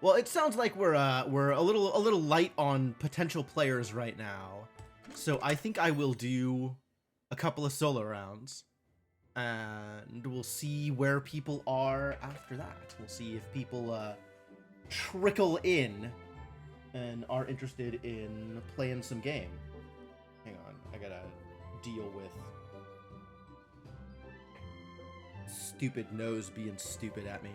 Well, it sounds like we're a little light on potential players right now. So I think I will do a couple of solo rounds. And we'll see where people are after that. We'll see if people trickle in and are interested in playing some game. Hang on, I gotta deal with stupid nose being stupid at me.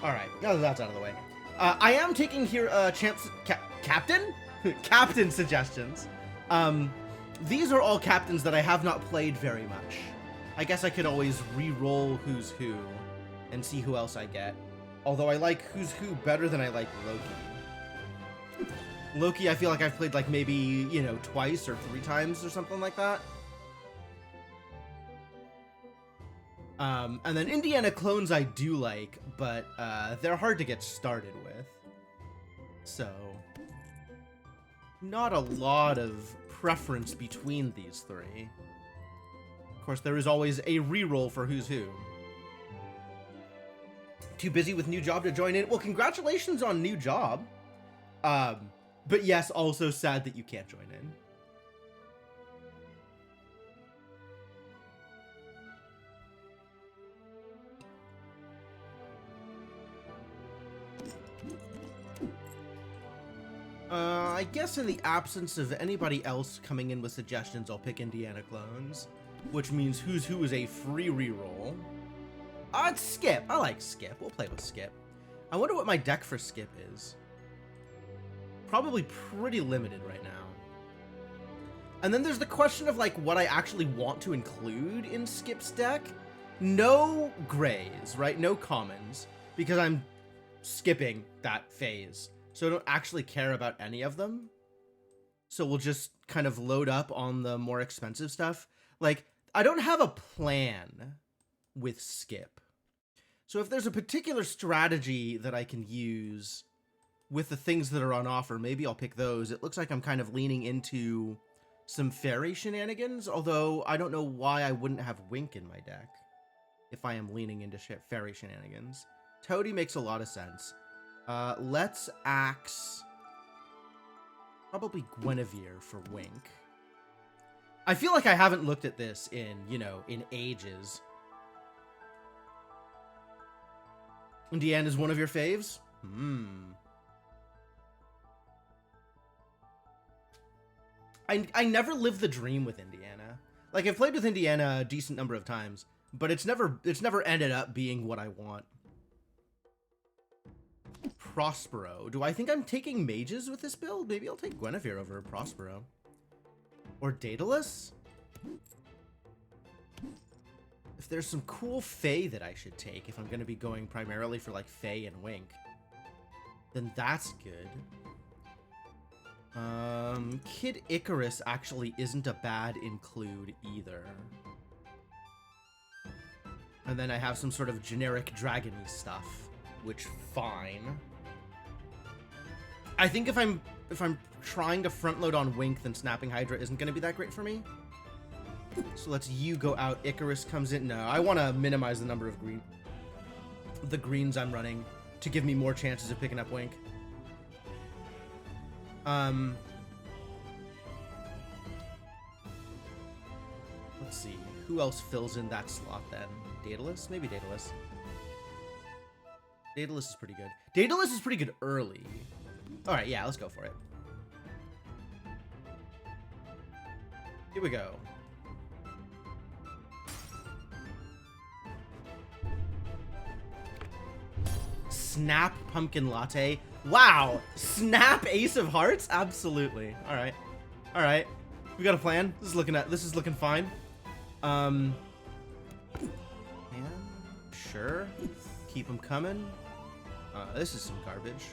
Alright, now that that's out of the way. I am taking here captain? Captain suggestions. These are all captains that I have not played very much. I guess I could always re-roll Who's Who and see who else I get. Although I like Who's Who better than I like Loki. Loki, I feel like I've played like maybe, you know, twice or 3 times or something like that. And then Indiana clones I do like, but they're hard to get started with. So, not a lot of preference between these 3. Of course, there is always a reroll for Who's Who. Too busy with new job to join in? Well, congratulations on new job. But yes, also sad that you can't join in. I guess in the absence of anybody else coming in with suggestions, I'll pick Indiana clones, which means Who's Who is a free reroll. It's Skip. I like Skip. We'll play with Skip. I wonder what my deck for Skip is. Probably pretty limited right now. And then there's the question of like what I actually want to include in Skip's deck. No grays, right? No commons, because I'm skipping that phase. So I don't actually care about any of them. So we'll just kind of load up on the more expensive stuff. Like, I don't have a plan with Skip. So if there's a particular strategy that I can use with the things that are on offer, maybe I'll pick those. It looks like I'm kind of leaning into some fairy shenanigans, although I don't know why I wouldn't have Wink in my deck if I am leaning into fairy shenanigans. Toady makes a lot of sense. Let's axe probably Guinevere for Wink. I feel like I haven't looked at this in, you know, in ages. Indiana's one of your faves? I never lived the dream with Indiana. Like, I've played with Indiana a decent number of times, but it's never ended up being what I want. Prospero. Do I think I'm taking mages with this build? Maybe I'll take Guinevere over Prospero. Or Daedalus? If there's some cool Fae that I should take, if I'm going to be going primarily for like Fae and Wink, then that's good. Kid Icarus actually isn't a bad include either. And then I have some sort of generic dragon-y stuff, which fine. I think if I'm trying to front load on Wink, then Snapping Hydra isn't going to be that great for me. So let's you go out. Icarus comes in. No, I want to minimize the number of greens I'm running to give me more chances of picking up Wink. Let's see. Who else fills in that slot then? Daedalus? Maybe Daedalus. Daedalus is pretty good. Daedalus is pretty good early. Alright, yeah, let's go for it. Here we go. Snap Pumpkin Latte. Wow! Snap Ace of Hearts? Absolutely. Alright. Alright. We got a plan. This is looking fine. Yeah, sure. Keep them coming. This is some garbage.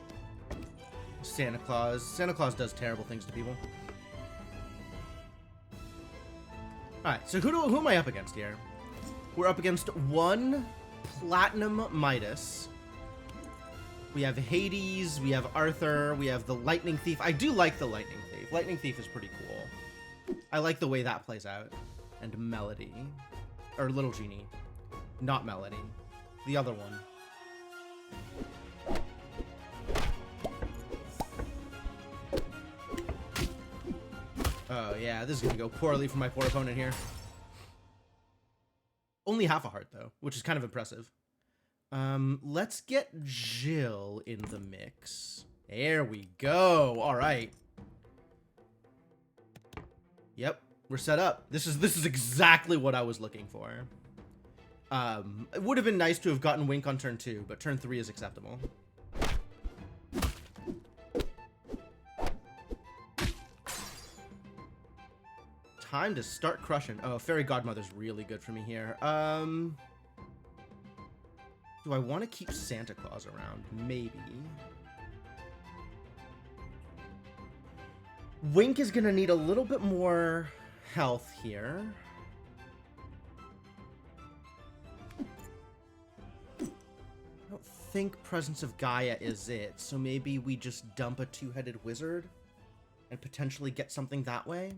Santa Claus. Santa Claus does terrible things to people. Alright, so who am I up against here? We're up against one Platinum Midas. We have Hades, we have Arthur, we have the Lightning Thief. I do like the Lightning Thief. Lightning Thief is pretty cool. I like the way that plays out. And Melody. Or Little Genie. Not Melody. The other one. Oh yeah, this is gonna go poorly for my poor opponent here. Only half a heart though, which is kind of impressive. Let's get Jill in the mix. There we go. All right. Yep, we're set up. This is exactly what I was looking for. It would have been nice to have gotten Wink on turn 2, but turn 3 is acceptable. Time to start crushing. Oh, Fairy Godmother's really good for me here. Do I want to keep Santa Claus around? Maybe. Wink is going to need a little bit more health here. I don't think Presence of Gaia is it, so maybe we just dump a two-headed wizard and potentially get something that way.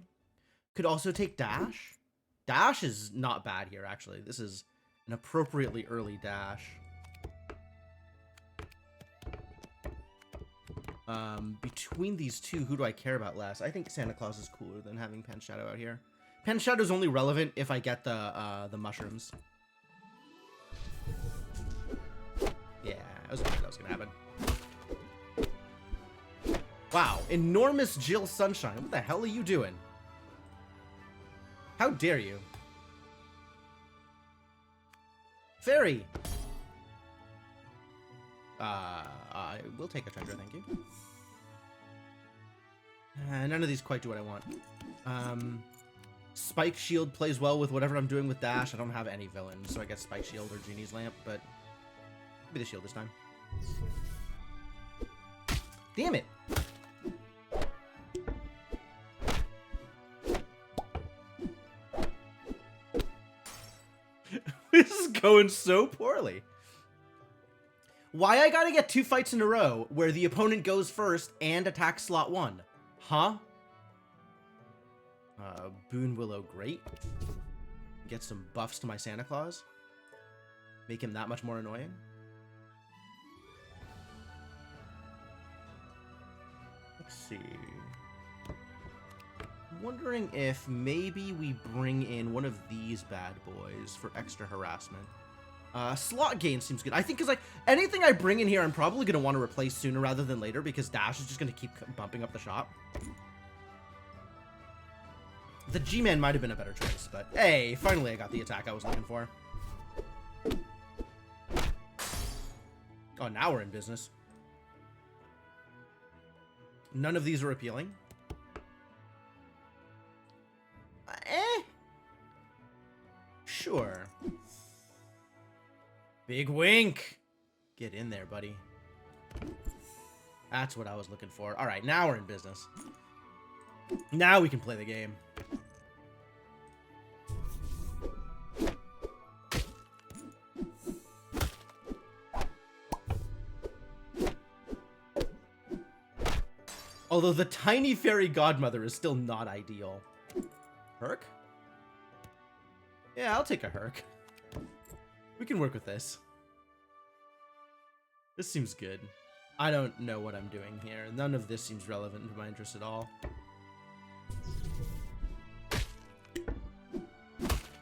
Could also take Dash. Dash is not bad here, actually. This is an appropriately early Dash. Between these two, who do I care about less? I think Santa Claus is cooler than having Pen Shadow out here. Pen Shadow is only relevant if I get the mushrooms. Yeah, I was afraid that was gonna happen. Wow, enormous Jill Sunshine. What the hell are you doing? How dare you? Fairy! I will take a treasure, thank you. None of these quite do what I want. Spike Shield plays well with whatever I'm doing with Dash. I don't have any villains, so I guess Spike Shield or Genie's Lamp, but maybe the shield this time. Damn it! This is going so poorly. Why I gotta get 2 fights in a row where the opponent goes first and attacks slot 1? Huh? Boon Willow, great. Get some buffs to my Santa Claus. Make him that much more annoying. Let's see. I'm wondering if maybe we bring in one of these bad boys for extra harassment. Slot gain seems good. I think because like anything I bring in here, I'm probably going to want to replace sooner rather than later because Dash is just going to keep bumping up the shop. The G-Man might have been a better choice, but hey, finally I got the attack I was looking for. Oh, now we're in business. None of these are appealing. Sure. Big Wink. Get in there, buddy. That's what I was looking for. All right, now we're in business. Now we can play the game. Although the tiny fairy godmother is still not ideal. Herc? Yeah, I'll take a Herc. We can work with this. This seems good. I don't know what I'm doing here. None of this seems relevant to my interest at all.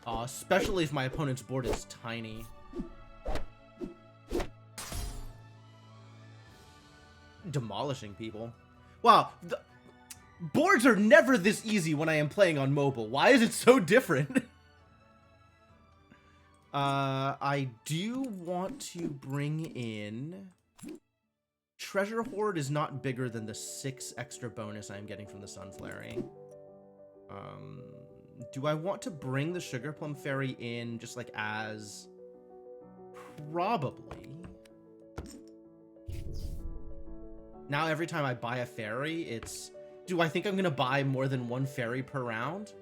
Especially if my opponent's board is tiny. Demolishing people. Wow, the boards are never this easy when I am playing on mobile. Why is it so different? I do want to bring in... Treasure Hoard is not bigger than the 6 extra bonus I'm getting from the Sunflare. Do I want to bring the Sugar Plum Fairy in just like as... Probably. Now every time I buy a fairy, it's... Do I think I'm gonna buy more than 1 fairy per round?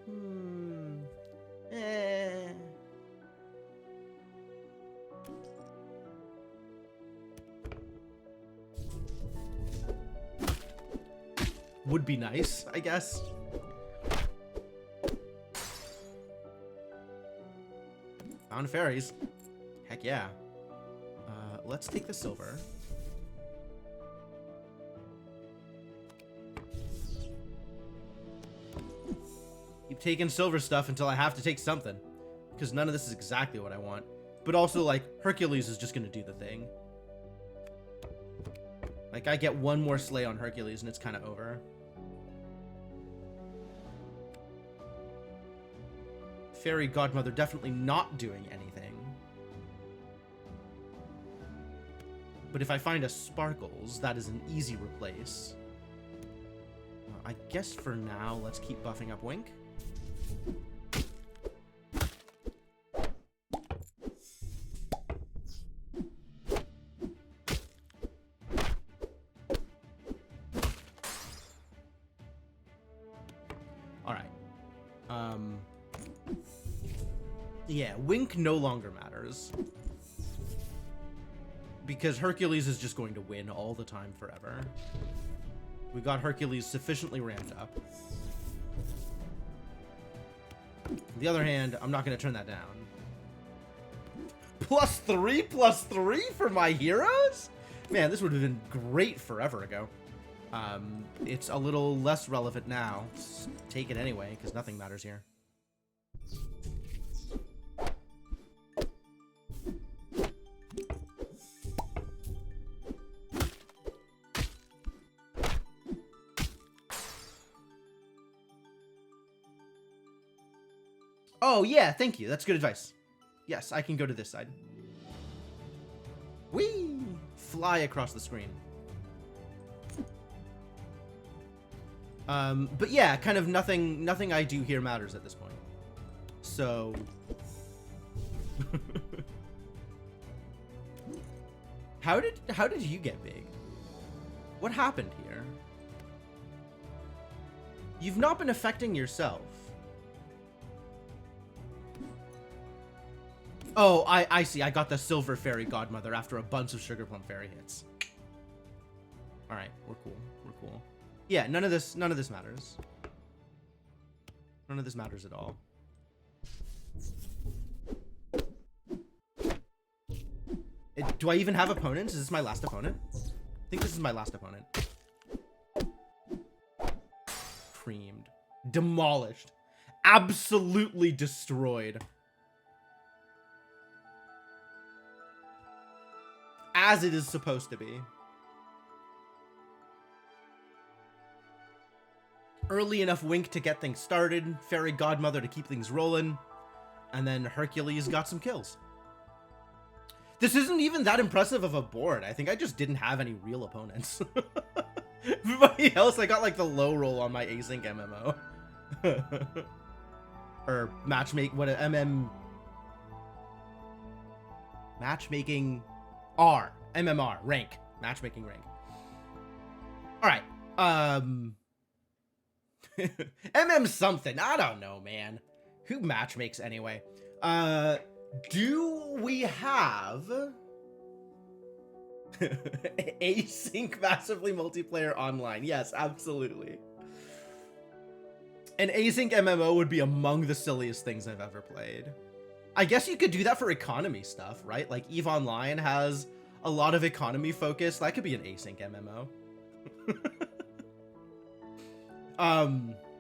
would be nice, I guess. Found fairies. Heck yeah. Let's take the silver. Keep taking silver stuff until I have to take something. Because none of this is exactly what I want. But also, like, Hercules is just going to do the thing. Like, I get one more sleigh on Hercules and it's kind of over. Fairy Godmother definitely not doing anything. But if I find a Sparkles, that is an easy replace. I guess for now, let's keep buffing up Wink. Yeah, Wink no longer matters. Because Hercules is just going to win all the time forever. We got Hercules sufficiently ramped up. On the other hand, I'm not going to turn that down. +3/+3 for my heroes? Man, this would have been great forever ago. It's a little less relevant now. Just take it anyway, because nothing matters here. Oh, yeah, thank you. That's good advice. Yes, I can go to this side. Whee! Fly across the screen. But yeah, kind of nothing I do here matters at this point. So... How did you get big? What happened here? You've not been affecting yourself. Oh, I see. I got the Silver Fairy Godmother after a bunch of Sugar Plum Fairy hits. All right, we're cool. We're cool. Yeah, none of this matters. None of this matters at all. Do I even have opponents? Is this my last opponent? I think this is my last opponent. Creamed. Demolished. Absolutely destroyed. As it is supposed to be. Early enough Wink to get things started, Fairy Godmother to keep things rolling, and then Hercules got some kills. This isn't even that impressive of a board. I think I just didn't have any real opponents. Everybody else, I got like the low roll on my async MMO. Or matchmaking R. MMR. Rank. Matchmaking rank. Alright. MM something. I don't know, man. Who matchmakes anyway? Do we have async massively multiplayer online? Yes, absolutely. An async MMO would be among the silliest things I've ever played. I guess you could do that for economy stuff, right? Like EVE Online has a lot of economy focus. That could be an async MMO.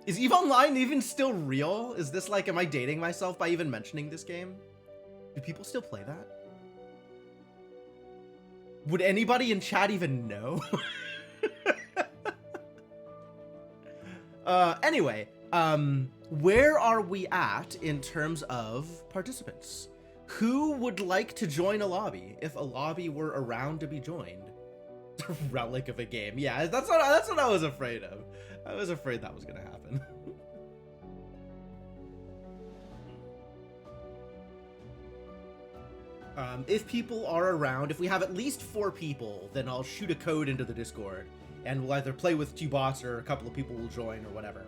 Is EVE Online even still real? Is this like, am I dating myself by even mentioning this game? Do people still play that? Would anybody in chat even know? Anyway, where are we at in terms of participants? Who would like to join a lobby if a lobby were around to be joined? Relic of a game. Yeah, that's what I was afraid of. I was afraid that was gonna happen. If people are around, if we have at least 4 people, then I'll shoot a code into the Discord, and we'll either play with 2 bots or a couple of people will join or whatever.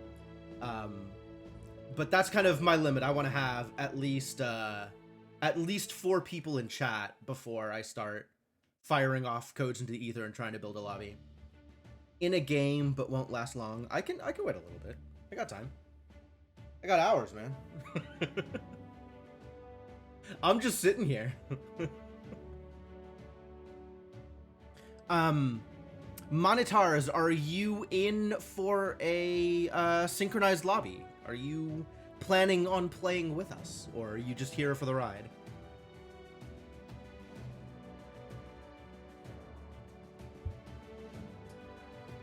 But that's kind of my limit. I want to have at least 4 people in chat before I start firing off codes into the ether and trying to build a lobby. in a game, but won't last long. I can wait a little bit. I got time. I got hours, man. I'm just sitting here. Monitars, are you in for a synchronized lobby? Are you planning on playing with us, or are you just here for the ride?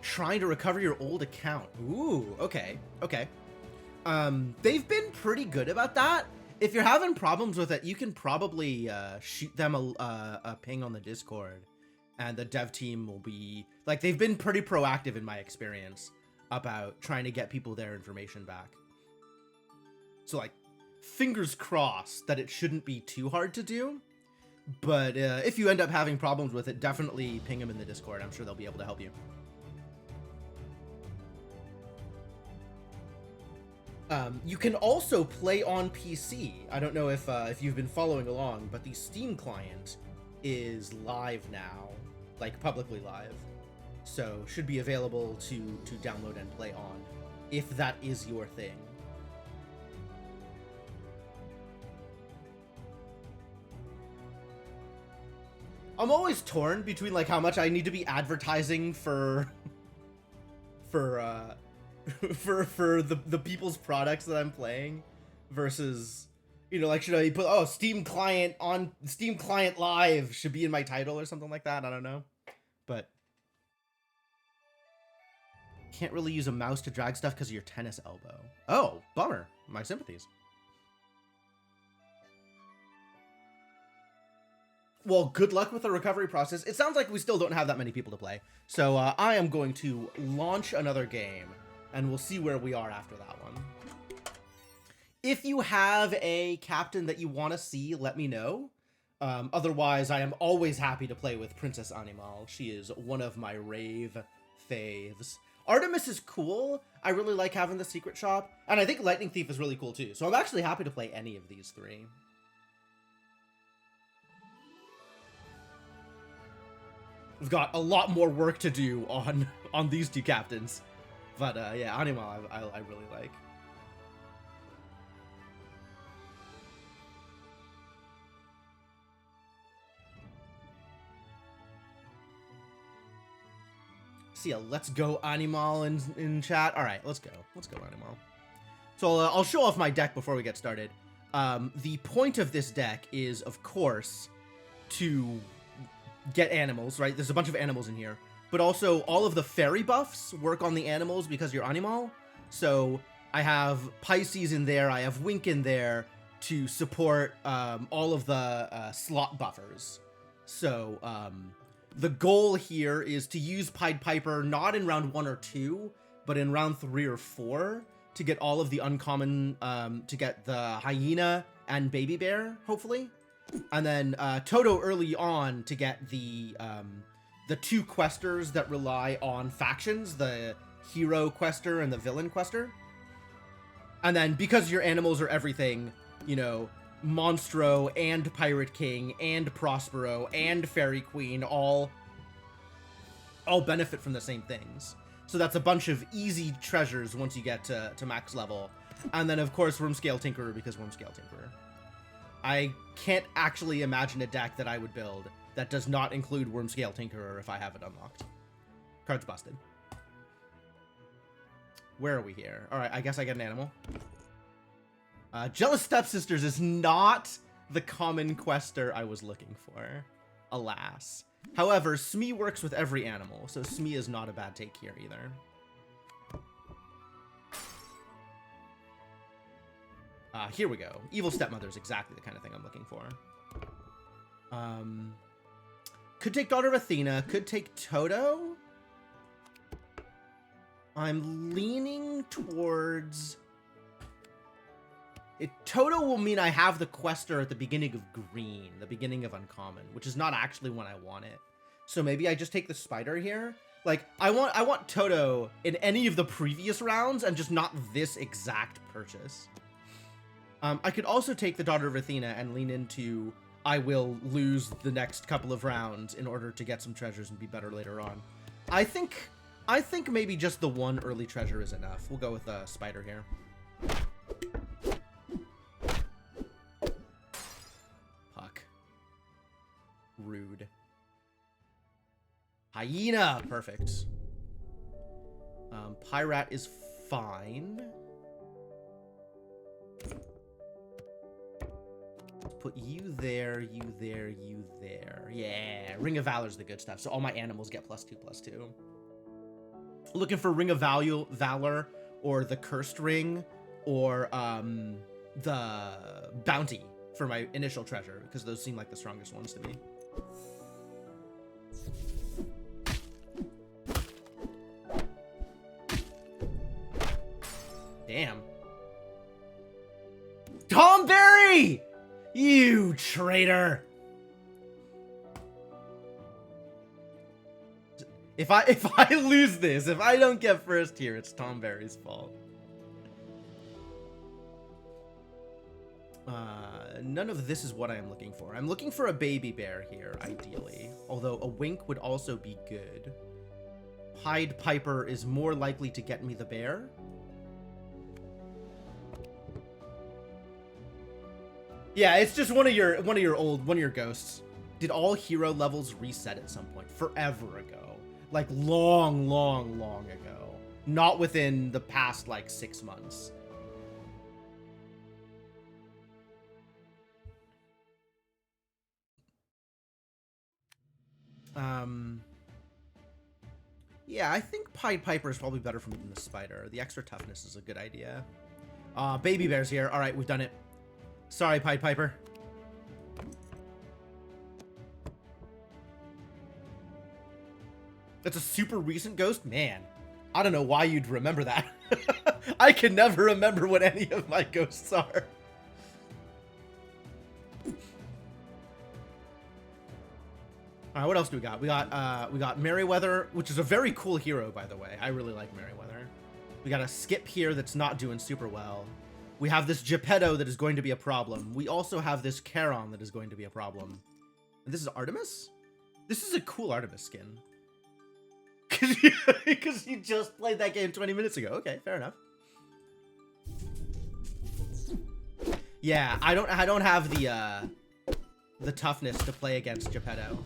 Trying to recover your old account. Ooh, okay, okay. They've been pretty good about that. If you're having problems with it, you can probably shoot them a ping on the Discord, and the dev team will be like, they've been pretty proactive in my experience about trying to get people their information back. So like, fingers crossed that it shouldn't be too hard to do. But if you end up having problems with it, definitely ping them in the Discord. I'm sure they'll be able to help you. You can also play on PC. I don't know if you've been following along, but the Steam client is live now, like publicly live. So should be available to download and play on, if that is your thing. I'm always torn between like how much I need to be advertising for the people's products that I'm playing versus, you know, like, should I put, Steam client live should be in my title or something like that. I don't know, but can't really use a mouse to drag stuff because of your tennis elbow. Oh, bummer. My sympathies. Well, good luck with the recovery process. It sounds like we still don't have that many people to play. So I am going to launch another game, and we'll see where we are after that one. If you have a captain that you want to see, let me know. Otherwise, I am always happy to play with Princess Animal. She is one of my rave faves. Artemis is cool. I really like having the secret shop. And I think Lightning Thief is really cool too. So I'm actually happy to play any of these three. We've got a lot more work to do on these two captains. But yeah, Animal I really like. See a let's go Animal in chat. All right, let's go. Let's go Animal. So I'll show off my deck before we get started. The point of this deck is, of course, to get animals, right? There's a bunch of animals in here, but also all of the fairy buffs work on the animals because you're Animal. So I have Pisces in there, I have Wink in there to support all of the slot buffers. So the goal here is to use Pied Piper not in round 1 or 2, but in round 3 or 4 to get all of the uncommon, to get the Hyena and Baby Bear, hopefully. And then Toto early on to get the 2 questers that rely on factions, the hero quester and the villain quester. And then because your animals are everything, you know, Monstro and Pirate King and Prospero and Fairy Queen all benefit from the same things. So that's a bunch of easy treasures once you get to max level. And then of course Wormscale Tinkerer, because Wormscale Tinkerer. I can't actually imagine a deck that I would build that does not include Wormscale Tinkerer if I have it unlocked. Card's busted. Where are we here? All right, I guess I get an animal. Jealous Stepsisters is not the common quester I was looking for, alas. However, Smee works with every animal, so Smee is not a bad take here either. Here we go. Evil Stepmother is exactly the kind of thing I'm looking for. Could take Daughter of Athena, could take Toto. I'm leaning towards... Toto will mean I have the quester at the beginning of green, the beginning of uncommon, which is not actually when I want it. So maybe I just take the spider here. Like, I want Toto in any of the previous rounds and just not this exact purchase. I could also take the Daughter of Athena and lean into I will lose the next couple of rounds in order to get some treasures and be better later on. I think I think maybe just the one early treasure is enough. We'll go with a spider here. Puck. Rude. Hyena! Perfect. Pyrat is fine. Let's put you there, you there, you there. Yeah, Ring of Valor's the good stuff. So all my animals get +2/+2. Looking for Ring of Valor or the Cursed Ring or the Bounty for my initial treasure because those seem like the strongest ones to me. Damn. Tom Berry! You traitor! If I lose this, if I don't get first here, it's Tom Berry's fault. None of this is what I am looking for. I'm looking for a baby bear here, ideally. Although a wink would also be good. Pied Piper is more likely to get me the bear. Yeah, it's just one of your ghosts. Did all hero levels reset at some point? Forever ago. Like long ago. Not within the past like 6 months. Yeah, I think Pied Piper is probably better for me than the spider. The extra toughness is a good idea. Baby bear's here. All right, we've done it. Sorry, Pied Piper. That's a super recent ghost? Man, I don't know why you'd remember that. I can never remember what any of my ghosts are. All right, what else do we got? We got Merryweather, which is a very cool hero, by the way. I really like Merryweather. We got a Skip here that's not doing super well. We have this Geppetto that is going to be a problem. We also have this Charon that is going to be a problem. And this is Artemis? This is a cool Artemis skin. Because you just played that game 20 minutes ago. Okay, fair enough. Yeah, I don't have the toughness to play against Geppetto.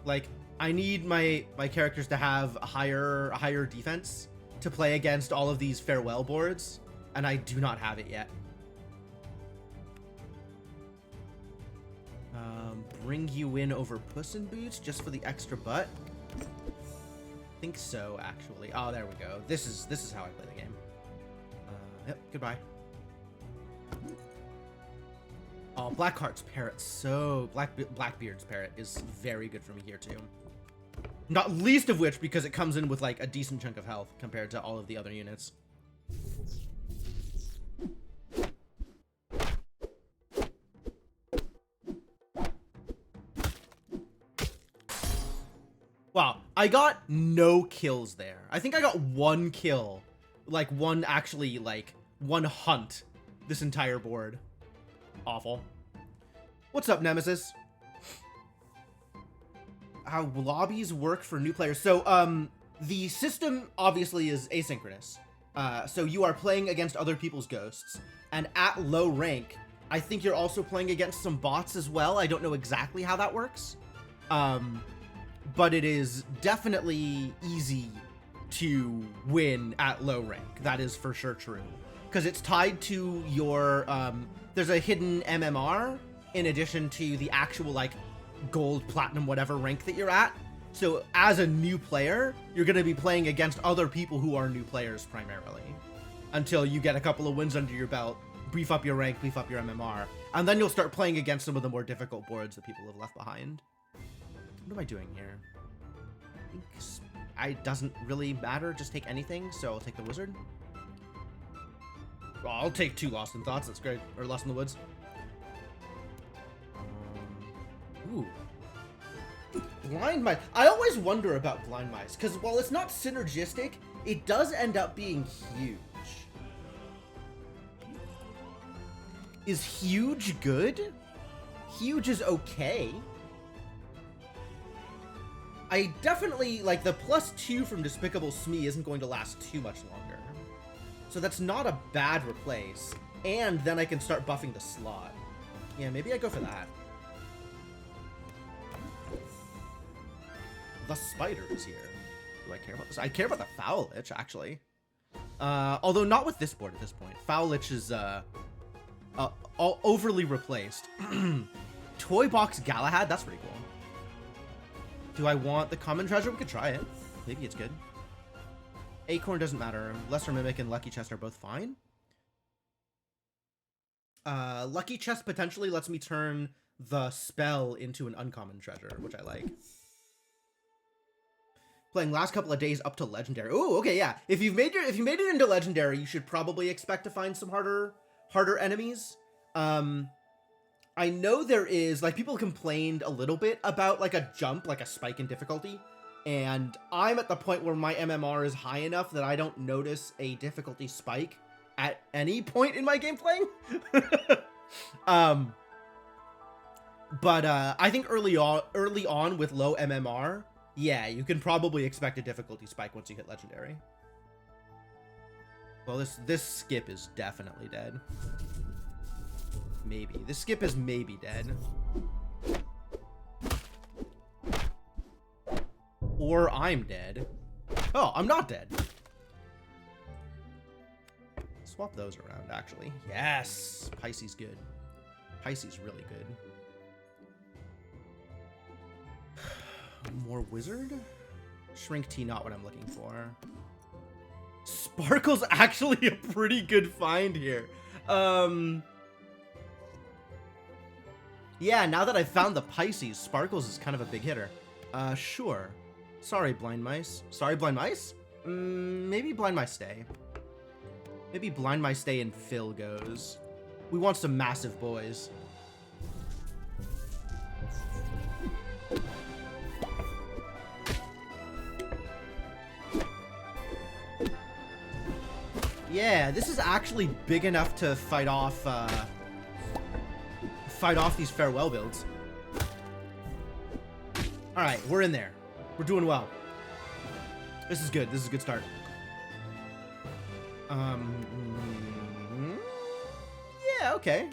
Like, I need my characters to have a higher defense to play against all of these farewell boards, and I do not have it yet. Bring you in over Puss in Boots just for the extra butt? I think so, actually. Oh, there we go. This is how I play the game. Yep, goodbye. Oh, Blackheart's parrot, so Blackbeard's parrot is very good for me here too. Not least of which because it comes in with like a decent chunk of health compared to all of the other units. Wow, I got no kills there. I think I got one kill, like one hunt this entire board. Awful. What's up, Nemesis? How lobbies work for new players. So, the system obviously is asynchronous. So you are playing against other people's ghosts. And at low rank, I think you're also playing against some bots as well. I don't know exactly how that works. But it is definitely easy to win at low rank. That is for sure true. Because it's tied to your, there's a hidden MMR in addition to the actual, like, gold, platinum, whatever rank that you're at. So as a new player, you're going to be playing against other people who are new players primarily. Until you get a couple of wins under your belt, beef up your rank, beef up your MMR. And then you'll start playing against some of the more difficult boards that people have left behind. What am I doing here? I think it doesn't really matter. Just take anything, so I'll take the wizard. Well, I'll take 2 Lost in Thoughts. That's great. Or Lost in the Woods. Ooh. Blind Mice. I always wonder about Blind Mice, because while it's not synergistic, it does end up being huge. Is huge good? Huge is okay. I definitely, like, the +2 from Despicable Smee isn't going to last too much longer. So that's not a bad replace. And then I can start buffing the slot. Yeah, maybe I go for that. The spider is here. Do I care about this? I care about the Foul Lich, actually. Although not with this board at this point. Foul Lich is, all overly replaced. Toy Box Galahad? That's pretty cool. Do I want the Common Treasure? We could try it. Maybe it's good. Acorn doesn't matter. Lesser Mimic and Lucky Chest are both fine. Lucky Chest potentially lets me turn the spell into an uncommon treasure, which I like. Playing last couple of days up to legendary. Oh, okay, yeah. If you made it into legendary, you should probably expect to find some harder enemies. I know there is, like, people complained a little bit about, like, a jump, like a spike in difficulty. And I'm at the point where my MMR is high enough that I don't notice a difficulty spike at any point in my game playing. But I think early on with low MMR, yeah, you can probably expect a difficulty spike once you hit legendary. Well, this skip is definitely dead. Maybe. This skip is maybe dead. Or I'm dead. Oh, I'm not dead. Swap those around, actually. Yes! Pisces good. Pisces really good. More wizard? Shrink tea, not what I'm looking for. Sparkle's actually a pretty good find here. Yeah, now that I've found the Pisces, Sparkles is kind of a big hitter. Sure. Sorry, Blind Mice. Sorry, Blind Mice? Maybe Blind Mice stay. Maybe Blind Mice stay and Phil goes. We want some massive boys. Yeah, this is actually big enough to fight off these farewell builds. All right, we're in there. We're doing well. This is good. This is a good start. Yeah, okay.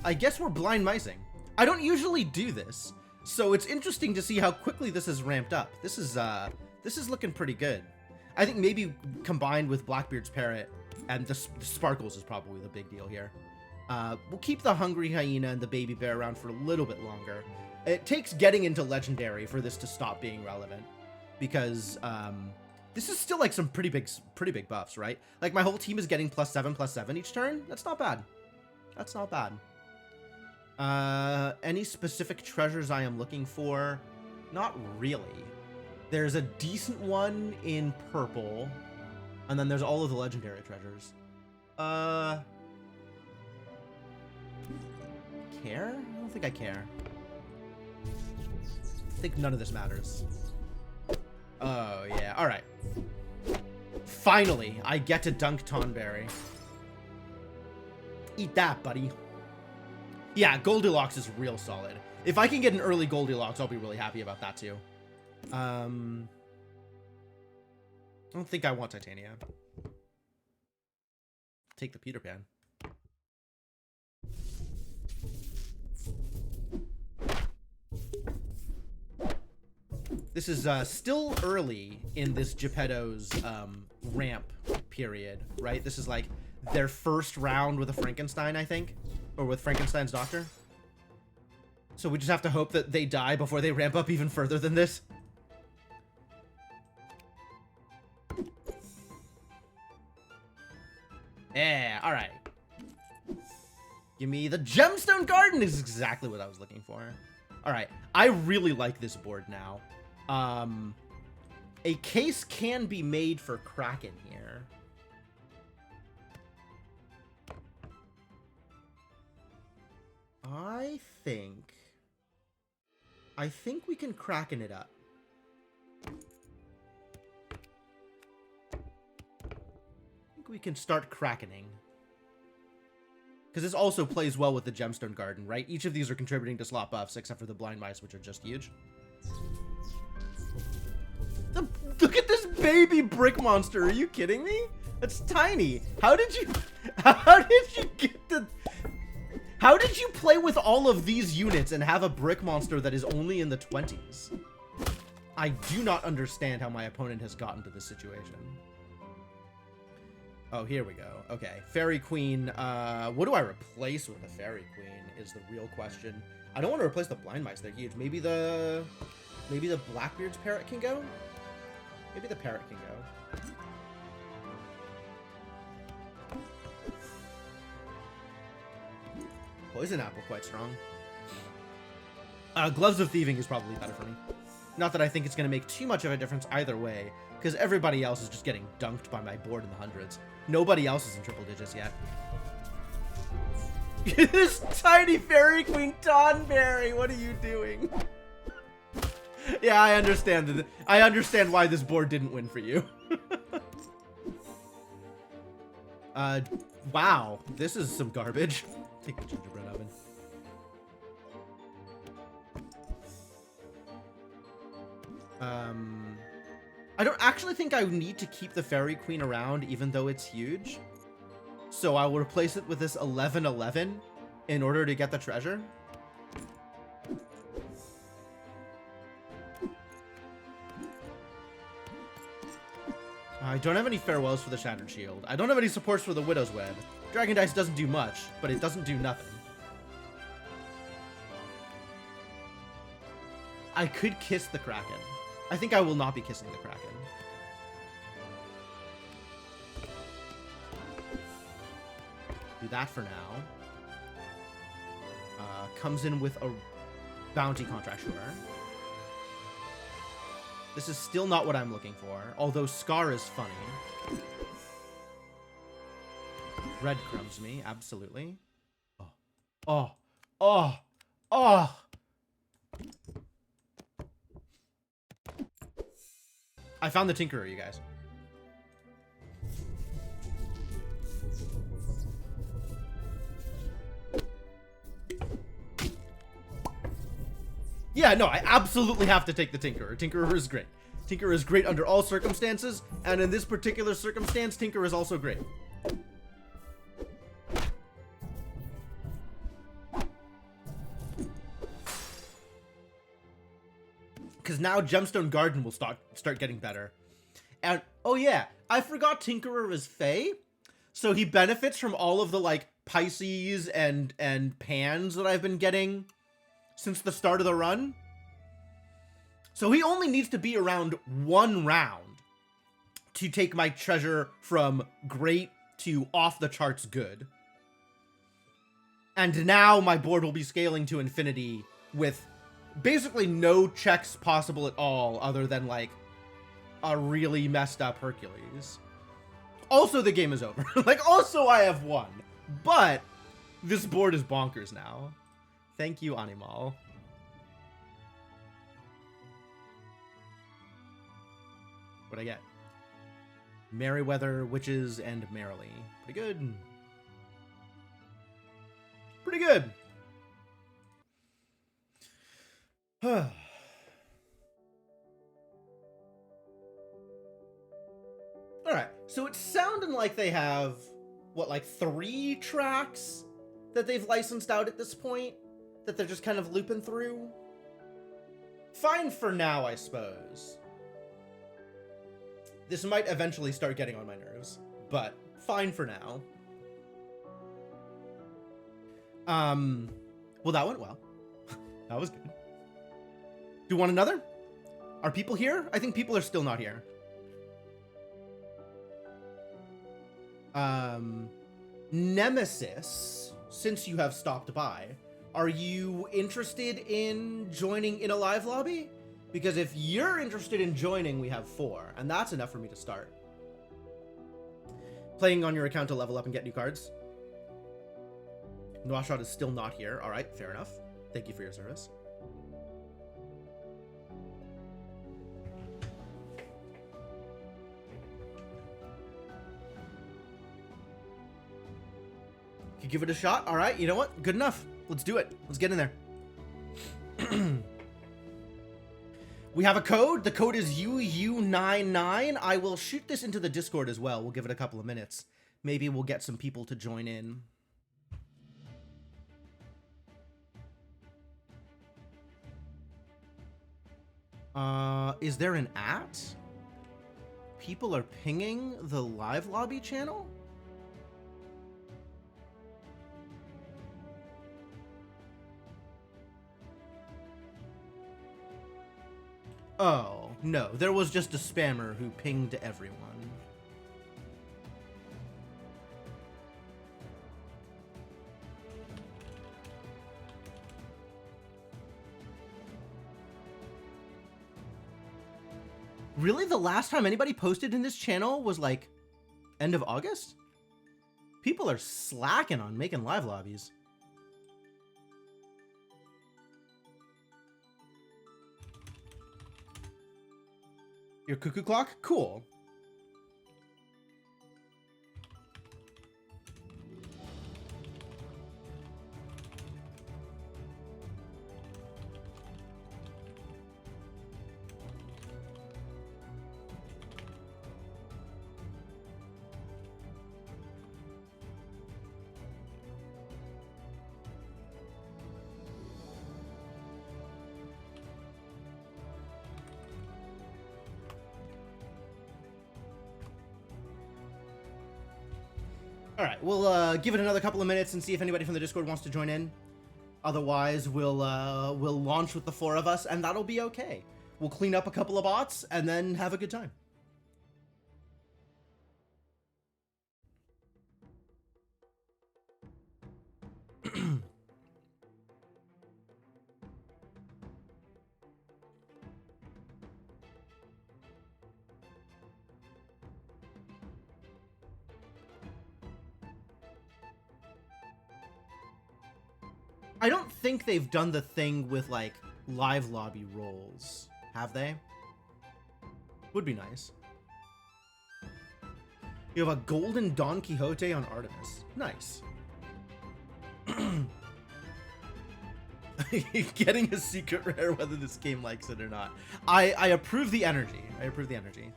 I guess we're blind micing. I don't usually do this, so it's interesting to see how quickly this has ramped up. This is looking pretty good. I think maybe combined with Blackbeard's Parrot and the Sparkles is probably the big deal here. We'll keep the Hungry Hyena and the Baby Bear around for a little bit longer. It takes getting into Legendary for this to stop being relevant, because this is still like some pretty big buffs, right? Like my whole team is getting +7/+7 each turn. That's not bad. That's not bad. Any specific treasures I am looking for? Not really. There's a decent one in purple, and then there's all of the legendary treasures. Care? I don't think I care. I think none of this matters. Oh, yeah. All right. Finally, I get to dunk Tonberry. Eat that, buddy. Yeah, Goldilocks is real solid. If I can get an early Goldilocks, I'll be really happy about that, too. I don't think I want Titania. Take the Peter Pan. This is still early in this Geppetto's ramp period, right? This is like their first round with a Frankenstein, I think, or with Frankenstein's doctor. So we just have to hope that they die before they ramp up even further than this. Yeah, all right. Give me the Gemstone Garden is exactly what I was looking for. All right, I really like this board now. A case can be made for Kraken here. I think we can Kraken it up. I think we can start Krakening. Because this also plays well with the Gemstone Garden, right? Each of these are contributing to slot buffs, except for the Blind Mice, which are just huge. Look at this baby brick monster. Are you kidding me? That's tiny. How did you get the... How did you play with all of these units and have a brick monster that is only in the 20s? I do not understand how my opponent has gotten to this situation. Oh, here we go. Okay, Fairy Queen. What do I replace with a Fairy Queen is the real question. I don't want to replace the Blind Mice. They're huge. Maybe the Blackbeard's Parrot can go? Maybe the Parrot can go. Poison Apple, quite strong. Gloves of Thieving is probably better for me. Not that I think it's going to make too much of a difference either way, because everybody else is just getting dunked by my board in the hundreds. Nobody else is in triple digits yet. This tiny Fairy Queen Tonberry, what are you doing? Yeah, I understand. I understand why this board didn't win for you. Wow, this is some garbage. Take the gingerbread oven. I don't actually think I need to keep the Fairy Queen around, even though it's huge. So I will replace it with this 1111 in order to get the treasure. I don't have any farewells for the Shattered Shield. I don't have any supports for the Widow's Web. Dragon Dice doesn't do much, but it doesn't do nothing. I could kiss the Kraken. I think I will not be kissing the Kraken. Do that for now. Comes in with a bounty contract, sure. This is still not what I'm looking for, although Scar is funny. Breadcrumbs me, absolutely. Oh. Oh. Oh. Oh. I found the Tinkerer, you guys. Yeah, no, I absolutely have to take the Tinkerer. Tinkerer is great. Tinkerer is great under all circumstances, and in this particular circumstance, Tinkerer is also great. Because now Gemstone Garden will start getting better. And, oh yeah, I forgot Tinkerer is Fey. So he benefits from all of the, like, Pisces and Pans that I've been getting since the start of the run. So he only needs to be around one round to take my treasure from great to off the charts good. And now my board will be scaling to infinity with basically no checks possible at all other than like a really messed up Hercules. Also, the game is over. Like, also I have won, but this board is bonkers now. Thank you, Animal. What'd I get? Merryweather, Witches, and Merrily. Pretty good. Pretty good. Alright, so it's sounding like they have, what, like 3 tracks that they've licensed out at this point? That they're just kind of looping through? Fine for now, I suppose. This might eventually start getting on my nerves, but fine for now. Well, that went well. That was good. Do you want another? Are people here? I think people are still not here. Nemesis, since you have stopped by, are you interested in joining in a live lobby? Because if you're interested in joining, we have 4, and that's enough for me to start. Playing on your account to level up and get new cards. Noashot is still not here. All right, fair enough. Thank you for your service. You give it a shot? All right, you know what? Good enough. Let's do it. Let's get in there. We have a code. The code is UU99. I will shoot this into the Discord as well. We'll give it a couple of minutes. Maybe we'll get some people to join in. Is there an @ People are pinging the live lobby channel? Oh, no. There was just a spammer who pinged everyone. Really? The last time anybody posted in this channel was like end of August? People are slacking on making live lobbies. Your cuckoo clock? Cool. All right, we'll give it another couple of minutes and see if anybody from the Discord wants to join in. Otherwise, we'll launch with the 4 of us, and that'll be okay. We'll clean up a couple of bots and then have a good time. I don't think they've done the thing with, like, live lobby roles. Have they? Would be nice. You have a golden Don Quixote on Artemis. Nice. Getting a secret rare whether this game likes it or not. I approve the energy. I approve the energy.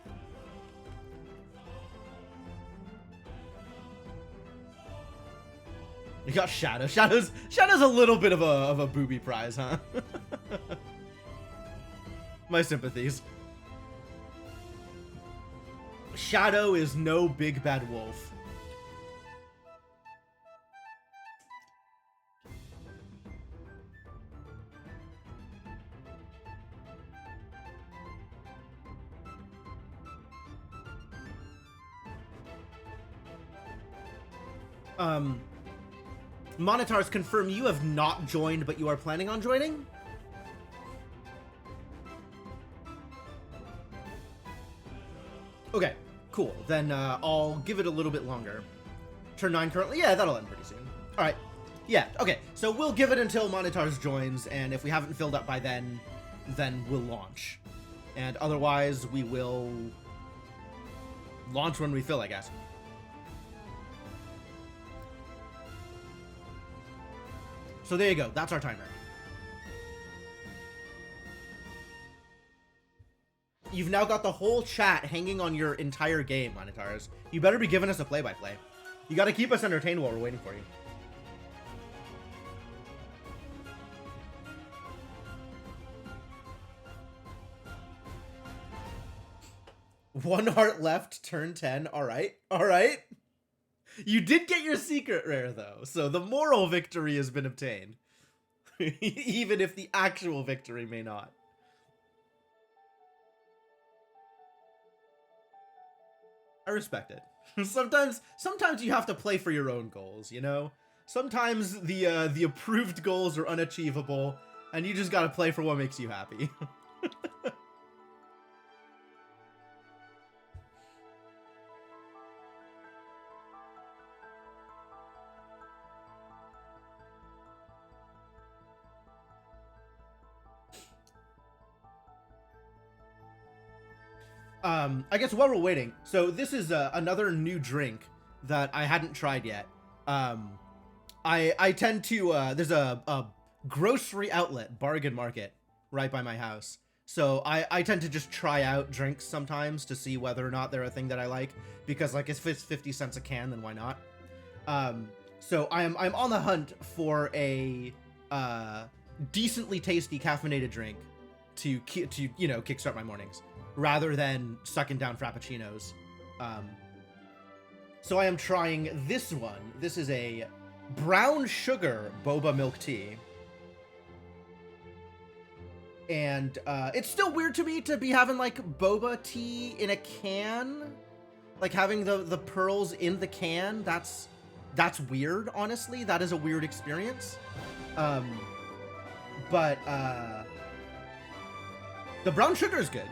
You got Shadow. Shadow's a little bit of a booby prize, huh? My sympathies. Shadow is no big bad wolf. Monitars, confirm you have not joined, but you are planning on joining? Okay, cool. Then I'll give it a little bit longer. Turn 9 currently? Yeah, that'll end pretty soon. All right. Yeah, okay. So we'll give it until Monitars joins, and if we haven't filled up by then we'll launch. And otherwise, we will launch when we fill, I guess. So there you go. That's our timer. You've now got the whole chat hanging on your entire game, Monitars. You better be giving us a play-by-play. You gotta keep us entertained while we're waiting for you. One heart left, turn 10. All right. All right. You did get your secret rare, though, so the moral victory has been obtained. Even if the actual victory may not. I respect it. Sometimes you have to play for your own goals, you know? Sometimes the approved goals are unachievable, and you just gotta play for what makes you happy. I guess while we're waiting, so this is another new drink that I hadn't tried yet. I tend to, there's a grocery outlet, Bargain Market, right by my house. So I tend to just try out drinks sometimes to see whether or not they're a thing that I like, because like if it's 50 cents a can, then why not? So I'm on the hunt for a decently tasty caffeinated drink to you know, kickstart my mornings rather than sucking down frappuccinos. So I am trying this one. This is a brown sugar boba milk tea. And it's still weird to me to be having like boba tea in a can, like having the pearls in the can. That's weird, honestly. That is a weird experience. But the brown sugar is good.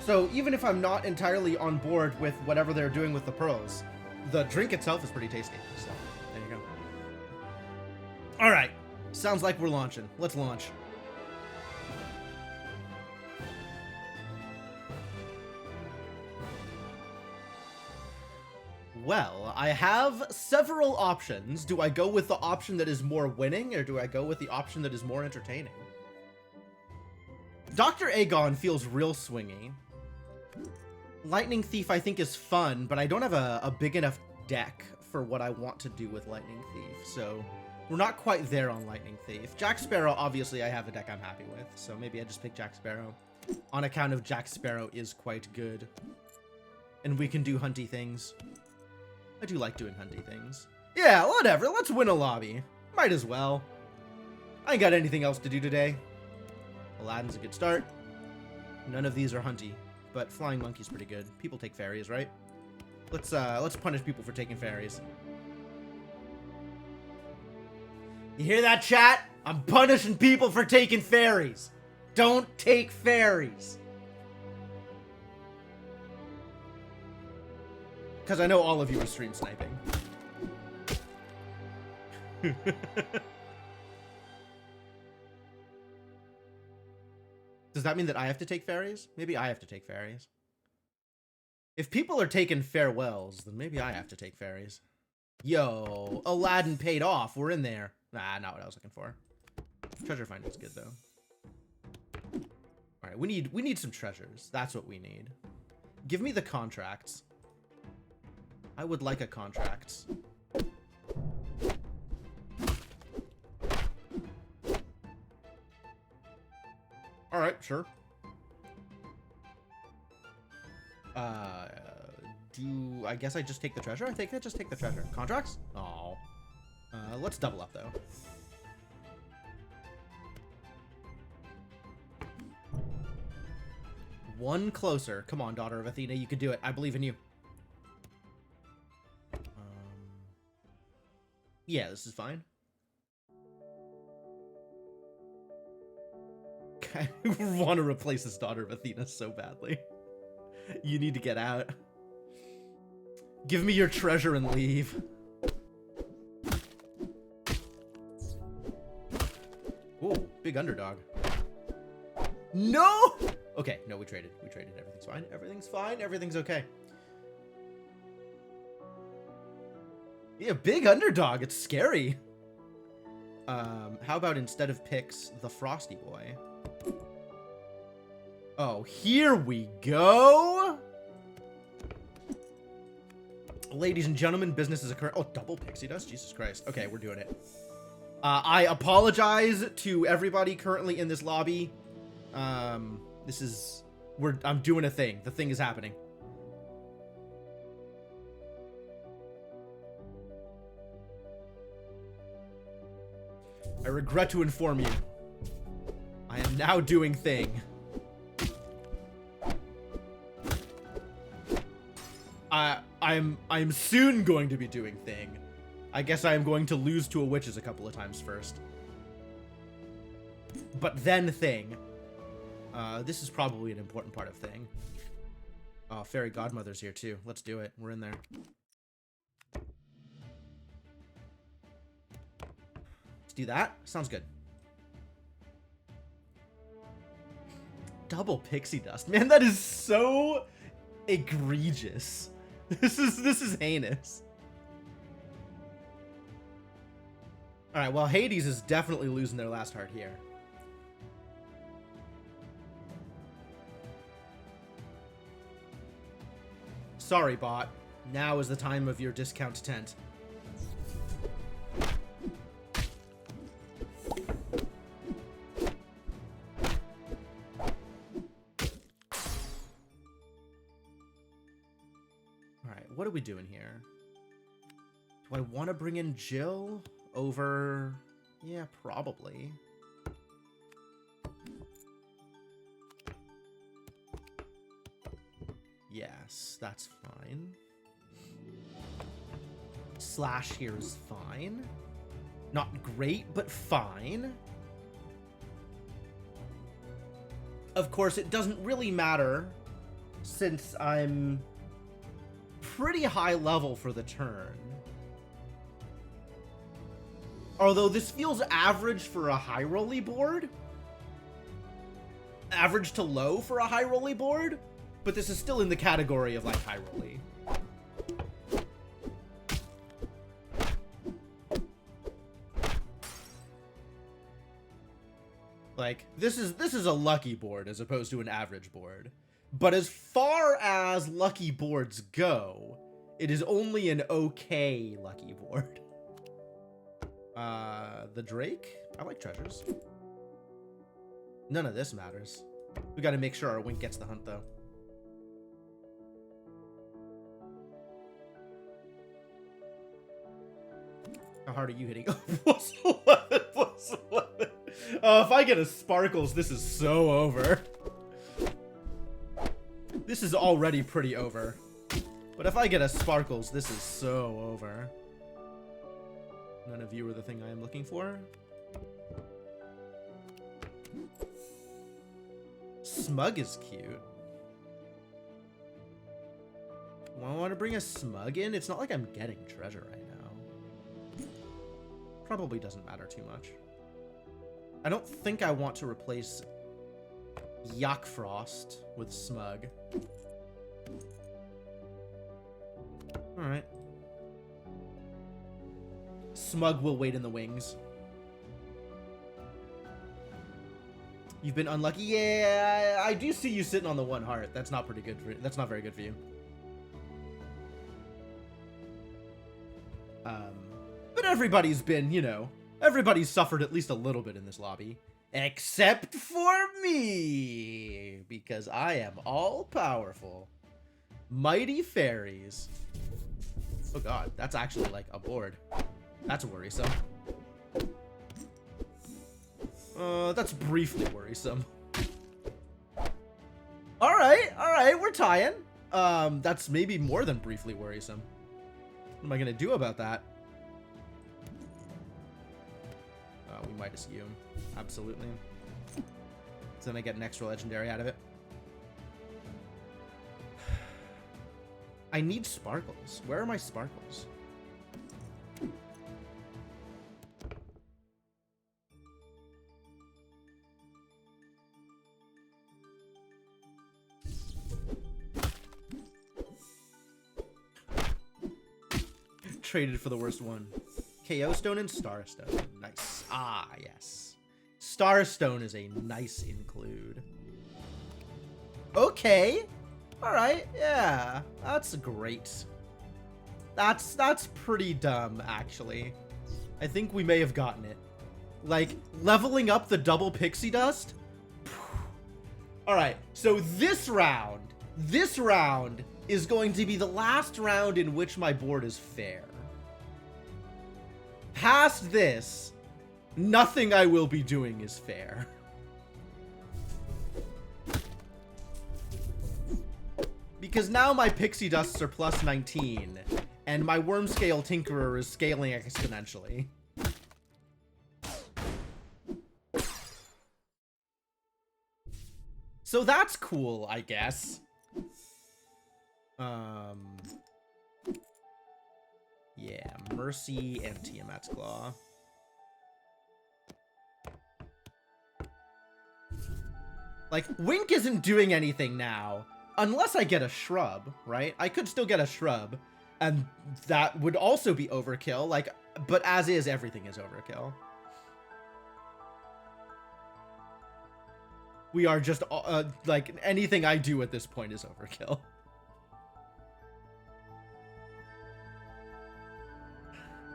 So even if I'm not entirely on board with whatever they're doing with the pearls, the drink itself is pretty tasty. So there you go. All right, sounds like we're launching. Let's launch. Well, I have several options. Do I go with the option that is more winning, or do I go with the option that is more entertaining? Dr. Aegon feels real swingy. Lightning Thief I think is fun, but I don't have a big enough deck for what I want to do with Lightning Thief, so we're not quite there on Lightning Thief. Jack Sparrow, obviously I have a deck I'm happy with, so maybe I just pick Jack Sparrow on account of Jack Sparrow is quite good. And we can do hunty things. I do like doing hunty things. Yeah, whatever. Let's win a lobby. Might as well. I ain't got anything else to do today. Aladdin's a good start. None of these are hunty, but Flying Monkey's pretty good. People take fairies, right? Let's punish people for taking fairies. You hear that, chat? I'm punishing people for taking fairies. Don't take fairies. Because I know all of you are stream sniping. Does that mean that I have to take fairies? Maybe I have to take fairies. If people are taking farewells, then maybe I have to take fairies. Yo, Aladdin paid off. We're in there. Nah, not what I was looking for. Treasure finding's good though. All right, we need some treasures. That's what we need. Give me the contracts. I would like a contract. All right, sure. I guess I just take the treasure? I think I just take the treasure. Contracts? Oh. Let's double up though. One closer. Come on, Daughter of Athena, you can do it. I believe in you. Yeah, this is fine. I want to replace this Daughter of Athena so badly. You need to get out. Give me your treasure and leave. Ooh, big underdog. No! Okay, no, we traded. We traded. Everything's fine. Everything's fine. Everything's okay. Yeah, big underdog. It's scary. How about instead of picks, the Frosty Boy? Oh, here we go. Ladies and gentlemen, business is occurring. Oh, double pixie dust? Jesus Christ. Okay, we're doing it. I apologize to everybody currently in this lobby. I'm doing a thing. The thing is happening. I regret to inform you. I am now doing thing. I'm soon going to be doing thing. I guess I am going to lose to a witches a couple of times first. But then thing. This is probably an important part of thing. Oh, Fairy Godmother's here too. Let's do it. We're in there. Let's do that. Sounds good. Double pixie dust. Man, that is so egregious. This is heinous. Alright, well, Hades is definitely losing their last heart here. Sorry, bot. Now is the time of your discount tent. Alright, what are we doing here? Do I want to bring in Jill over... Yeah, probably. Yes, that's fine. Slash here is fine. Not great, but fine. Of course, it doesn't really matter since I'm pretty high level for the turn. Although this feels average for a high rolly board. Average to low for a high rolly board. But this is still in the category of, like, high rolly. Like, this is a lucky board as opposed to an average board. But as far as lucky boards go, it is only an okay lucky board. The Drake? I like treasures. None of this matters. We gotta make sure our Wink gets the hunt, though. How hard are you hitting? Plus 11, plus 11. If I get a Sparkles, this is so over. This is already pretty over. But if I get a Sparkles, this is so over. None of you are the thing I am looking for. Smug is cute. I want to bring a Smug in? It's not like I'm getting treasure right now. Probably doesn't matter too much. I don't think I want to replace Yakfrost with Smug. Alright. Smug will wait in the wings. You've been unlucky? Yeah, I do see you sitting on the 1 heart. That's not pretty good for you. That's not very good for you. But everybody's been, you know, everybody's suffered at least a little bit in this lobby. Except for me! Because I am all-powerful. Mighty fairies. Oh god, that's actually like a board. That's worrisome. That's briefly worrisome. Alright, we're tying. That's maybe more than briefly worrisome. What am I gonna do about that? We might assume. Absolutely. So then I get an extra legendary out of it. I need sparkles. Where are my sparkles? Traded for the worst one. KO Stone and Star Stone. Nice. Ah, yes. Star Stone is a nice include. Okay. Alright, yeah. That's great. That's pretty dumb, actually. I think we may have gotten it. Like, leveling up the double pixie dust? Alright, so this round is going to be the last round in which my board is fair. Past this, nothing I will be doing is fair. Because now my pixie dusts are plus 19, and my Wormscale Tinkerer is scaling exponentially. So that's cool, I guess. Yeah, Mercy and Tiamat's Claw. Like, Wink isn't doing anything now. Unless I get a shrub, right? I could still get a shrub. And that would also be overkill. Like, but as is, everything is overkill. We are just, like, anything I do at this point is overkill.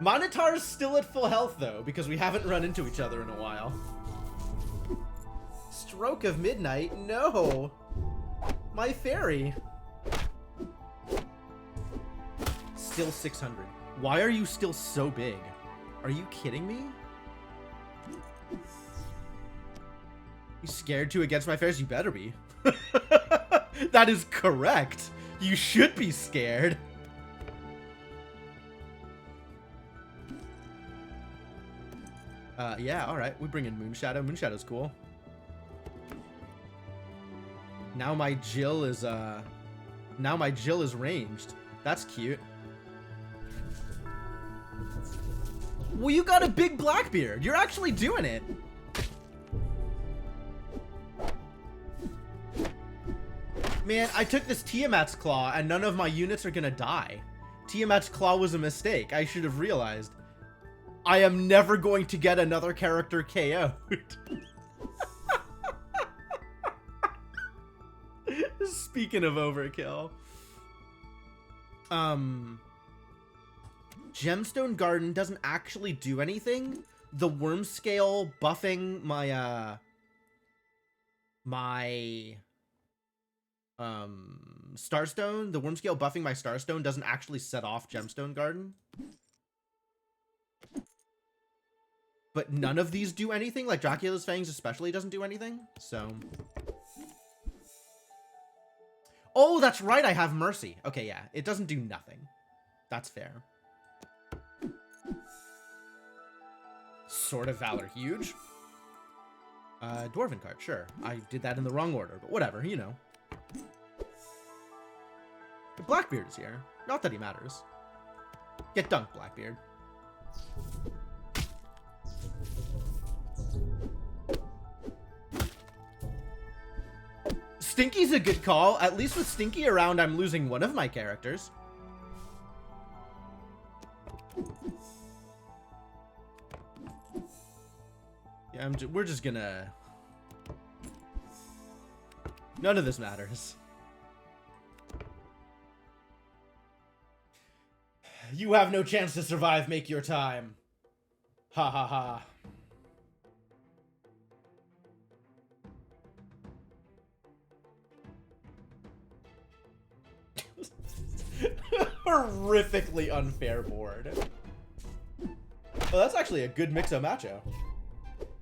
Monitar's still at full health, though, because we haven't run into each other in a while. Stroke of Midnight? No! My fairy! Still 600. Why are you still so big? Are you kidding me? You scared to against my fairies? You better be. That is correct. You should be scared. Yeah, alright. We bring in Moonshadow. Moonshadow's cool. Now my Jill is, ranged. That's cute. Well, you got a big Blackbeard. You're actually doing it. Man, I took this Tiamat's Claw, and none of my units are gonna die. Tiamat's Claw was a mistake. I should have realized. I am never going to get another character KO'd. Speaking of overkill. Gemstone Garden doesn't actually do anything. The Worm Scale buffing my, Starstone, the Worm Scale buffing my Starstone doesn't actually set off Gemstone Garden. But none of these do anything, like Dracula's Fangs especially doesn't do anything, so... Oh, that's right, I have Mercy. Okay, yeah, it doesn't do nothing. That's fair. Sword of Valor, huge. Dwarven card, sure. I did that in the wrong order, but whatever, you know. Blackbeard is here. Not that he matters. Get dunked, Blackbeard. Stinky's a good call. At least with Stinky around, I'm losing one of my characters. Yeah, we're just gonna... None of this matters. You have no chance to survive. Make your time. Ha ha ha. Horrifically unfair board. Well, that's actually a good Mixo Macho.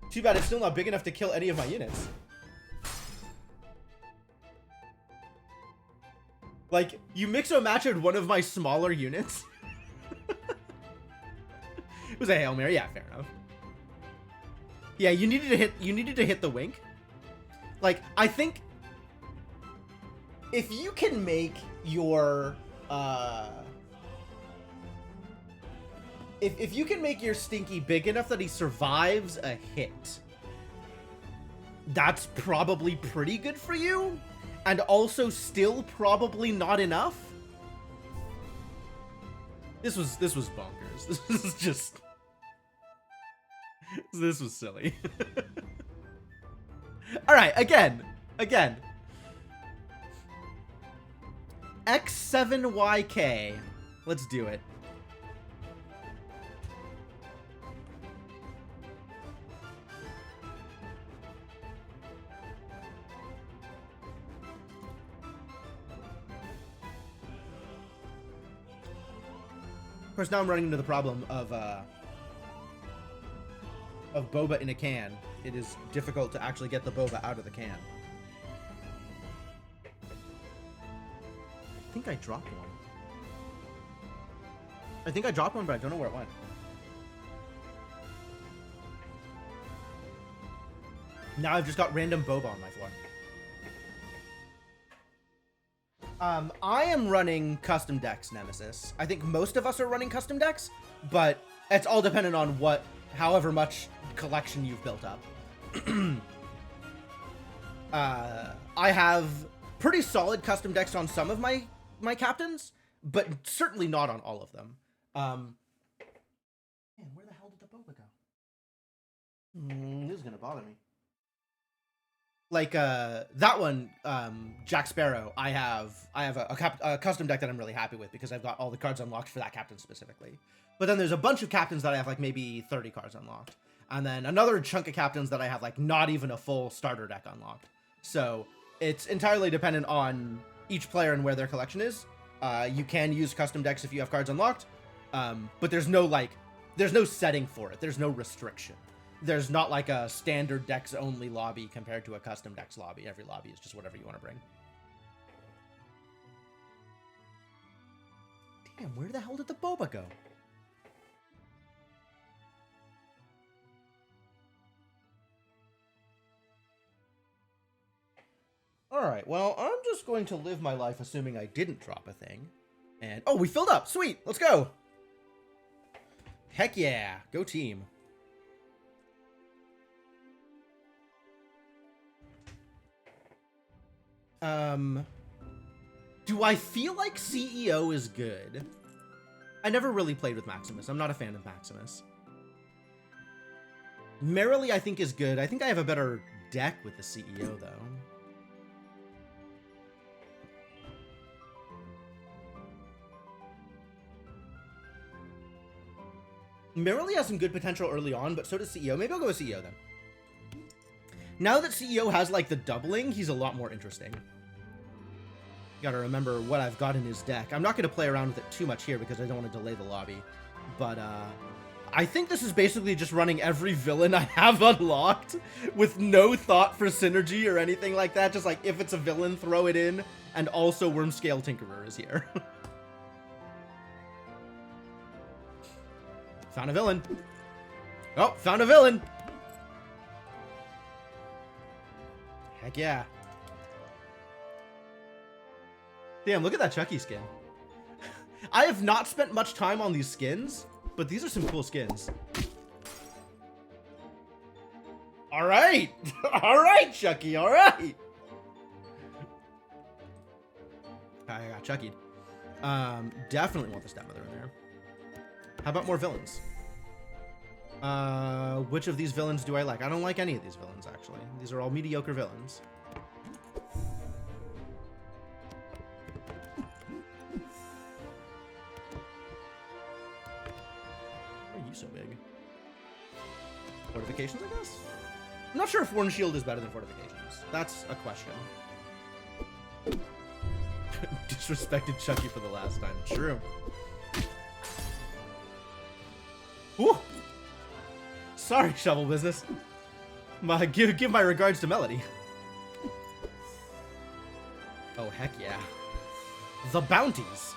Too bad it's still not big enough to kill any of my units. Like, you Mixo Machoed one of my smaller units. It was a Hail Mary, yeah, fair enough. Yeah, you needed to hit the wink. Like, I think if you can make your if you can make your Stinky big enough that he survives a hit, that's probably pretty good for you, and also still probably not enough. This was bonkers. This is just... This was silly. Alright, again. X7YK. Let's do it. Of course, now I'm running into the problem of boba in a can. It is difficult to actually get the boba out of the can. I think I dropped one. I think I dropped one, but I don't know where it went. Now I've just got random boba on my floor. I am running custom decks, Nemesis. I think most of us are running custom decks, but it's all dependent on however much collection you've built up. I have pretty solid custom decks on some of my captains, but certainly not on all of them. Man, where the hell did the boba go? This is gonna bother me. Like that one, Jack Sparrow. I have a custom deck that I'm really happy with because I've got all the cards unlocked for that captain specifically. But then there's a bunch of captains that I have like maybe 30 cards unlocked. And then another chunk of captains that I have like not even a full starter deck unlocked. So it's entirely dependent on each player and where their collection is. You can use custom decks if you have cards unlocked. But there's no setting for it. There's no restriction. There's not like a standard decks only lobby compared to a custom decks lobby. Every lobby is just whatever you want to bring. Damn, where the hell did the boba go? Alright, well, I'm just going to live my life assuming I didn't drop a thing. And, oh, we filled up! Sweet! Let's go! Heck yeah! Go team. Do I feel like CEO is good? I never really played with Maximus. I'm not a fan of Maximus. Merrily, I think, is good. I think I have a better deck with the CEO, though. Merrily has some good potential early on, but so does CEO. Maybe I'll go with CEO, then. Now that CEO has, like, the doubling, he's a lot more interesting. Gotta remember what I've got in his deck. I'm not gonna play around with it too much here because I don't want to delay the lobby. But, I think this is basically just running every villain I have unlocked with no thought for synergy or anything like that. Just like, if it's a villain, throw it in. And also Wormscale Tinkerer is here. Found a villain. Oh, found a villain. Heck yeah. Damn, look at that Chucky skin. I have not spent much time on these skins, but these are some cool skins. All right. All right, Chucky. All right. I got Chuckied. Definitely want the stepmother in there. How about more villains? Which of these villains do I like? I don't like any of these villains, actually. These are all mediocre villains. Why are you so big? Fortifications, I guess? I'm not sure if Warren Shield is better than Fortifications. That's a question. Disrespected Chucky for the last time. True. Ooh. Sorry, Shovel Business. Give my regards to Melody. Oh, heck yeah. The bounties.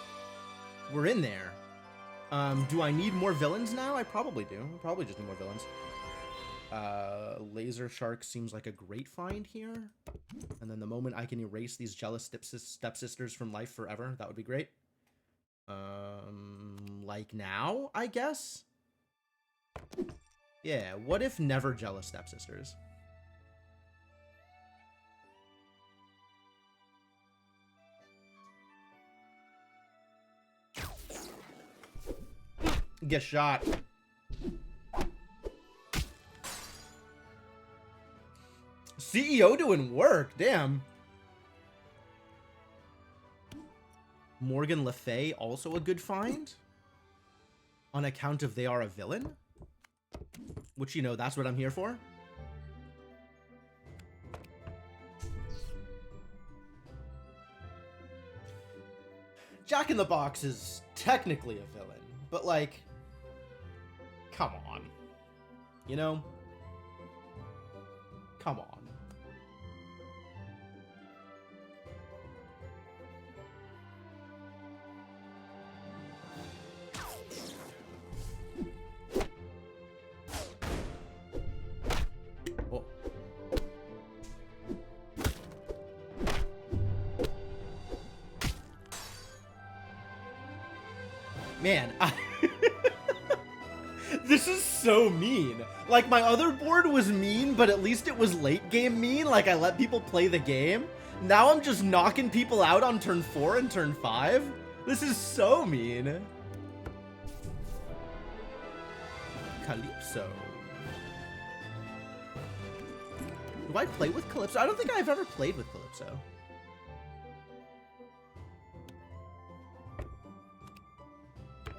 We're in there. Do I need more villains now? I probably do. I probably just need more villains. Laser Shark seems like a great find here. And then the moment I can erase these jealous stepsisters from life forever, that would be great. Like now, I guess? Yeah, what if never jealous stepsisters? Get shot. CEO doing work, damn. Morgan Le Fay, also a good find. On account of they are a villain. Which, you know, that's what I'm here for. Jack in the Box is technically a villain, but like, come on. You know? Come on. Man, this is so mean. Like, my other board was mean, but at least it was late game mean. Like, I let people play the game. Now I'm just knocking people out on turn 4 and turn 5. This is so mean. Calypso. Do I play with Calypso? I don't think I've ever played with Calypso.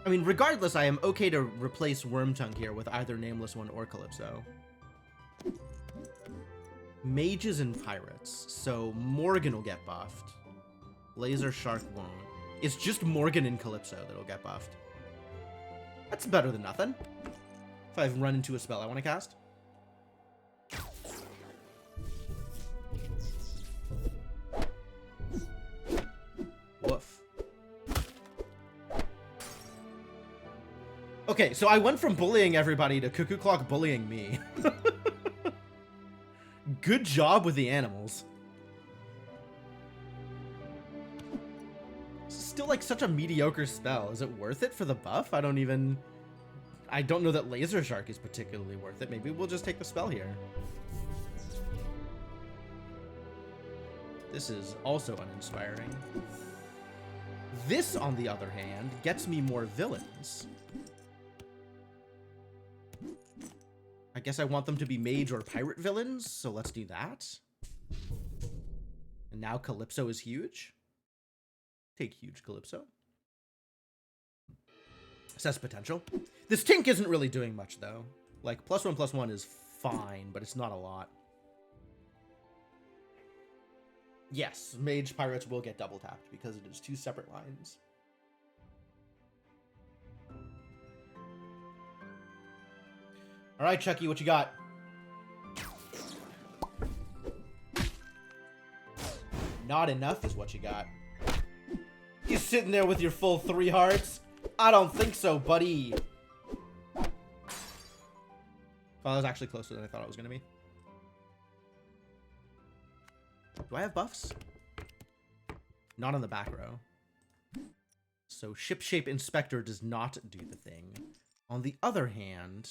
I mean, regardless, I am okay to replace Wormtongue here with either Nameless One or Calypso. Mages and Pirates. So Morgan will get buffed. Laser Shark won't. It's just Morgan and Calypso that'll get buffed. That's better than nothing. If I've run into a spell I want to cast. Woof. Okay, so I went from bullying everybody to Cuckoo Clock bullying me. Good job with the animals. Still like such a mediocre spell. Is it worth it for the buff? I don't know that Laser Shark is particularly worth it. Maybe we'll just take the spell here. This is also uninspiring. This, on the other hand, gets me more villains. I guess I want them to be mage or pirate villains, so let's do that. And now Calypso is huge. Take huge Calypso. Assess potential. This Tink isn't really doing much, though. Like, +1/+1 is fine, but it's not a lot. Yes, mage pirates will get double tapped because it is 2 separate lines. All right, Chucky, what you got? Not enough is what you got. You sitting there with your full 3 hearts? I don't think so, buddy. Well, that was actually closer than I thought it was going to be. Do I have buffs? Not on the back row. So Shipshape Inspector does not do the thing. On the other hand,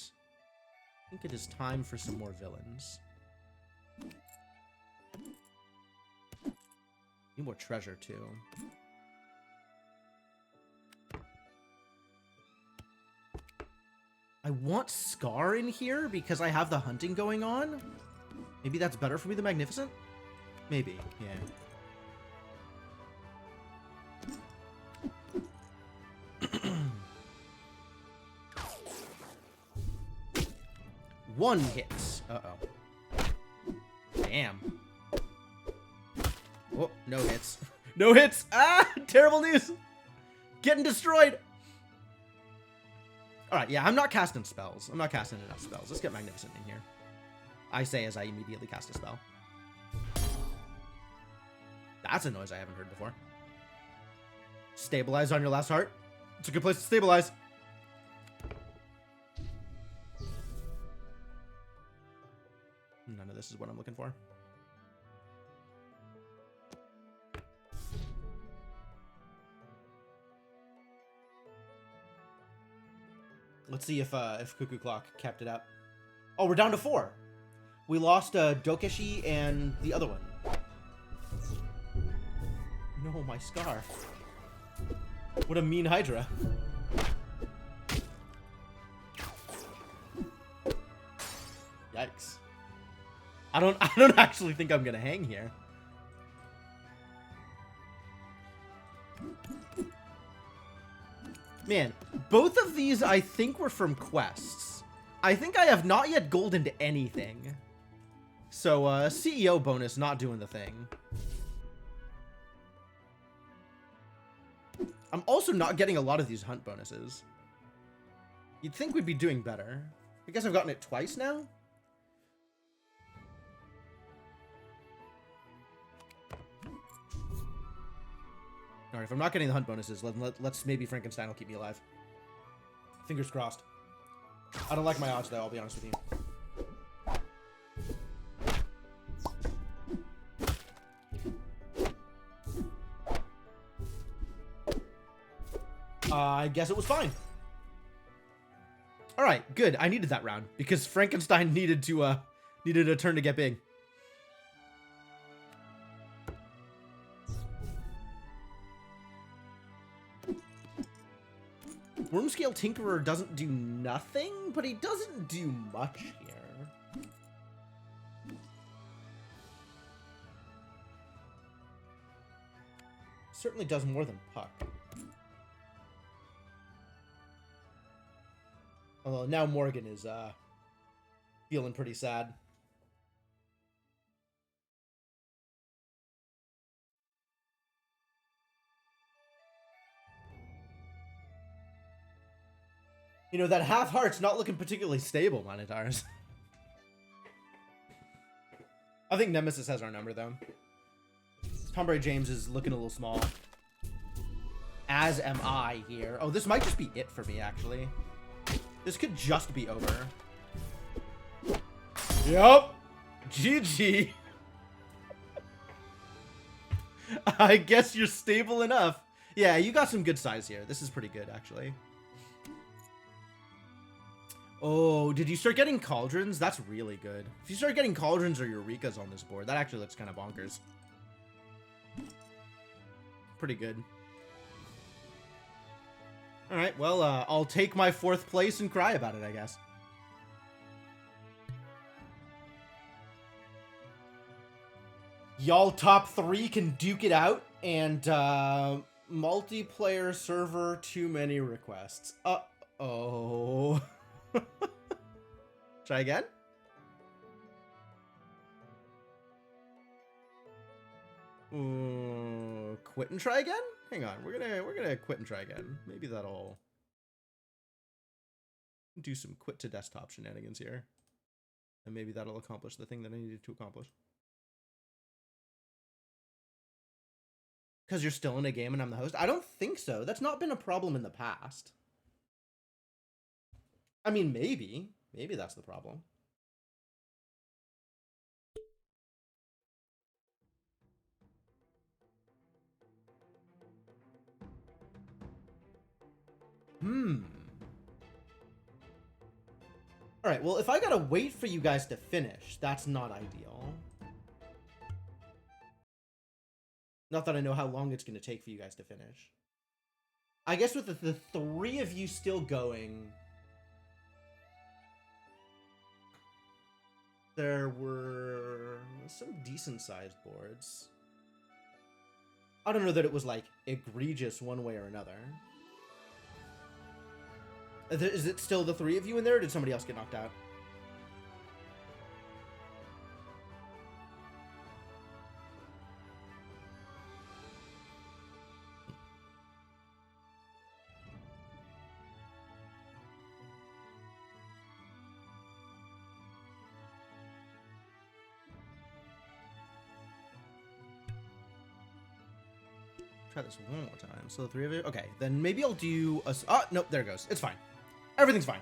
I think it is time for some more villains. Need more treasure, too. I want Scar in here because I have the hunting going on. Maybe that's better for me than Magnificent? Maybe, yeah. One hit. Uh-oh. Damn. Oh, no hits. No hits! Ah! Terrible news! Getting destroyed! Alright, yeah, I'm not casting spells. I'm not casting enough spells. Let's get Magnificent in here. I say as I immediately cast a spell. That's a noise I haven't heard before. Stabilize on your last heart. It's a good place to stabilize. None of this is what I'm looking for. Let's see if Cuckoo Clock kept it up. Oh, we're down to 4. We lost Dokeshi and the other one. No, my Scar. What a mean Hydra. Yikes. I don't actually think I'm gonna hang here. Man, both of these I think were from quests. I think I have not yet goldened anything. So, CEO bonus not doing the thing. I'm also not getting a lot of these hunt bonuses. You'd think we'd be doing better. I guess I've gotten it twice now? Alright, if I'm not getting the hunt bonuses, let's maybe Frankenstein will keep me alive. Fingers crossed. I don't like my odds, though, I'll be honest with you. I guess it was fine. Alright, good. I needed that round, because Frankenstein needed a turn to get big. Wormscale Tinkerer doesn't do nothing, but he doesn't do much here. Certainly does more than Puck. Although now Morgan is feeling pretty sad. You know, that half heart's not looking particularly stable, Monitars. I think Nemesis has our number, though. Tombury James is looking a little small. As am I here. Oh, this might just be it for me, actually. This could just be over. Yup. GG. I guess you're stable enough. Yeah, you got some good size here. This is pretty good, actually. Oh, did you start getting cauldrons? That's really good. If you start getting cauldrons or Eureka's on this board, that actually looks kind of bonkers. Pretty good. Alright, well, I'll take my 4th place and cry about it, I guess. Y'all top 3 can duke it out, and, multiplayer server, too many requests. Uh-oh. Try again? Quit and try again? Hang on, we're gonna quit and try again. Maybe that'll do some quit to desktop shenanigans here. And maybe that'll accomplish the thing that I needed to accomplish. Because you're still in a game and I'm the host? I don't think so. That's not been a problem in the past. I mean, maybe. Maybe that's the problem. Alright, well, if I gotta wait for you guys to finish, that's not ideal. Not that I know how long it's gonna take for you guys to finish. I guess with the 3 of you still going... There were some decent-sized boards. I don't know that it was, like, egregious one way or another. Is it still the 3 of you in there, or did somebody else get knocked out? Try this one more time. So the 3 of you? Okay, then maybe I'll do a... Oh, nope, there it goes. It's fine. Everything's fine.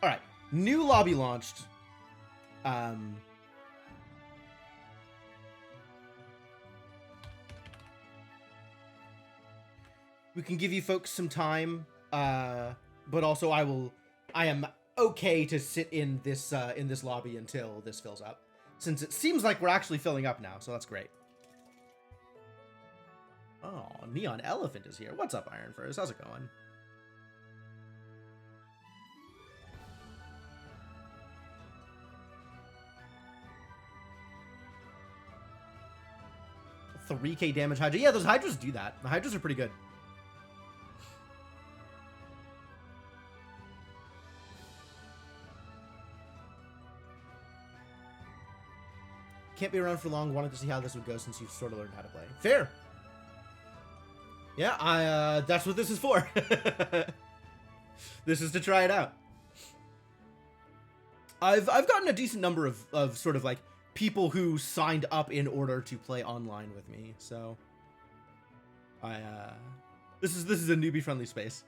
All right, new lobby launched. We can give you folks some time, but also I am okay to sit in this lobby until this fills up, since it seems like we're actually filling up now, so that's great. Oh, Neon Elephant is here. What's up, Iron Furs? How's it going? $3K damage Hydra. Yeah, those Hydras do that. The Hydras are pretty good. Can't be around for long. Wanted to see how this would go since you've sort of learned how to play. Fair. Yeah, that's what this is for. This is to try it out. I've gotten a decent number of sort of like people who signed up in order to play online with me, so this is a newbie friendly space.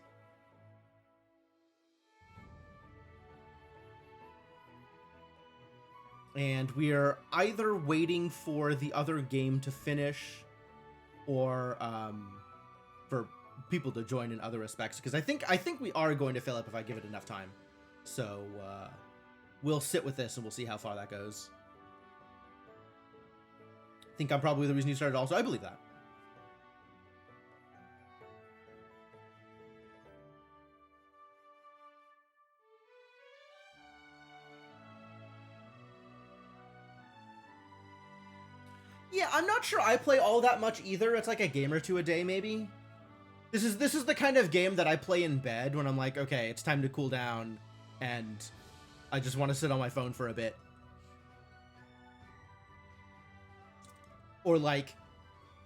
And we are either waiting for the other game to finish or for people to join in other respects, because I think we are going to fill up if I give it enough time. So we'll sit with this and we'll see how far that goes. I think I'm probably the reason you started also. I believe that. Yeah, I'm not sure I play all that much either. It's like a game or two a day, maybe. This is the kind of game that I play in bed when I'm like, okay, it's time to cool down. and I just want to sit on my phone for a bit. Or like,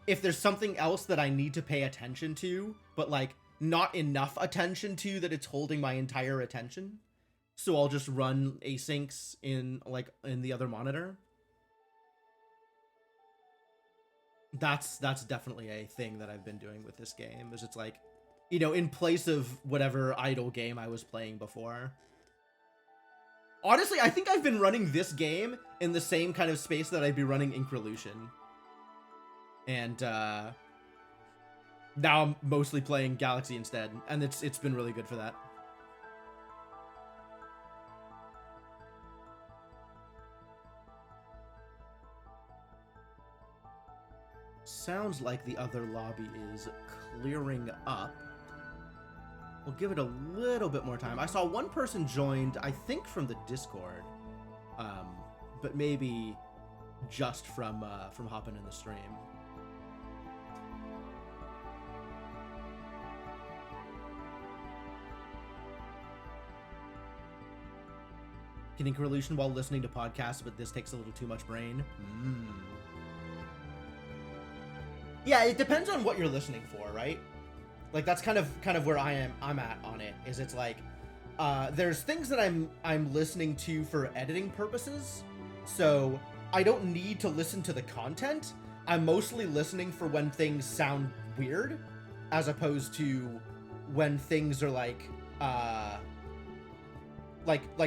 if there's something else that I need to pay attention to, but like not enough attention to that it's holding my entire attention, so I'll just run asyncs in the other monitor. That's definitely a thing that I've been doing with this game, is it's like, you know, in place of whatever idle game I was playing before. Honestly, I think I've been running this game in the same kind of space that I'd be running Increlution. And now I'm mostly playing Galaxy instead, and it's been really good for that. Sounds like the other lobby is clearing up. We'll give it a little bit more time. I saw one person joined, I think from the Discord, but maybe just from hopping in the stream. Getting Increlution while listening to podcasts, but this takes a little too much brain. Yeah, it depends on what you're listening for, right? Like that's kind of where I'm at on it. Is it's like there's things that I'm listening to for editing purposes, so I don't need to listen to the content. I'm mostly listening for when things sound weird, as opposed to when things are like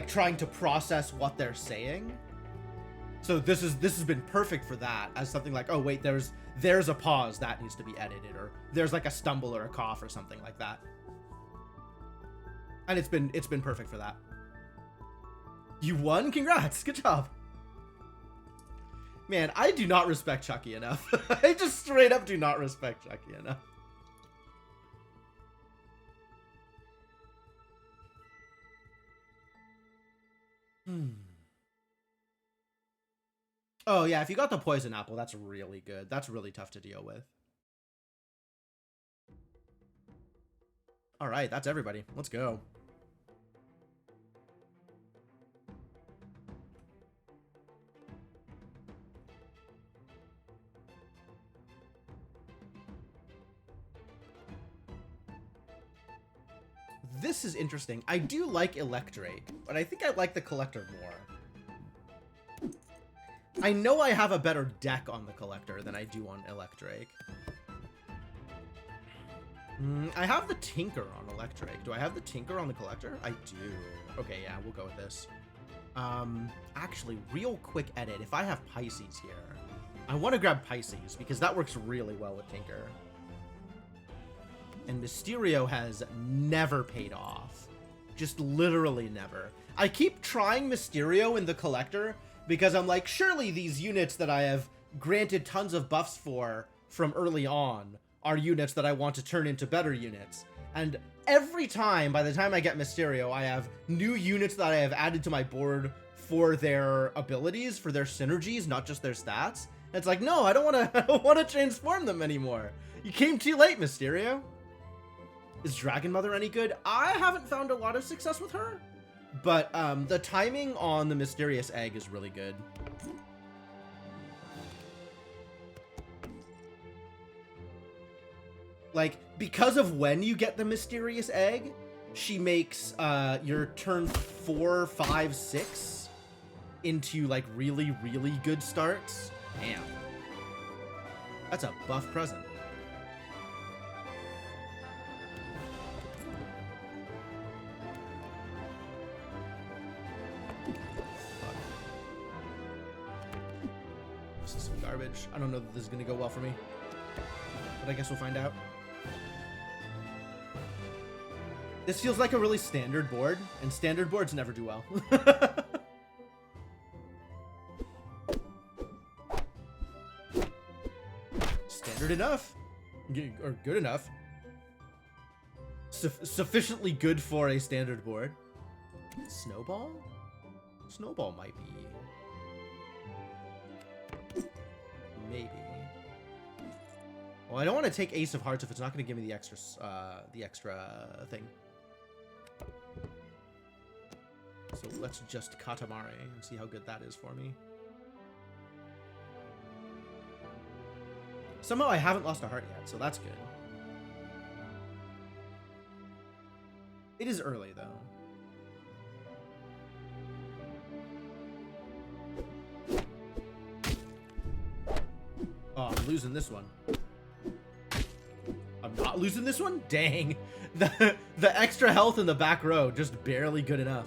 trying to process what they're saying. So this has been perfect for that, as something like, oh wait, there's a pause that needs to be edited, or there's like a stumble or a cough or something like that. And it's been perfect for that. You won? Congrats! Good job. Man, I do not respect Chucky enough. I just straight up do not respect Chucky enough. Oh yeah, if you got the poison apple, that's really good. That's really tough to deal with. All right, that's everybody. Let's go. This is interesting. I do like Electrake, but I think I like the Collector more. I know I have a better deck on the Collector than I do on Electrake. I have the Tinker on Electrake. Do I have the Tinker on the Collector? I do. Okay, yeah, we'll go with this. Actually, real quick edit. If I have Pisces here, I want to grab Pisces because that works really well with Tinker. And Mysterio has never paid off. Just literally never. I keep trying Mysterio in the Collector because I'm like, surely these units that I have granted tons of buffs for from early on are units that I want to turn into better units. And every time, by the time I get Mysterio, I have new units that I have added to my board for their abilities, for their synergies, not just their stats. And it's like, no, I don't want to transform them anymore. You came too late, Mysterio. Is Dragon Mother any good? I haven't found a lot of success with her, but the timing on the Mysterious Egg is really good. Like, because of when you get the Mysterious Egg, she makes your turn 4, 5, 6 into like really, really good starts. Damn. That's a buff present. This is some garbage. I don't know that this is going to go well for me, but I guess we'll find out. This feels like a really standard board, and standard boards never do well. Standard enough. Or good enough. Sufficiently good for a standard board. Snowball? Snowball might be. Maybe. Well, I don't want to take Ace of Hearts if it's not going to give me the extra thing. So let's just Katamari and see how good that is for me. Somehow I haven't lost a heart yet, so that's good. It is early, though. Oh, I'm losing this one. I'm not losing this one? Dang. The extra health in the back row, just barely good enough.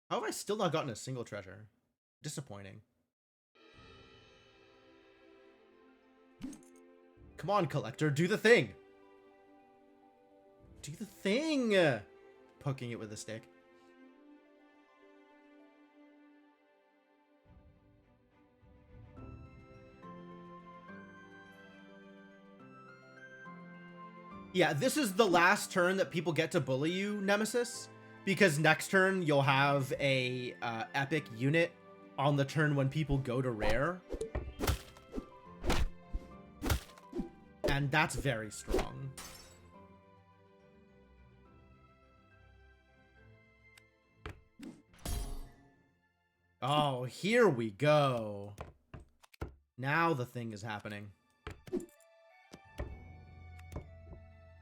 How have I still not gotten a single treasure? Disappointing. Come on, collector, do the thing. Do the thing. Poking it with a stick. Yeah, this is the last turn that people get to bully you, Nemesis. Because next turn, you'll have a epic unit on the turn when people go to rare. And that's very strong. Oh, here we go. Now the thing is happening.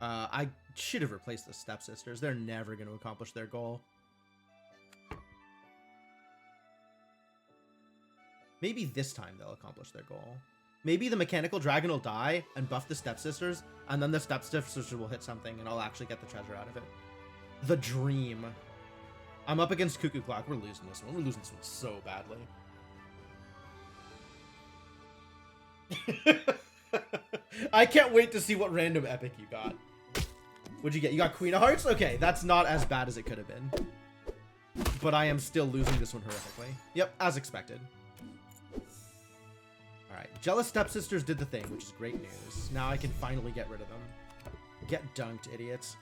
I should have replaced the stepsisters. They're never going to accomplish their goal. Maybe this time they'll accomplish their goal. Maybe the mechanical dragon will die and buff the stepsisters, and then the stepsisters will hit something, and I'll actually get the treasure out of it. The dream. I'm up against Cuckoo Clock. We're losing this one. We're losing this one so badly. I can't wait to see what random epic you got. What'd you get? You got Queen of Hearts? Okay, that's not as bad as it could have been. But I am still losing this one horrifically. Yep, as expected. Alright, Jealous Stepsisters did the thing, which is great news. Now I can finally get rid of them. Get dunked, idiots.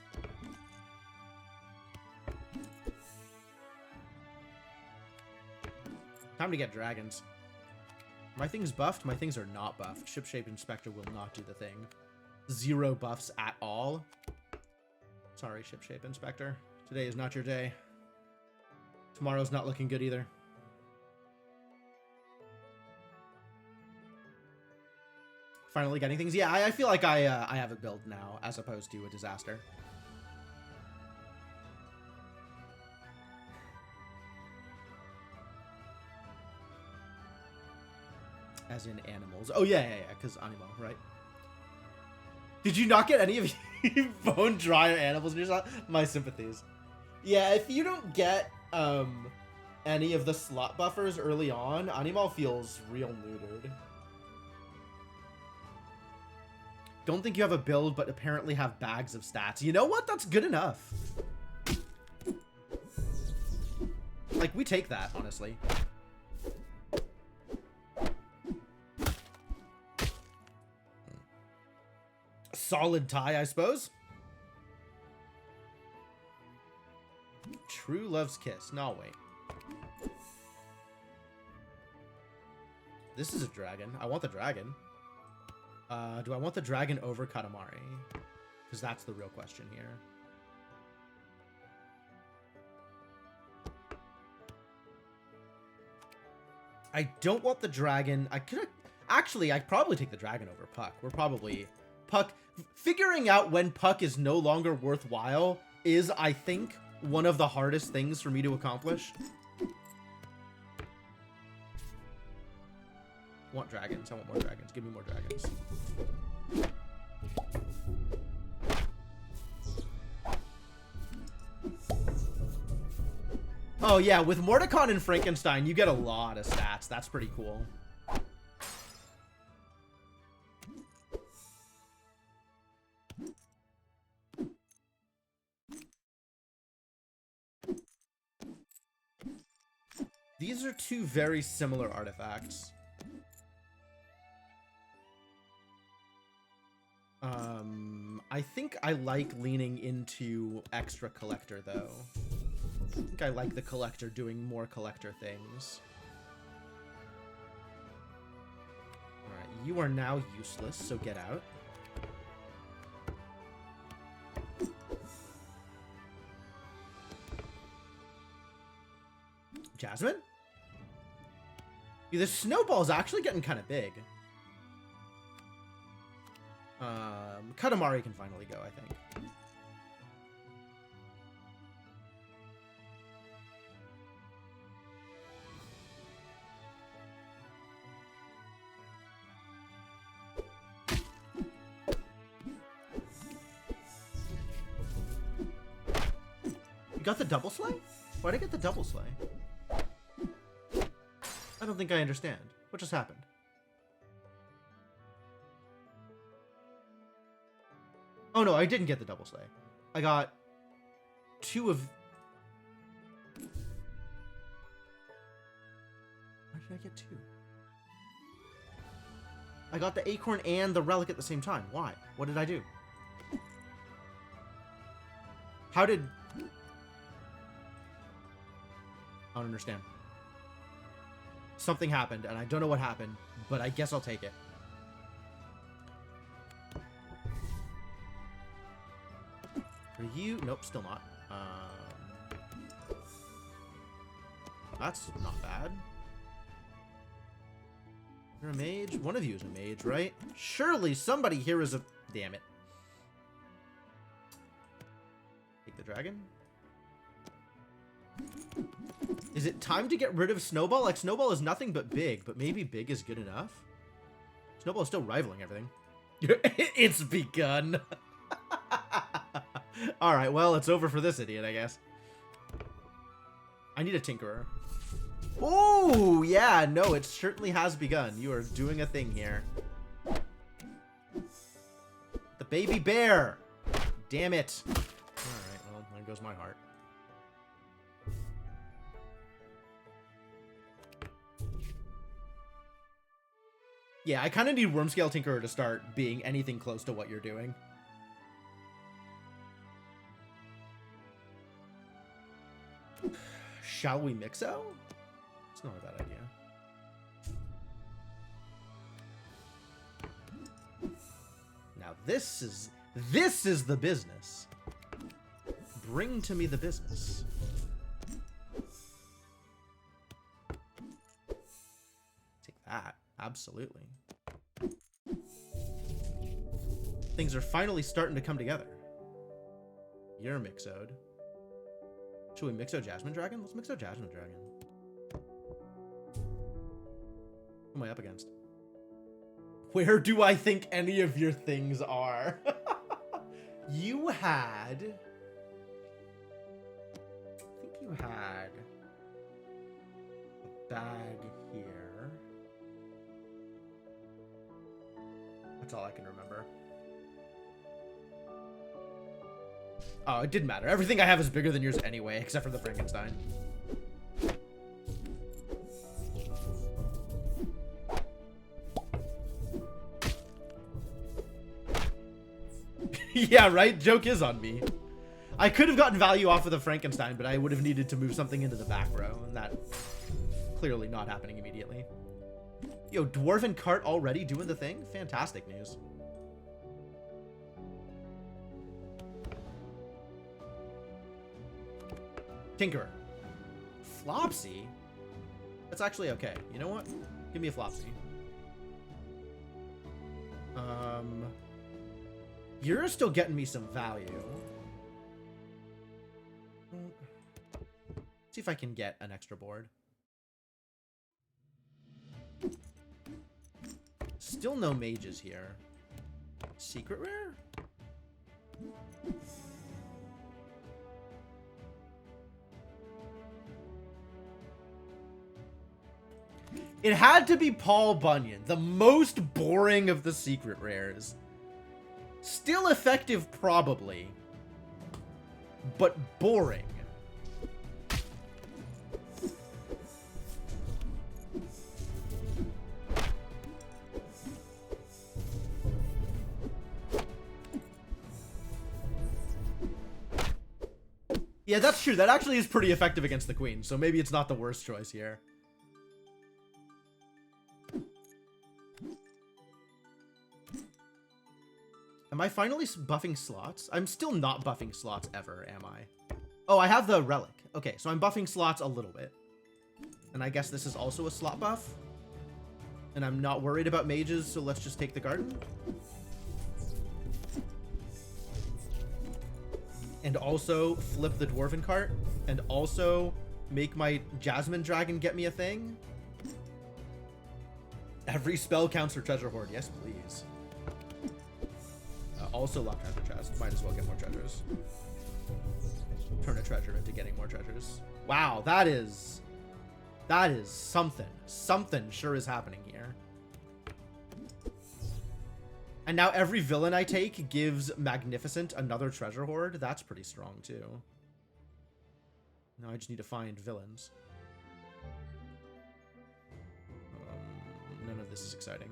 Time to get dragons. My thing's buffed, my things are not buffed. Ship-Shape Inspector will not do the thing. 0 buffs at all. Sorry, Ship-Shape Inspector. Today is not your day. Tomorrow's not looking good either. Finally getting things. Yeah, I feel like I have a build now, as opposed to a disaster. As in animals. Oh, yeah, because animal, right? Did you not get any of you bone dryer animals in your slot? My sympathies. Yeah, if you don't get any of the slot buffers early on, Animal feels real neutered. Don't think you have a build, but apparently have bags of stats. You know what? That's good enough. Like, we take that, honestly. Solid tie, I suppose. True Love's Kiss. No, wait. This is a dragon. I want the dragon. Do I want the dragon over Katamari? Because that's the real question here. I don't want the dragon. I could actually, I'd probably take the dragon over Puck. We're probably... Puck... Figuring out when Puck is no longer worthwhile is, I think, one of the hardest things for me to accomplish. I want dragons. I want more dragons. Give me more dragons. Oh yeah, with Mordecon and Frankenstein, you get a lot of stats. That's pretty cool. These are two very similar artifacts. I think I like leaning into extra collector though. I think I like the collector doing more collector things. Alright, you are now useless, so get out. Jasmine? Yeah, the snowball's actually getting kind of big. Katamari can finally go, I think. You got the double sleigh? Why'd I get the double sleigh? I don't think I understand. What just happened? Oh no, I didn't get the double sleigh. I got 2 of... Why did I get 2? I got the acorn and the relic at the same time. Why? What did I do? How did... I don't understand. Something happened, and I don't know what happened, but I guess I'll take it. Are you... Nope, still not. That's not bad. You're a mage? One of you is a mage, right? Surely somebody here is a... Damn it. Take the dragon. Is it time to get rid of Snowball? Like, Snowball is nothing but big, but maybe big is good enough? Snowball is still rivaling everything. It's begun. Alright, well, it's over for this idiot, I guess. I need a Tinkerer. Oh, yeah, no, it certainly has begun. You are doing a thing here. The baby bear. Damn it. Alright, well, there goes my heart. Yeah, I kind of need Wormscale Tinkerer to start being anything close to what you're doing. Shall we Mixo? It's not a bad idea. Now this is the business. Bring to me the business. Take that. Absolutely. Things are finally starting to come together. You're Mixoed. Should we Mixo Jasmine Dragon? Let's Mixo Jasmine Dragon. Who am I up against? Where do I think any of your things are? You had... I think you had a bag here. That's all I can remember. Oh, it didn't matter. Everything I have is bigger than yours anyway, except for the Frankenstein. Yeah, right? Joke is on me. I could have gotten value off of the Frankenstein, but I would have needed to move something into the back row, and that clearly not happening immediately. Yo, Dwarven Cart already doing the thing? Fantastic news. Tinkerer. Flopsy? That's actually okay. You know what? Give me a Flopsy. You're still getting me some value. See if I can get an extra board. Still no mages here. Secret rare? It had to be Paul Bunyan, the most boring of the secret rares. Still effective, probably, but boring. Yeah, that's true. That actually is pretty effective against the queen, so maybe it's not the worst choice here. Am I finally buffing slots? I'm still not buffing slots ever, am I? Oh, I have the relic. Okay, so I'm buffing slots a little bit. And I guess this is also a slot buff. And I'm not worried about mages, so let's just take the garden. And also flip the dwarven cart. And also make my Jasmine Dragon get me a thing. Every spell counts for treasure hoard. Yes, please. Also lock treasure chest. Might as well get more treasures. Turn a treasure into getting more treasures. Wow, that is something. Something sure is happening here. And now every villain I take gives Magnificent another treasure hoard. That's pretty strong too. Now I just need to find villains. None of this is exciting.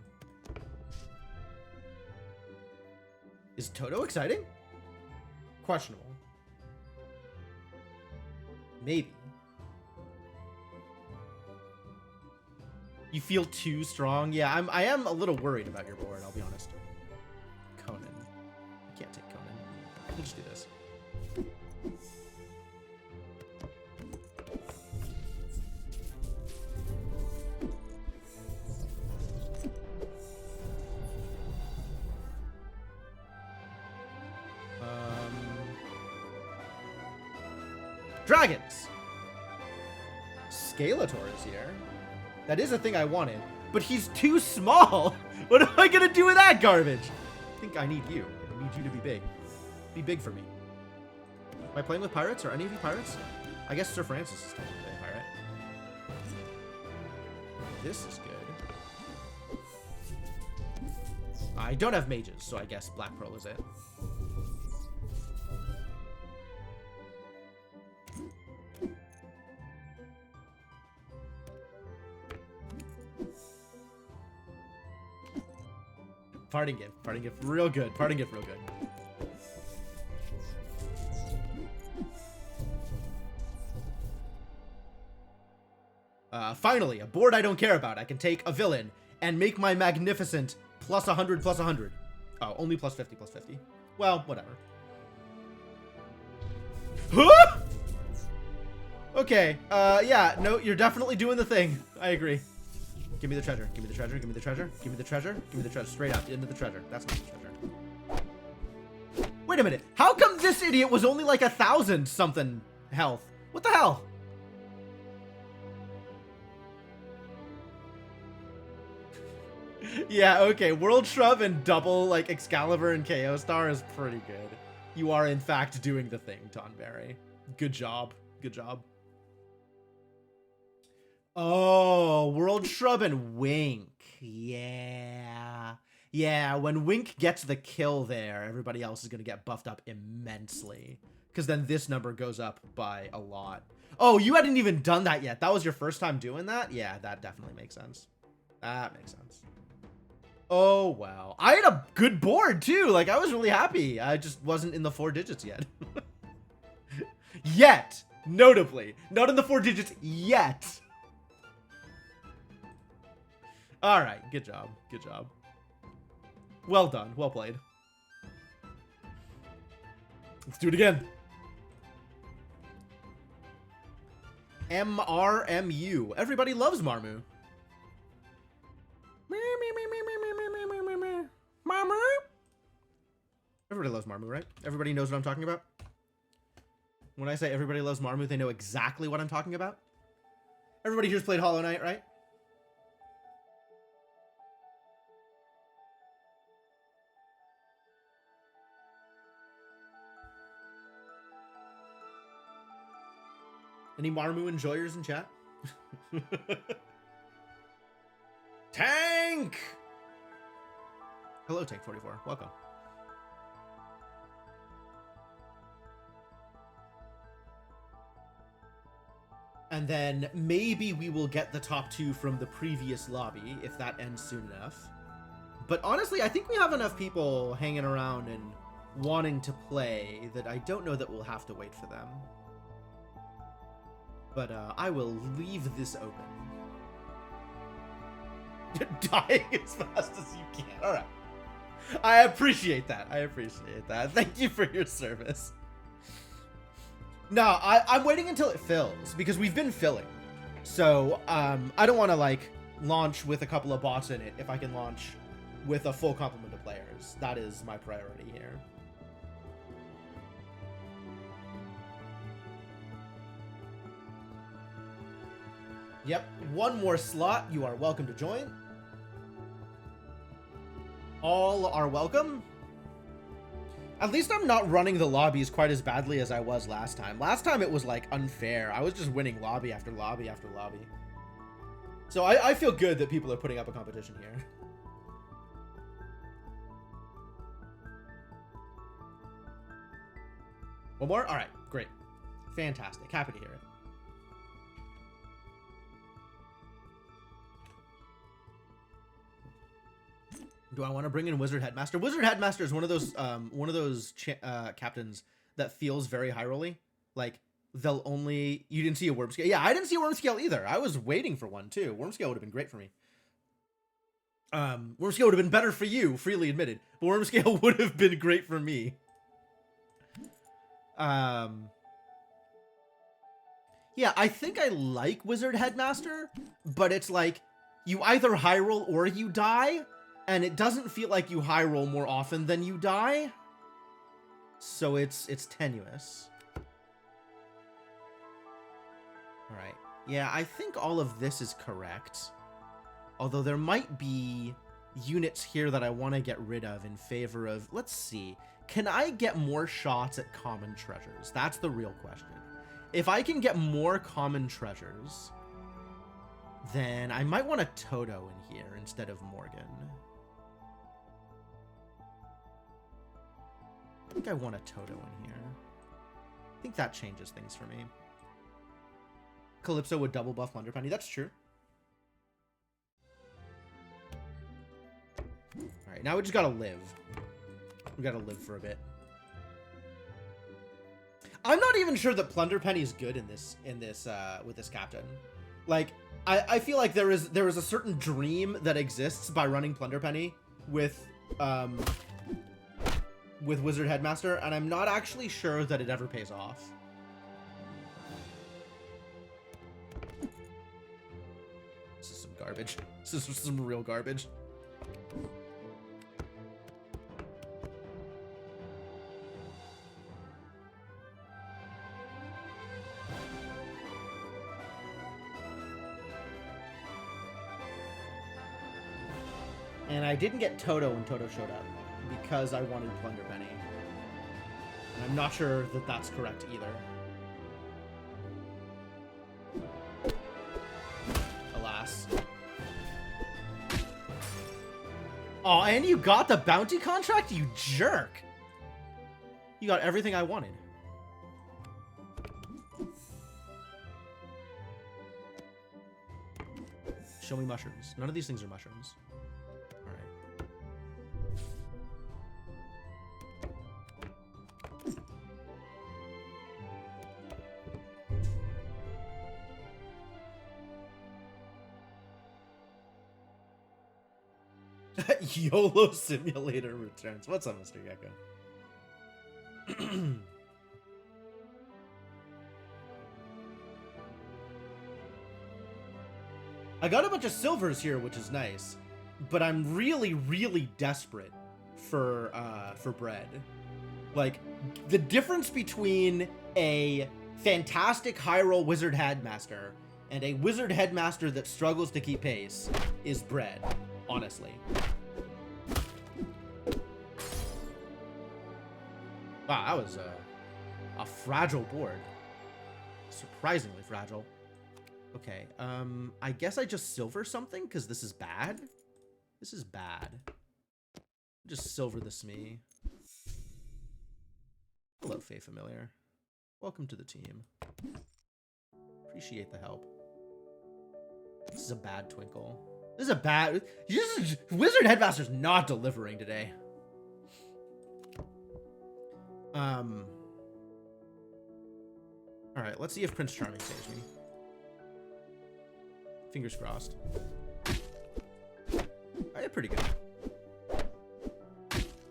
Is Toto exciting? Questionable. Maybe. You feel too strong? Yeah, I am a little worried about your board, I'll be honest. Conan. I can't take Conan. We'll just do this. Dragons! Skeletor is here. That is a thing I wanted, but he's too small. What am I gonna do with that garbage? I think I need you. I need you to be big. Be big for me. Am I playing with pirates? Are any of you pirates? I guess Sir Francis is technically a pirate. This is good. I don't have mages, so I guess Black Pearl is it. Parting gift, real good. Parting gift, real good. Finally, a board I don't care about. I can take a villain and make my Magnificent plus 100, plus 100. Oh, only plus 50, plus 50. Well, whatever. Huh? Okay, yeah, no, you're definitely doing the thing. I agree. Give me the treasure. Give me the treasure. Give me the treasure. Give me the treasure. Give me the treasure. Straight up into the treasure. That's not the treasure. Wait a minute. How come this idiot was only like 1,000 something health? What the hell? Yeah, okay. World Shrub and double like Excalibur and KO Star is pretty good. You are in fact doing the thing, Tonberry. Good job. Good job. Oh, World Shrub and Wink. Yeah. Yeah, when Wink gets the kill there, everybody else is going to get buffed up immensely. Because then this number goes up by a lot. Oh, you hadn't even done that yet. That was your first time doing that? Yeah, that definitely makes sense. That makes sense. Oh, wow. I had a good board, too. Like, I was really happy. I just wasn't in the 4 digits yet. Yet. Notably. Not in the 4 digits yet. All right, good job. Good job. Well done. Well played. Let's do it again. MRMU. Everybody loves Marmu. Marmu. Everybody loves Marmu, right? Everybody knows what I'm talking about? When I say everybody loves Marmu, they know exactly what I'm talking about. Everybody here's played Hollow Knight, right? Any Marmu enjoyers in chat? Tank! Hello, Tank 44. Welcome. And then maybe we will get the top 2 from the previous lobby if that ends soon enough. But honestly, I think we have enough people hanging around and wanting to play that I don't know that we'll have to wait for them. But I will leave this open. You're dying as fast as you can. All right. I appreciate that. I appreciate that. Thank you for your service. No, I'm waiting until it fills because we've been filling. So I don't want to like launch with a couple of bots in it if I can launch with a full complement of players. That is my priority here. Yep, one more slot. You are welcome to join. All are welcome. At least I'm not running the lobbies quite as badly as I was last time. Last time it was like unfair. I was just winning lobby after lobby after lobby. So I feel good that people are putting up a competition here. One more? All right, great. Fantastic. Happy to hear it. Do I want to bring in Wizard Headmaster? Wizard Headmaster is one of those captains that feels very high rolly. Like they'll only you didn't see a worm scale. Yeah, I didn't see a worm scale either. I was waiting for one too. Worm scale would have been great for me. Worm scale would have been better for you, freely admitted. But worm scale would have been great for me. Yeah, I think I like Wizard Headmaster, but it's like you either high roll or you die. And it doesn't feel like you high roll more often than you die. So it's tenuous. All right. Yeah, I think all of this is correct. Although there might be units here that I want to get rid of in favor of... Let's see. Can I get more shots at common treasures? That's the real question. If I can get more common treasures, then I might want a Toto in here instead of Morgan. I think I want a Toto in here. I think that changes things for me. Calypso would double buff Plunderpenny. That's true. Alright, now we just gotta live. We gotta live for a bit. I'm not even sure that Plunderpenny is good in this with this captain. Like, I feel like there is a certain dream that exists by running Plunderpenny with Wizard Headmaster, and I'm not actually sure that it ever pays off. This is some garbage. This is some real garbage. And I didn't get Toto when Toto showed up, because I wanted Plunderpenny. And I'm not sure that that's correct either. Alas. Oh, and you got the bounty contract, you jerk! You got everything I wanted. Show me mushrooms. None of these things are mushrooms. YOLO Simulator returns. What's up, Mr. Gecko? I got a bunch of silvers here, which is nice, but I'm really, really desperate for bread. Like, the difference between a fantastic high roll Wizard Headmaster and a Wizard Headmaster that struggles to keep pace is bread, honestly. Wow, that was a fragile board. Surprisingly fragile. Okay, I guess I just silver something because this is bad. This is bad. Just silver the Smee. Hello, Fae Familiar. Welcome to the team. Appreciate the help. This is a bad Twinkle. This is a bad... Wizard Headmaster's not delivering today. Alright, let's see if Prince Charming saves me. Fingers crossed. I did pretty good.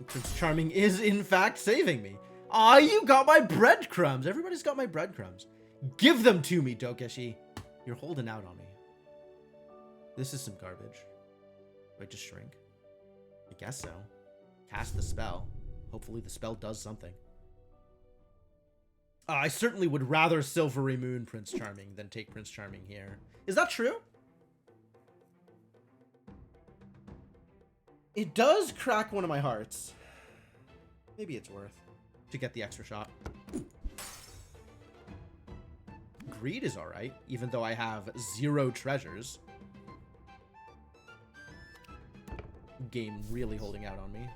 Prince Charming is, in fact, saving me. Ah, you got my breadcrumbs. Everybody's got my breadcrumbs. Give them to me, Dokeshi. You're holding out on me. This is some garbage. Do I just shrink? I guess so. Cast the spell. Hopefully the spell does something. I certainly would rather Silvery Moon Prince Charming than take Prince Charming here. Is that true? It does crack one of my hearts. Maybe it's worth to get the extra shot. Greed is alright, even though I have 0 treasures. Game really holding out on me.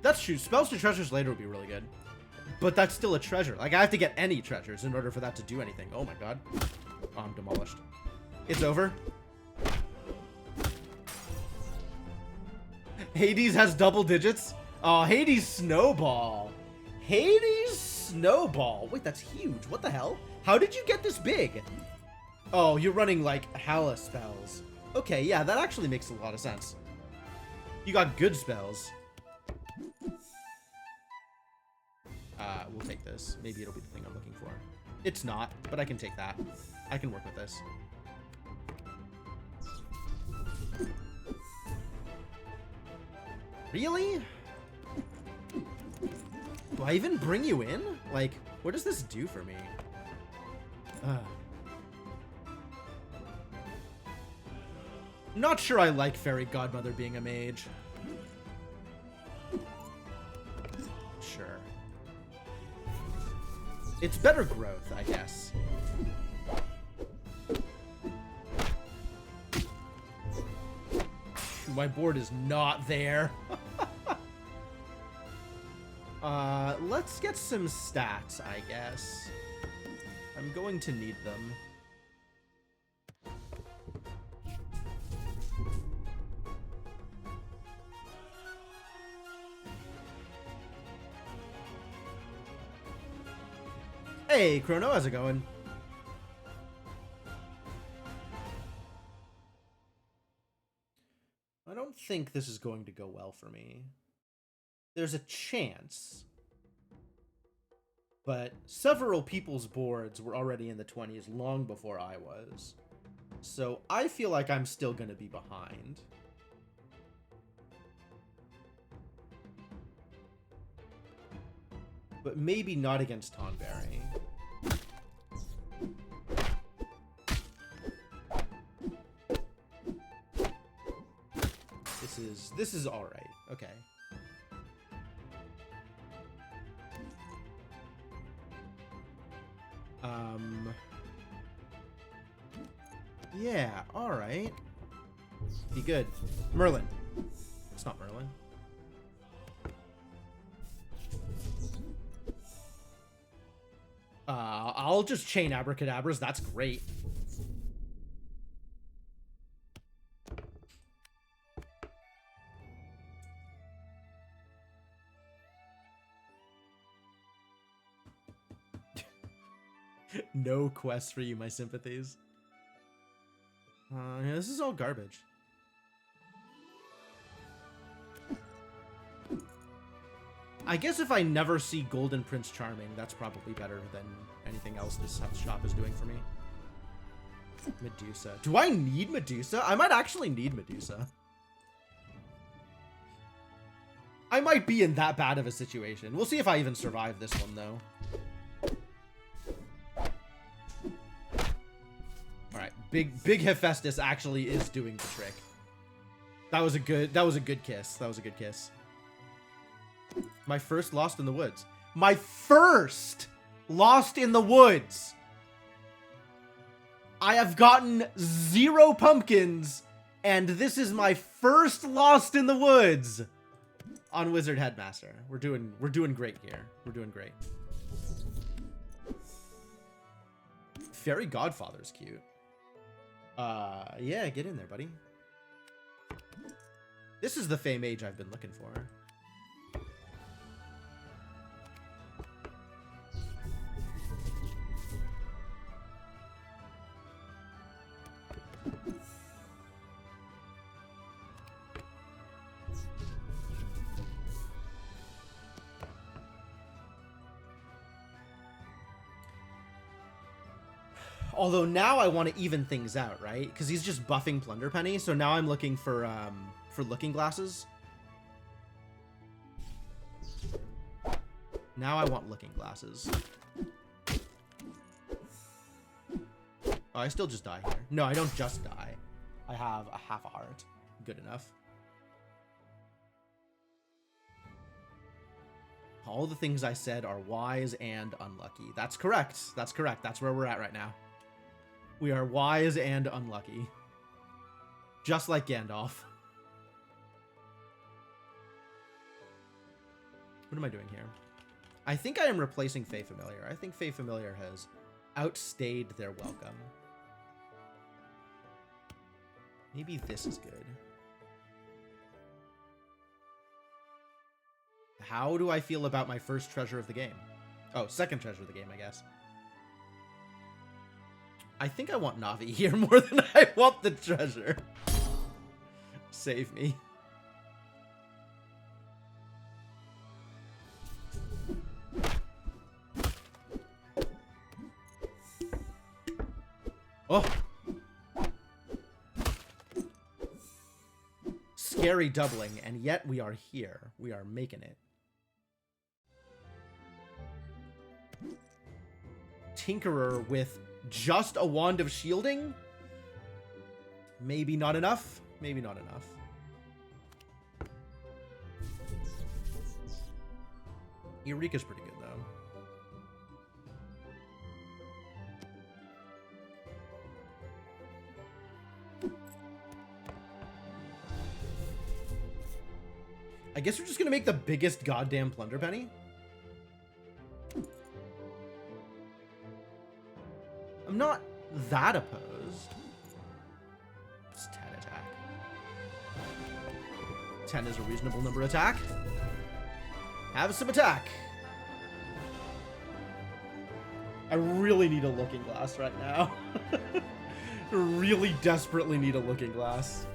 That's true. Spells to treasures later would be really good. But that's still a treasure. Like, I have to get any treasures in order for that to do anything. Oh my god. Oh, I'm demolished. It's over. Hades has double digits. Oh, Hades Snowball. Hades Snowball. Wait, that's huge. What the hell? How did you get this big? Oh, you're running, like, Hala spells. Okay, yeah, that actually makes a lot of sense. You got good spells. We'll take this. Maybe it'll be the thing I'm looking for. It's not, but I can take that. I can work with this. Really? Do I even bring you in? Like, what does this do for me? Not sure I like Fairy Godmother being a mage. Sure. It's better growth, I guess. My board is not there. Let's get some stats, I guess. I'm going to need them. Hey, Chrono, how's it going? I don't think this is going to go well for me. There's a chance. But several people's boards were already in the 20s long before I was. So I feel like I'm still going to be behind. But maybe not against Tonberry. This is all right. Okay. Yeah, all right. Be good. Merlin. It's not Merlin. I'll just chain abracadabras. That's great. No quest for you, my sympathies. Yeah, this is all garbage. I guess if I never see Golden Prince Charming, that's probably better than anything else this shop is doing for me. Medusa. Do I need Medusa? I might actually need Medusa. I might be in that bad of a situation. We'll see if I even survive this one, though. Alright, Big Hephaestus actually is doing the trick. That was a good kiss. That was a good kiss. My first Lost in the Woods. My first Lost in the Woods. I have gotten 0 pumpkins, and this is my first Lost in the Woods on Wizard Headmaster. We're doing great here. We're doing great. Fairy Godfather's cute. Yeah, get in there, buddy. This is the Fey Mage I've been looking for. Although now I want to even things out, right? Because he's just buffing Plunderpenny, so now I'm looking for Looking Glasses. Now I want Looking Glasses. Oh, I still just die here. No, I don't just die. I have a half a heart. Good enough. All the things I said are wise and unlucky. That's correct. That's correct. That's where we're at right now. We are wise and unlucky. Just like Gandalf. What am I doing here? I think I am replacing Fey Familiar. I think Fey Familiar has outstayed their welcome. Maybe this is good. How do I feel about my first treasure of the game? Oh, second treasure of the game, I guess. I think I want Navi here more than I want the treasure. Save me. Oh! Scary doubling, and yet we are here. We are making it. Tinkerer with just a wand of shielding? Maybe not enough. Maybe not enough. Eureka's pretty good, though. I guess we're just gonna make the biggest goddamn Plunderpenny. I'm not that opposed. It's 10 attack. 10 is a reasonable number attack. Have some attack. I really need a Looking Glass right now. Really desperately need a Looking Glass.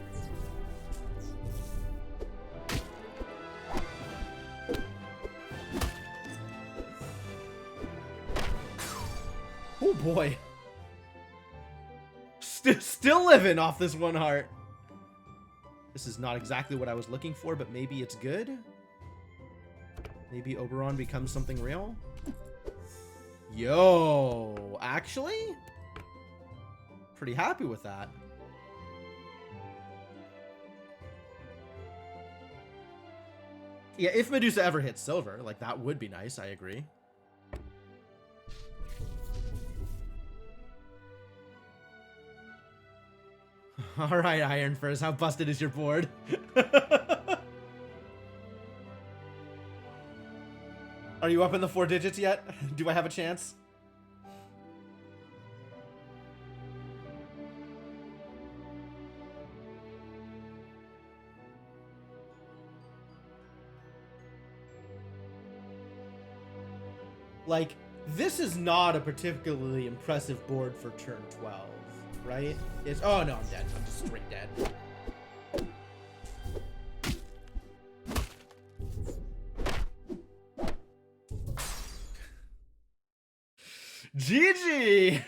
Oh boy. Still living off this one heart. This is not exactly what I was looking for, but maybe it's good. Maybe Oberon becomes something real. Yo, actually? Pretty happy with that. Yeah, if Medusa ever hits silver, like that would be nice, I agree. Alright, Ironfurs, how busted is your board? Are you up in the 4 digits yet? Do I have a chance? Like, this is not a particularly impressive board for turn 12, right? It's, oh no, I'm dead. I'm just straight dead. GG!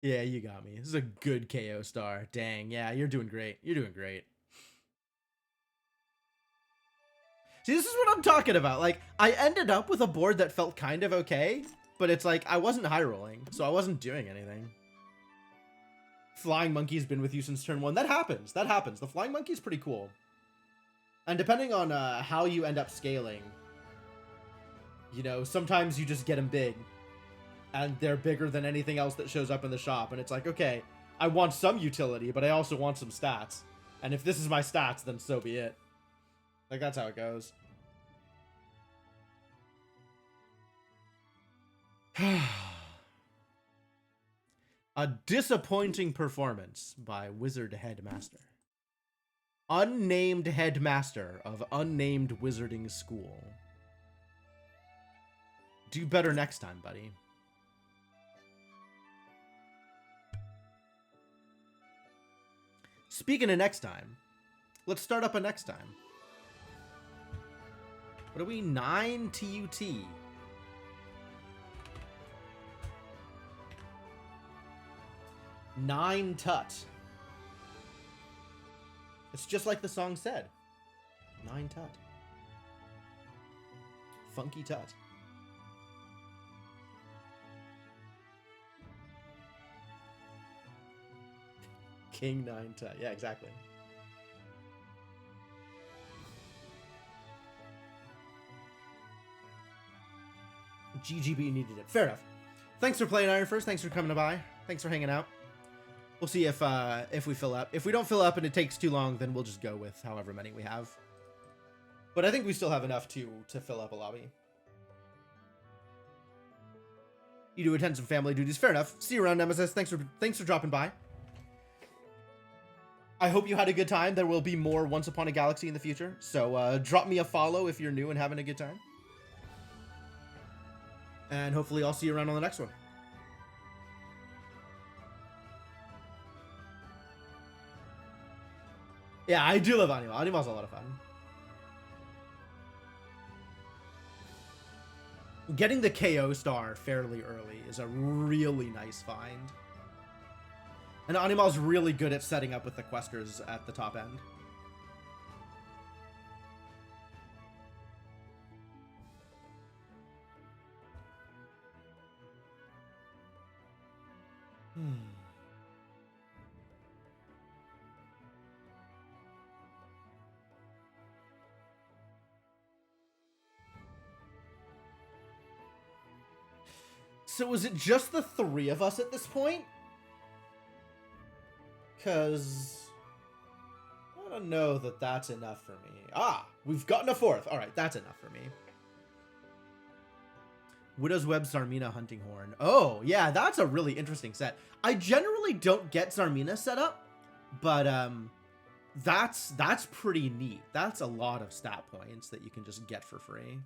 Yeah, you got me. This is a good KO star. Dang, yeah, you're doing great. You're doing great. See, this is what I'm talking about. Like, I ended up with a board that felt kind of okay, but it's like, I wasn't high rolling, so I wasn't doing anything. Flying Monkey's been with you since turn 1. That happens. That happens. The Flying Monkey's pretty cool. And depending on how you end up scaling, you know, sometimes you just get them big. And they're bigger than anything else that shows up in the shop. And it's like, okay, I want some utility, but I also want some stats. And if this is my stats, then so be it. Like, that's how it goes. A disappointing performance by Wizard Headmaster. Unnamed headmaster of unnamed wizarding school. Do better next time, buddy. Speaking of next time, let's start up a next time. What are we? 9 TUT. 9 tut. It's just like the song said. 9 tut. Funky tut. King 9 tut. Yeah, exactly. GGB needed it. Fair enough. Thanks for playing, Iron First. Thanks for coming by. Thanks for hanging out. We'll see if we fill up. If we don't fill up and it takes too long, then we'll just go with however many we have. But I think we still have enough to fill up a lobby. You do attend some family duties. Fair enough. See you around, Nemesis. Thanks for dropping by. I hope you had a good time. There will be more Once Upon a Galaxy in the future. So drop me a follow if you're new and having a good time. And hopefully I'll see you around on the next one. Yeah, I do love Anima. Anima's a lot of fun. Getting the KO star fairly early is a really nice find. And Animal's really good at setting up with the questers at the top end. So is it just the 3 of us at this point? Because I don't know that that's enough for me. Ah, we've gotten a 4th. All right, that's enough for me. Widow's Web Zarmina Hunting Horn. Oh, yeah, that's a really interesting set. I generally don't get Zarmina set up, but that's pretty neat. That's a lot of stat points that you can just get for free.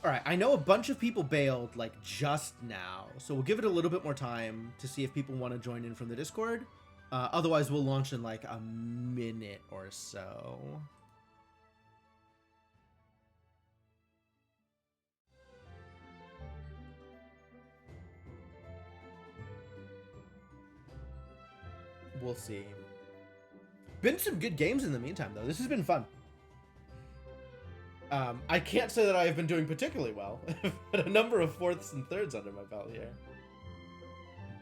All right, I know a bunch of people bailed like just now, so we'll give it a little bit more time to see if people want to join in from the Discord. Otherwise, we'll launch in like a minute or so. We'll see. Been some good games in the meantime, though. This has been fun. I can't say that I have been doing particularly well. But a number of 4ths and 3rds under my belt here.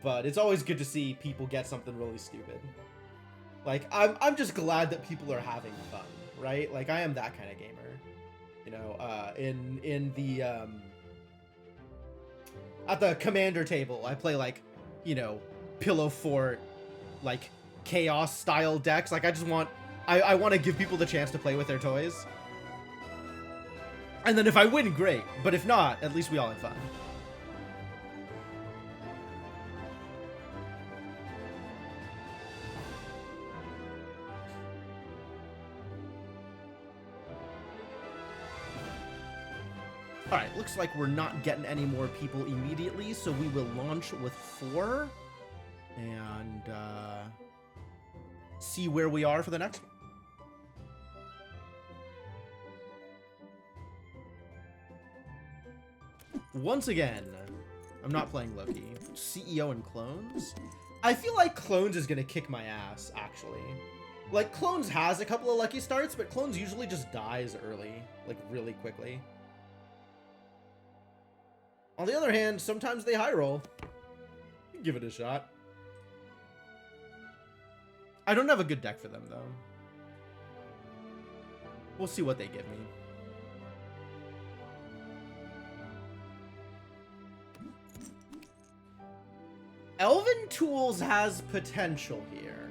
But it's always good to see people get something really stupid. Like, I'm just glad that people are having fun, right? Like, I am that kind of gamer. You know, in the, at the commander table, I play, like, you know, Pillow Fort, like, chaos-style decks. Like, I just want, I want to give people the chance to play with their toys. And then if I win, great. But if not, at least we all had fun. Alright, looks like we're not getting any more people immediately, so we will launch with 4. And, see where we are for the next one. Once again, I'm not playing Loki. CEO and Clones? I feel like Clones is gonna kick my ass, actually. Like, Clones has a couple of lucky starts, but Clones usually just dies early. Like, really quickly. On the other hand, sometimes they high roll. Give it a shot. I don't have a good deck for them, though. We'll see what they give me. Elven Tools has potential here.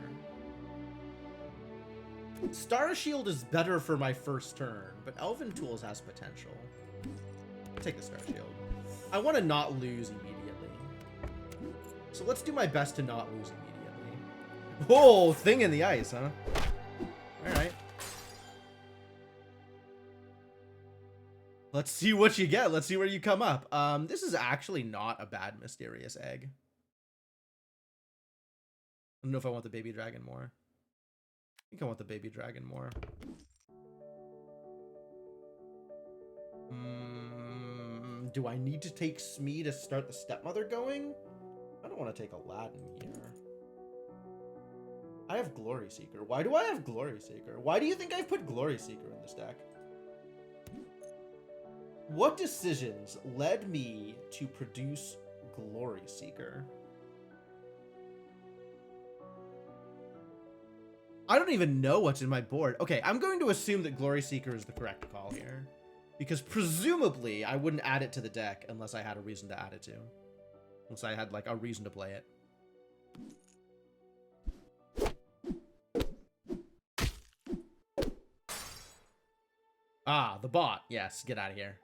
Star Shield is better for my first turn, but Elven Tools has potential. Take the Star Shield. I want to not lose immediately. So let's do my best to not lose immediately. Oh, thing in the ice, huh? Alright. Let's see what you get. Let's see where you come up. This is actually not a bad mysterious egg. I don't know if I want the baby dragon more. I think I want the baby dragon more. Do I need to take Smee to start the stepmother going? I don't want to take Aladdin here. I have Glory Seeker. Why do I have Glory Seeker? Why do you think I've put Glory Seeker in this deck? What decisions led me to produce Glory Seeker? I don't even know what's in my board. Okay, I'm going to assume that Glory Seeker is the correct call here. Because presumably, I wouldn't add it to the deck unless I had a reason to add it to. Unless I had, like, a reason to play it. Ah, the bot. Yes, get out of here.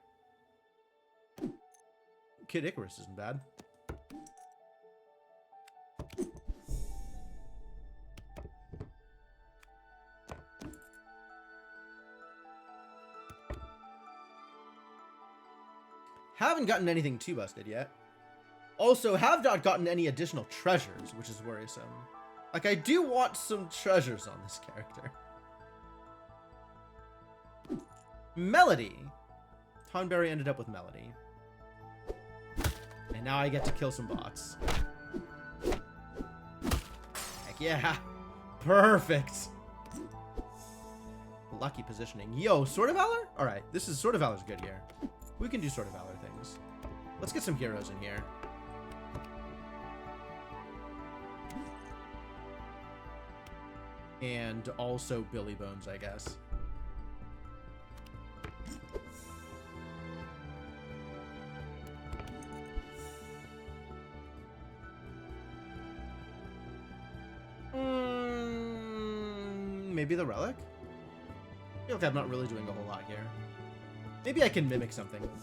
Kid Icarus isn't bad. Haven't gotten anything too busted yet. Also, have not gotten any additional treasures, which is worrisome. Like, I do want some treasures on this character. Melody. Tonberry ended up with Melody. And now I get to kill some bots. Heck yeah. Perfect. Lucky positioning. Yo, Sword of Valor? Alright, this is Sword of Valor's good here. We can do Sword of Valor things. Let's get some heroes in here. And also Billy Bones, I guess. Maybe the Relic? I feel like I'm not really doing a whole lot here. Maybe I can mimic something. Maybe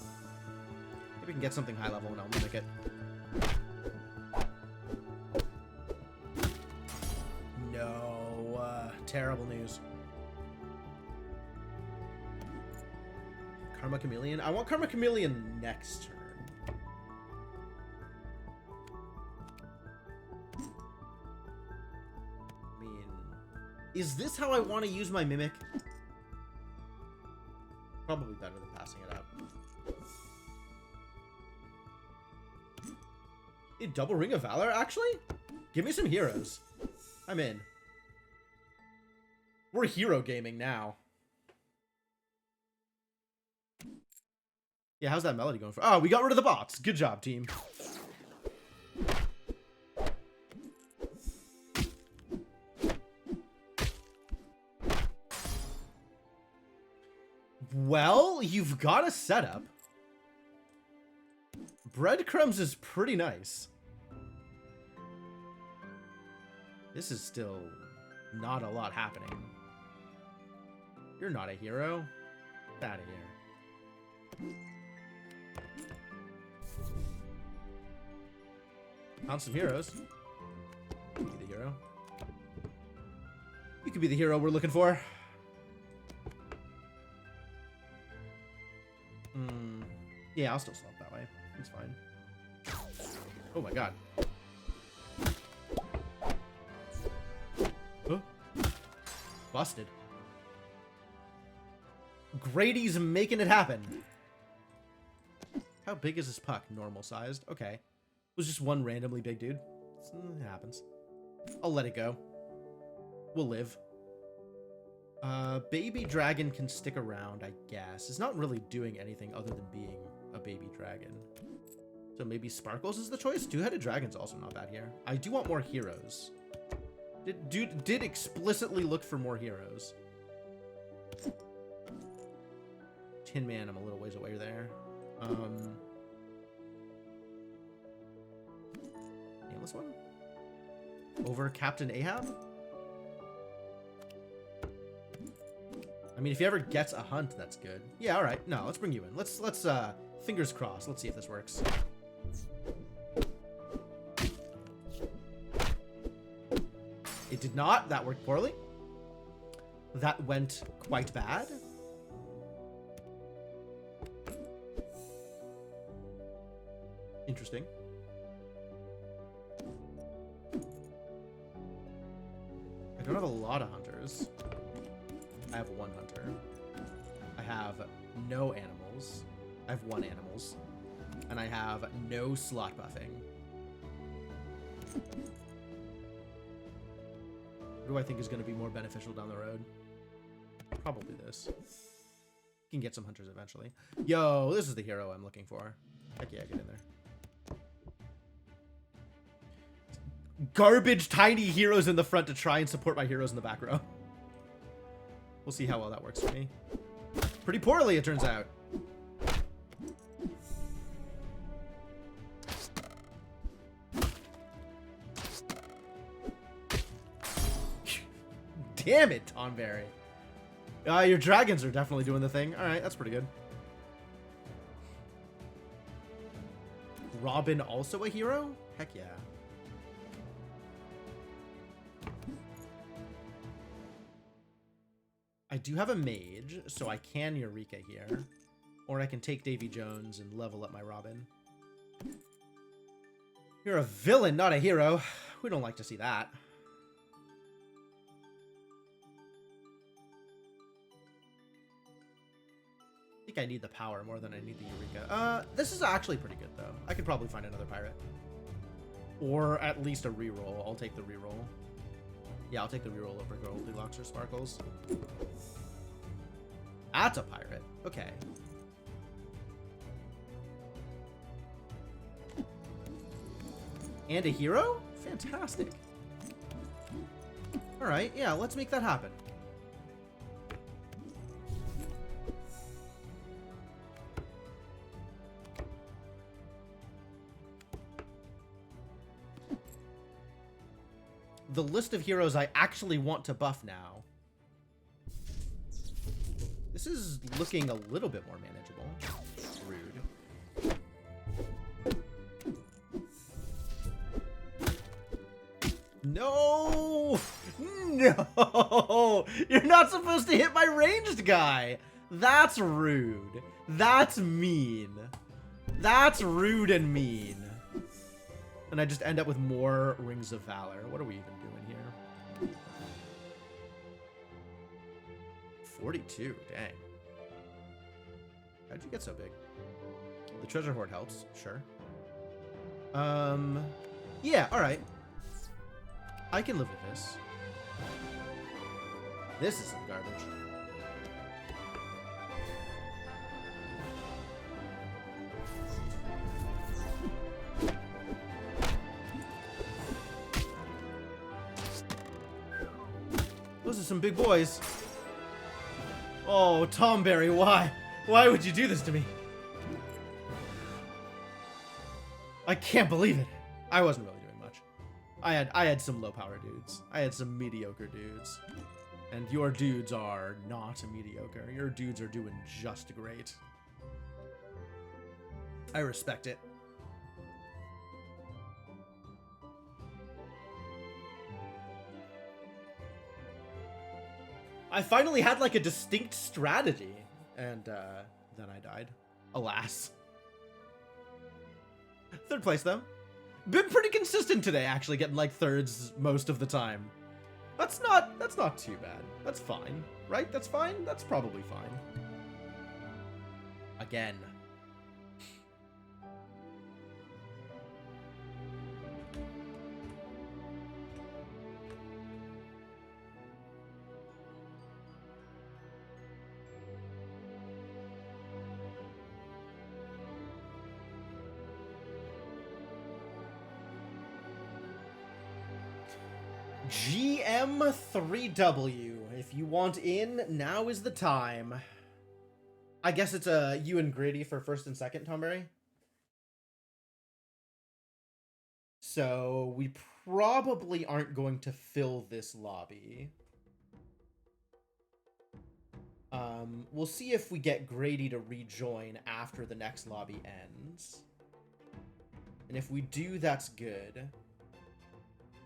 I can get something high level and I'll mimic it. No, terrible news. Karma Chameleon? I want Karma Chameleon next turn. I mean, is this how I want to use my mimic? Probably better than passing it up. A double Ring of Valor, actually? Give me some heroes. I'm in. We're hero gaming now. Yeah, how's that Melody going for? Oh, we got rid of the bots. Good job, team. Well, you've got a setup. Breadcrumbs is pretty nice. This is still not a lot happening. You're not a hero. Get out of here. Found some heroes. You could be the hero. You could be the hero we're looking for. Yeah, I'll still swap that way. It's fine. Oh my god. Huh? Busted. Grady's making it happen. How big is this puck? Normal sized. Okay. It was just one randomly big dude. It happens. I'll let it go. We'll live. Baby dragon can stick around, I guess. It's not really doing anything other than being a baby dragon. So maybe Sparkles is the choice? Two-headed dragon's also not bad here. I do want more heroes. Did explicitly look for more heroes. Tin Man, I'm a little ways away there. Nameless one? Over Captain Ahab? I mean, if he ever gets a hunt, that's good. Yeah, all right. No, let's bring you in. Let's fingers crossed. Let's see if this works. It It did not. That worked poorly. That went quite bad. Interesting. I don't have a lot of hunters. I have one hunter. I have no animals. I have one animals. And I have no slot buffing. What do I think is going to be more beneficial down the road? Probably this. Can get some hunters eventually. Yo, this is the hero I'm looking for. Heck yeah, get in there. Garbage tiny heroes in the front to try and support my heroes in the back row. We'll see how well that works for me. Pretty poorly, it turns out. Damn it, Tonberry. Your dragons are definitely doing the thing. Alright, that's pretty good. Robin also a hero? Heck yeah. I do have a mage, so I can Eureka here. Or I can take Davy Jones and level up my Robin. You're a villain, not a hero. We don't like to see that. I think I need the power more than I need the Eureka. This is actually pretty good, though. I could probably find another pirate. Or at least a reroll. I'll take the reroll. Yeah, I'll take the reroll over Goldilocks or Sparkles. That's a pirate. Okay. And a hero? Fantastic. Alright, yeah, let's make that happen. The list of heroes I actually want to buff now. This is looking a little bit more manageable. Rude. No! No! You're not supposed to hit my ranged guy! That's rude. That's mean. That's rude and mean. And I just end up with more Rings of Valor. What are we even doing here? 42, dang. How'd you get so big? The treasure hoard helps, sure. Yeah, alright. I can live with this. This is some garbage. Those are some big boys. Oh, Tonberry, why? Why would you do this to me? I can't believe it. I wasn't really doing much. I had some low power dudes. I had some mediocre dudes. And your dudes are not mediocre. Your dudes are doing just great. I respect it. I finally had like a distinct strategy, and then I died. Alas. Third place though. Been pretty consistent today, actually, getting like thirds most of the time. That's not too bad. That's fine, right? That's fine? That's probably fine. Again. GM3W. If you want in, now is the time. I guess it's you and Grady for first and second, Tonberry. So we probably aren't going to fill this lobby. We'll see if we get Grady to rejoin after the next lobby ends. And if we do, that's good.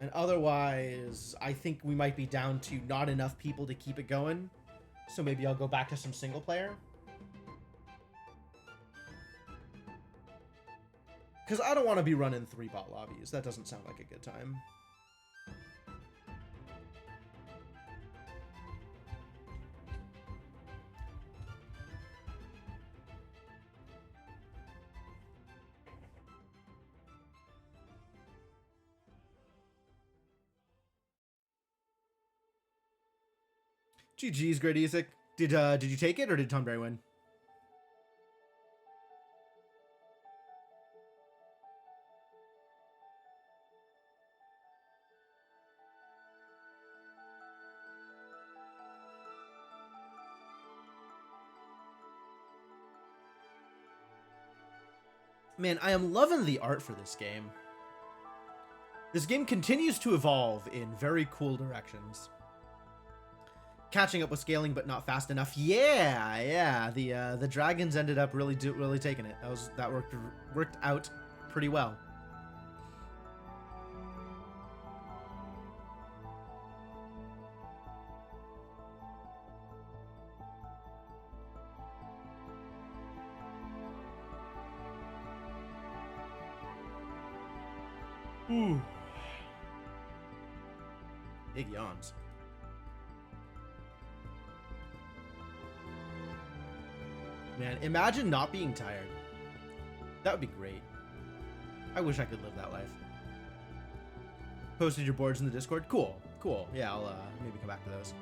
And otherwise, I think we might be down to not enough people to keep it going. So maybe I'll go back to some single player. Because I don't want to be running 3 bot lobbies. That doesn't sound like a good time. GG's, Great Isaac. Did you take it or did Tonberry win? Man, I am loving the art for this game. This game continues to evolve in very cool directions. Catching up with scaling, but not fast enough. Yeah. The dragons ended up really taking it. That worked out pretty well. Ooh. Big yawns. Man, imagine not being tired. That would be great. I wish I could live that life. Posted your boards in the Discord? Cool. Yeah, I'll maybe come back to those.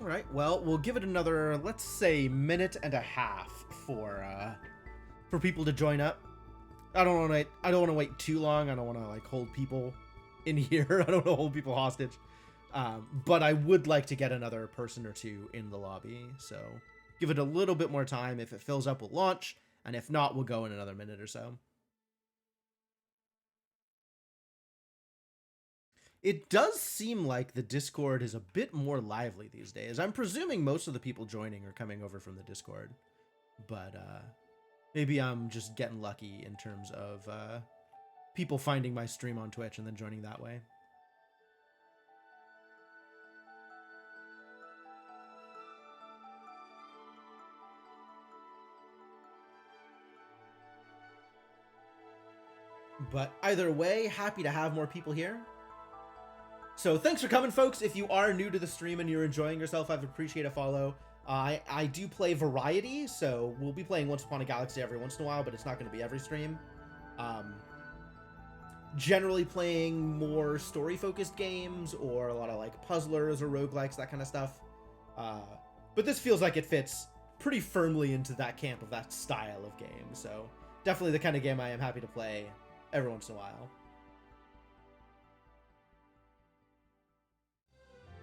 All right, well, we'll give it another, let's say, minute and a half for people to join up. I don't want to wait too long. I don't want to like hold people in here. I don't want to hold people hostage. But I would like to get another person or two in the lobby. So give it a little bit more time. If it fills up, we'll launch, and if not, we'll go in another minute or so. It does seem like the Discord is a bit more lively these days. I'm presuming most of the people joining are coming over from the Discord. But maybe I'm just getting lucky in terms of people finding my stream on Twitch and then joining that way. But either way, happy to have more people here. So thanks for coming, folks. If you are new to the stream and you're enjoying yourself, I'd appreciate a follow. I do play variety, so we'll be playing Once Upon a Galaxy every once in a while, but it's not going to be every stream. Generally playing more story-focused games or a lot of like puzzlers or roguelikes, that kind of stuff. But this feels like it fits pretty firmly into that camp of that style of game. So definitely the kind of game I am happy to play every once in a while.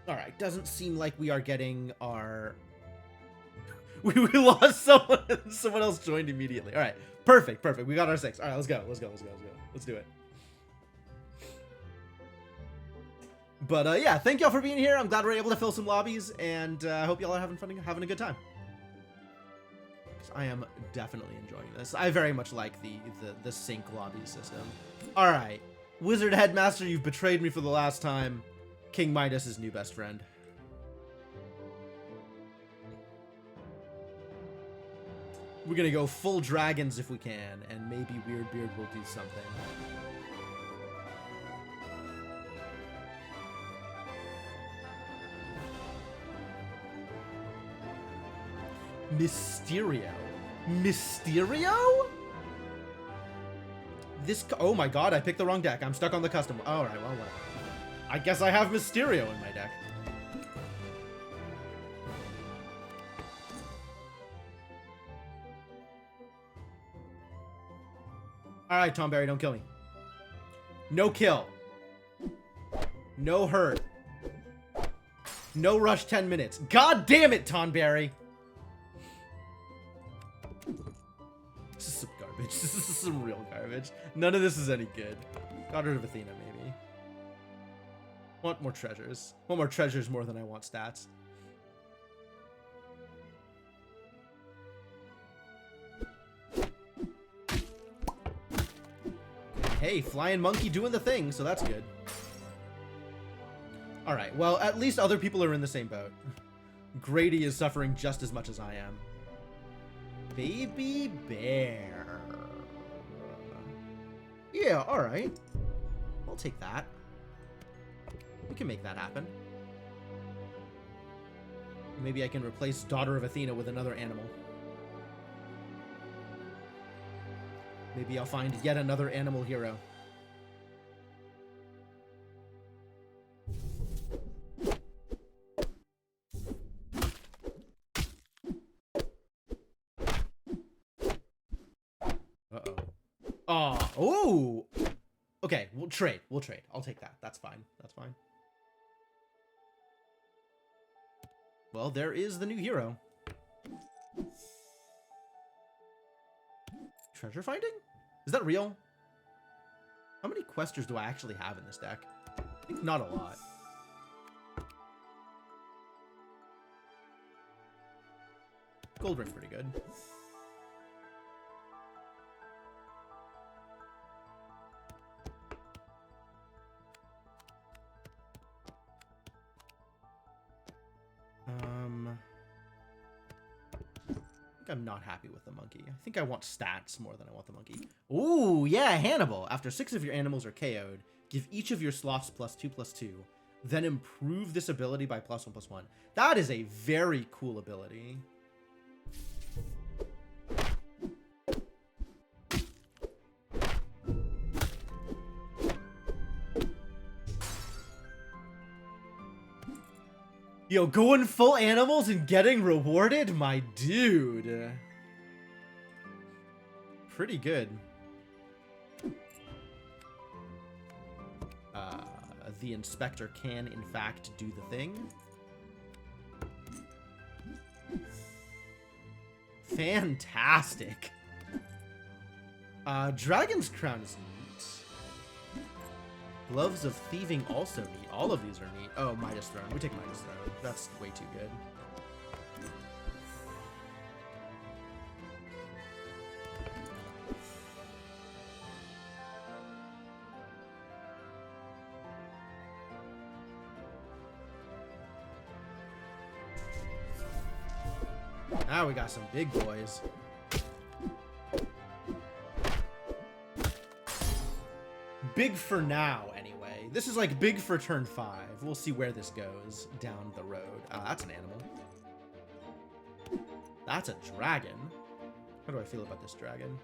Alright, doesn't seem like we are getting our... we lost someone. Someone else joined immediately. Alright, perfect. We got our 6. Alright, let's go. Let's do it. But yeah, thank y'all for being here. I'm glad we're able to fill some lobbies, and I hope y'all are having fun, having a good time. I am definitely enjoying this. I very much like the sync lobby system. Alright, Wizard Headmaster, you've betrayed me for the last time. King Midas' new best friend. We're gonna go full dragons if we can, and maybe Weirdbeard will do something. Mysterio? Oh my god, I picked the wrong deck. I'm stuck on the custom. Alright, well, whatever. I guess I have Mysterio in my deck. Alright, Tonberry, don't kill me. No kill. No hurt. No rush 10 minutes. God damn it, Tonberry. is some garbage. This is some real garbage. None of this is any good. Daughter of Athena, maybe. Want more treasures. Want more treasures more than I want stats. Hey, flying monkey doing the thing, so that's good. Alright, well, at least other people are in the same boat. Grady is suffering just as much as I am. Baby bear. Yeah, alright. I'll take that. We can make that happen. Maybe I can replace Daughter of Athena with another animal. Maybe I'll find yet another animal hero. Uh-oh. Oh, ooh. Okay, we'll trade. We'll trade. I'll take that. That's fine. That's fine. Well, there is the new hero. Treasure finding? Is that real? How many questers do I actually have in this deck? I think not a lot. Gold ring pretty good. I'm not happy with the monkey. I think I want stats more than I want the monkey. Ooh, yeah, Hannibal. After 6 of your animals are KO'd, give each of your sloths +2/+2. Then improve this ability by +1/+1. That is a very cool ability. Yo, going full animals and getting rewarded? My dude. Pretty good. The inspector can, in fact, do the thing. Fantastic. Dragon's Crown is neat. Gloves of Thieving also neat. All of these are neat. Oh, Midas Throne. We take Midas Throne. That's way too good. Now we got some big boys. Big for now, anyway. This is like big for turn 5. We'll see where this goes down the road. Oh, that's an animal. That's a dragon. How do I feel about this dragon?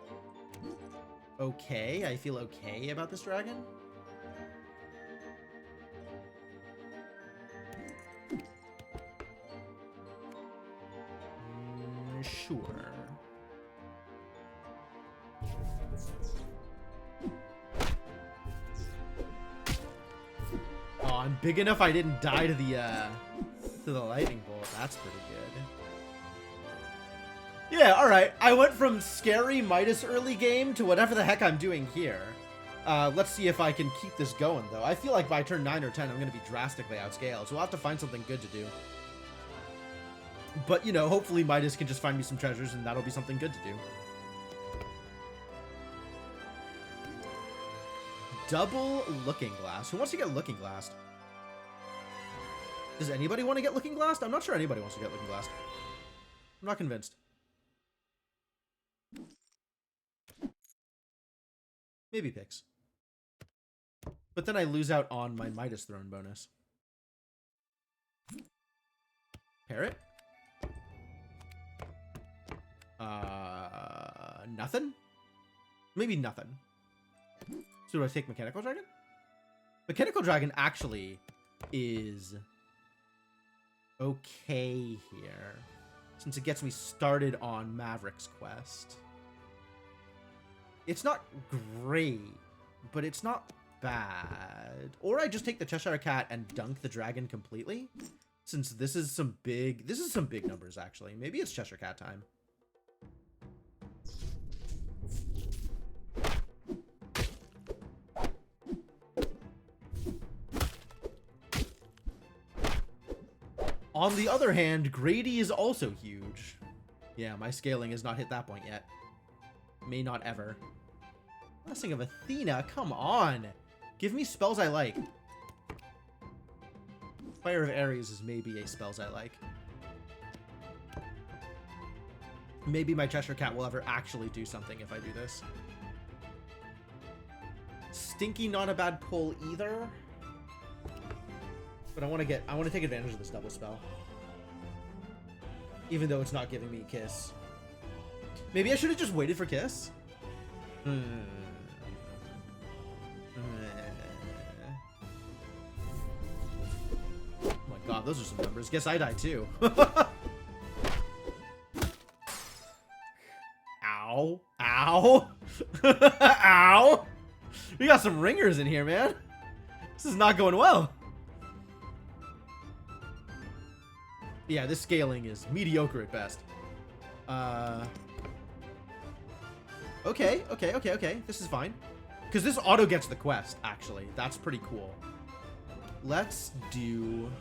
Okay, I feel okay about this dragon. Sure. Oh, I'm big enough I didn't die to the lightning bolt. That's pretty good. Yeah, alright. I went from scary Midas early game to whatever the heck I'm doing here. Let's see if I can keep this going, though. I feel like by turn 9 or 10, I'm going to be drastically outscaled, so we'll have to find something good to do. But, you know, hopefully Midas can just find me some treasures, and that'll be something good to do. Double Looking Glass. Who wants to get Looking Glass? Does anybody want to get Looking Glass? I'm not sure anybody wants to get Looking Glass. I'm not convinced. Maybe Pix. But then I lose out on my Midas Throne bonus. Parrot? Nothing? Maybe nothing. So do I take Mechanical Dragon? Mechanical Dragon actually is okay here, since it gets me started on Maverick's quest. It's not great, but it's not bad. Or I just take the Cheshire Cat and dunk the dragon completely, since this is some big numbers, actually. Maybe it's Cheshire Cat time. On the other hand, Grady is also huge. Yeah, my scaling has not hit that point yet. May not ever. Blessing of Athena, come on. Give me spells I like. Fire of Ares is maybe a spells I like. Maybe my Cheshire Cat will ever actually do something if I do this. Stinky, not a bad pull either. But I want to take advantage of this double spell. Even though it's not giving me Kiss. Maybe I should have just waited for Kiss? Oh my god, those are some numbers. Guess I die too. Ow. Ow. Ow. We got some ringers in here, man. This is not going well. Yeah, this scaling is mediocre at best. Okay. This is fine. Because this auto gets the quest, actually. That's pretty cool. Let's do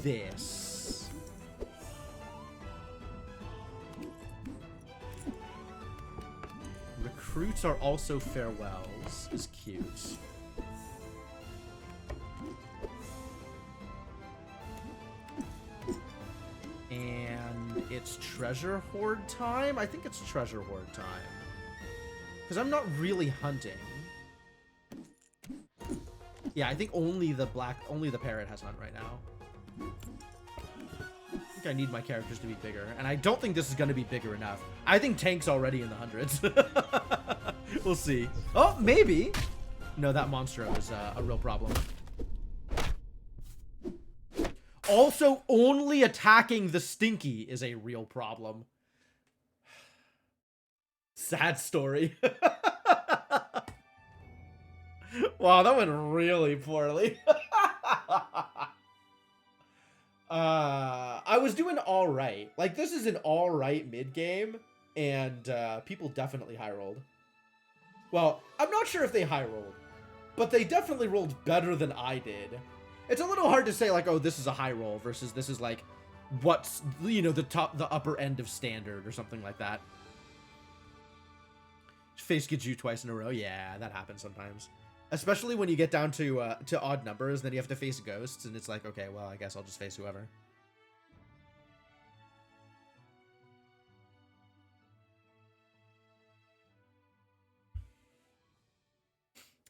this. Recruits are also farewells. Is cute. And it's treasure hoard time? I think it's treasure hoard time. Because I'm not really hunting. Yeah, I think only the parrot has hunt right now. I think I need my characters to be bigger. And I don't think this is going to be bigger enough. I think Tank's already in the hundreds. We'll see. Oh, maybe. No, that Monstro is a real problem. Also, only attacking the Stinky is a real problem. Sad story. Wow, that went really poorly. I was doing all right. Like, this is an all right mid game, and people definitely high rolled. Well, I'm not sure if they high rolled, but they definitely rolled better than I did. It's a little hard to say, like, oh, this is a high roll versus this is, like, what's, you know, the upper end of standard or something like that. Face Giju twice in a row. Yeah, that happens sometimes. Especially when you get down to odd numbers, then you have to face ghosts, and it's like, okay, well, I guess I'll just face whoever.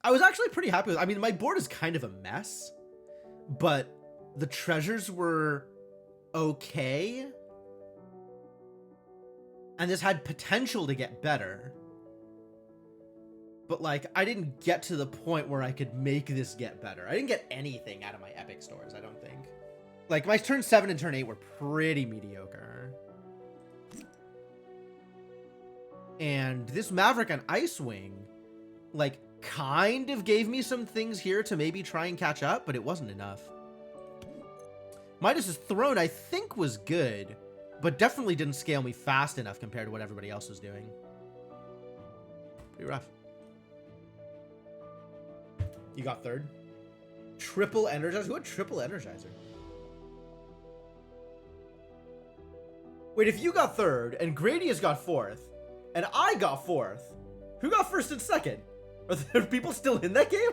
I was actually pretty happy with, I mean, my board is kind of a mess, but the treasures were okay. And this had potential to get better. But, like, I didn't get to the point where I could make this get better. I didn't get anything out of my epic stores, I don't think. Like, my turn 7 and turn 8 were pretty mediocre. And this Maverick on Icewing, like, kind of gave me some things here to maybe try and catch up, but it wasn't enough. Midas's Throne, I think, was good, but definitely didn't scale me fast enough compared to what everybody else was doing. Pretty rough. You got third. Triple Energizer? Who had triple Energizer? Wait, if you got third, and Gradius got fourth, and I got fourth, who got first and second? Are there people still in that game?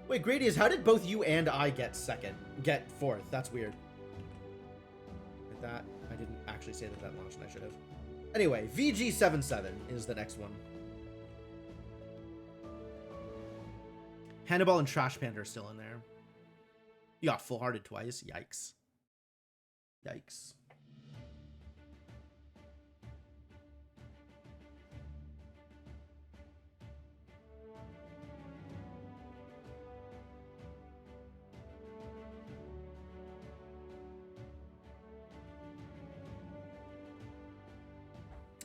Wait, Gradius, how did both you and I get fourth? That's weird. Like that, I didn't actually say that launched, and I should have. Anyway, VG77 is the next one. Hannibal and Trash Panda are still in there. You got full-hearted twice. Yikes. Yikes.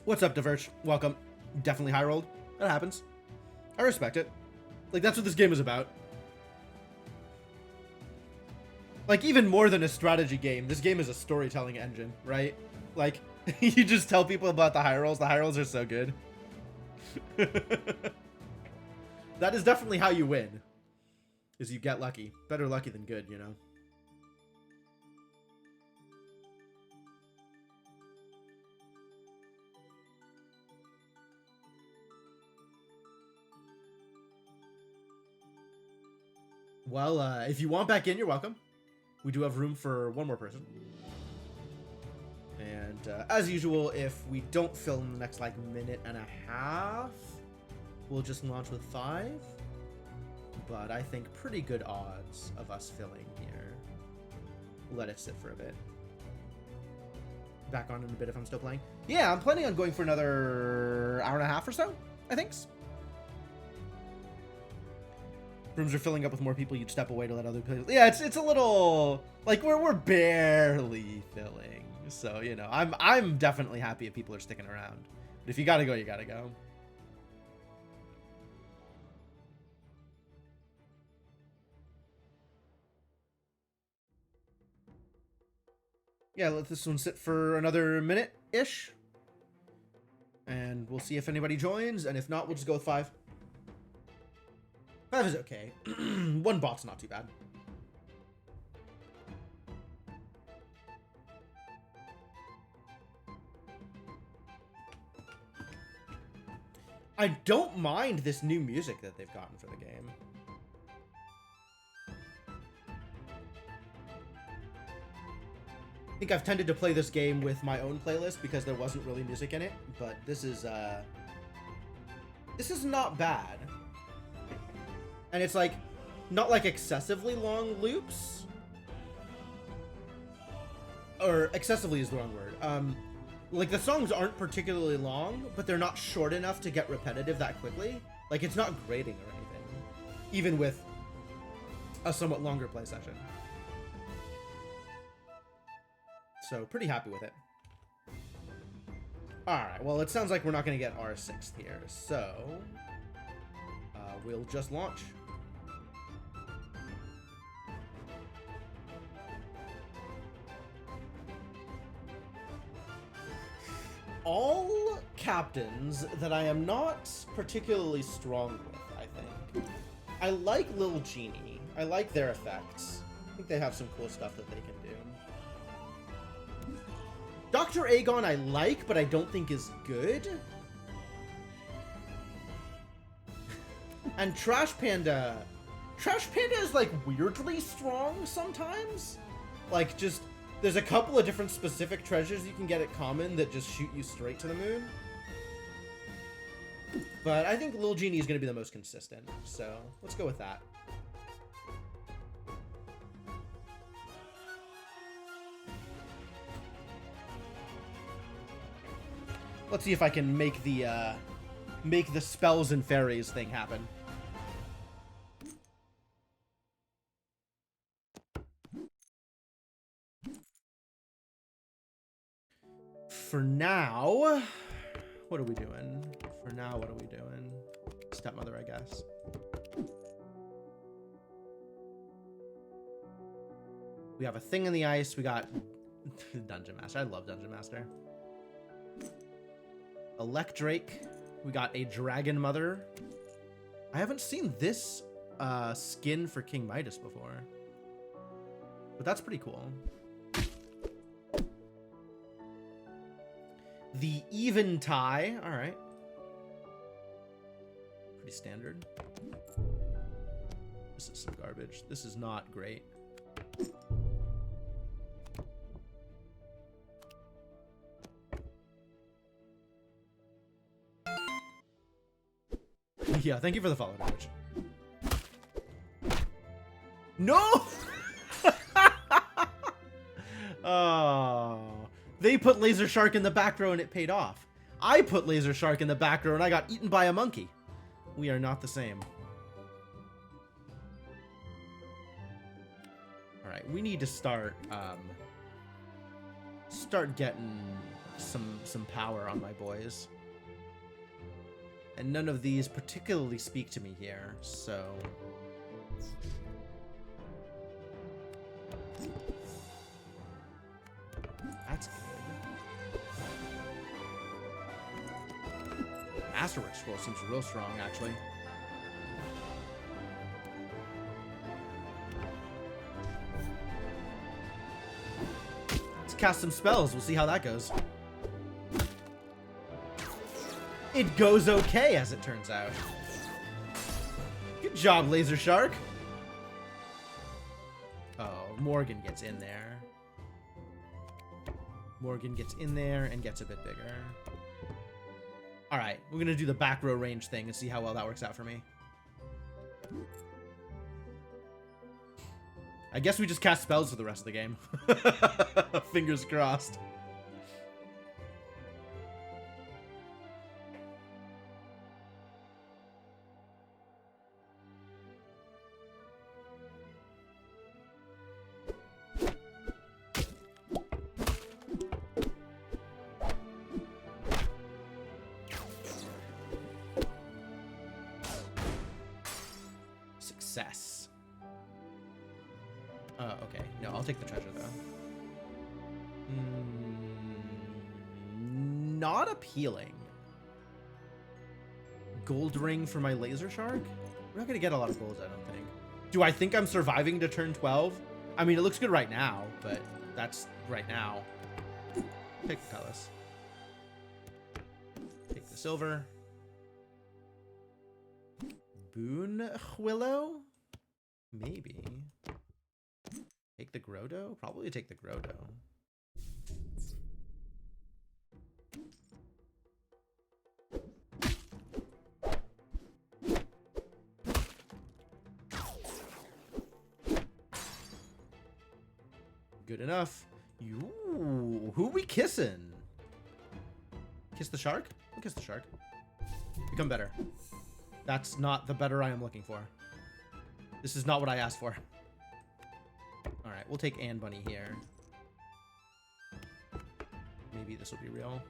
What's up, Diverge? Welcome. Definitely high rolled. That happens. I respect it. Like, that's what this game is about. Like, even more than a strategy game, this game is a storytelling engine, right? Like, you just tell people about the high rolls. The high rolls are so good. That is definitely how you win. Is you get lucky. Better lucky than good, you know? Well, if you want back in, you're welcome. We do have room for one more person. And as usual, if we don't fill in the next, like, minute and a half, we'll just launch with 5. But I think pretty good odds of us filling here. Let it sit for a bit. Back on in a bit if I'm still playing. Yeah, I'm planning on going for another hour and a half or so, I think. Rooms are filling up with more people. You'd step away to let other people. Yeah, it's a little like we're barely filling. So, you know, I'm definitely happy if people are sticking around. But if you gotta go, you gotta go. Yeah, let this one sit for another minute-ish. And we'll see if anybody joins, and if not, we'll just go with 5. 5 is okay. 1 bot's not too bad. I don't mind this new music that they've gotten for the game. I think I've tended to play this game with my own playlist because there wasn't really music in it, but this is not bad. And it's like not like excessively long loops. Or excessively is the wrong word. Like the songs aren't particularly long, but they're not short enough to get repetitive that quickly. Like it's not grating or anything, even with a somewhat longer play session. So pretty happy with it. Alright, well it sounds like we're not going to get our 6th here, so we'll just launch. All captains that I am not particularly strong with, I think. I like Lil Genie. I like their effects. I think they have some cool stuff that they can do. Dr. Aegon I like, but I don't think is good. And Trash Panda. Trash Panda is like weirdly strong sometimes. Like just, there's a couple of different specific treasures you can get at common that just shoot you straight to the moon. But I think Lil Genie is going to be the most consistent. So let's go with that. Let's see if I can make the spells and fairies thing happen. For now, what are we doing? For now, what are we doing? Stepmother, I guess. We have a thing in the ice. We got Dungeon Master. I love Dungeon Master. Elecdrake. We got a Dragon Mother. I haven't seen this skin for King Midas before, but that's pretty cool. The Eventide. All right. Pretty standard. This is some garbage. This is not great. Yeah, thank you for the follow, damage. No! Oh. They put Laser Shark in the back row and it paid off. I put Laser Shark in the back row and I got eaten by a monkey. We are not the same. Alright, we need to start getting some power on my boys. And none of these particularly speak to me here, so... That's good. Masterwork scroll seems real strong, actually. cast some spells. We'll see how that goes. It goes okay, as it turns out. Good job, Laser Shark. Oh, Morgan gets in there. Morgan gets in there and gets a bit bigger. Alright, we're gonna do the back row range thing and see how well that works out for me. I guess we just cast spells for the rest of the game. Fingers crossed. Success. Okay. No, I'll take the treasure, though. Not appealing. Gold ring for my Laser Shark? We're not going to get a lot of golds, I don't think. Do I think I'm surviving to turn 12? I mean, it looks good right now, but that's right now. Take the colors. Take the silver. Boon Willow? Maybe. Take the Grotto? Probably take the Grotto. Good enough. Ooh, who we kissing? Kiss the shark? We'll kiss the shark. Become better. That's not the better I am looking for. This is not what I asked for. Alright, we'll take Anne Bunny here. Maybe this will be real.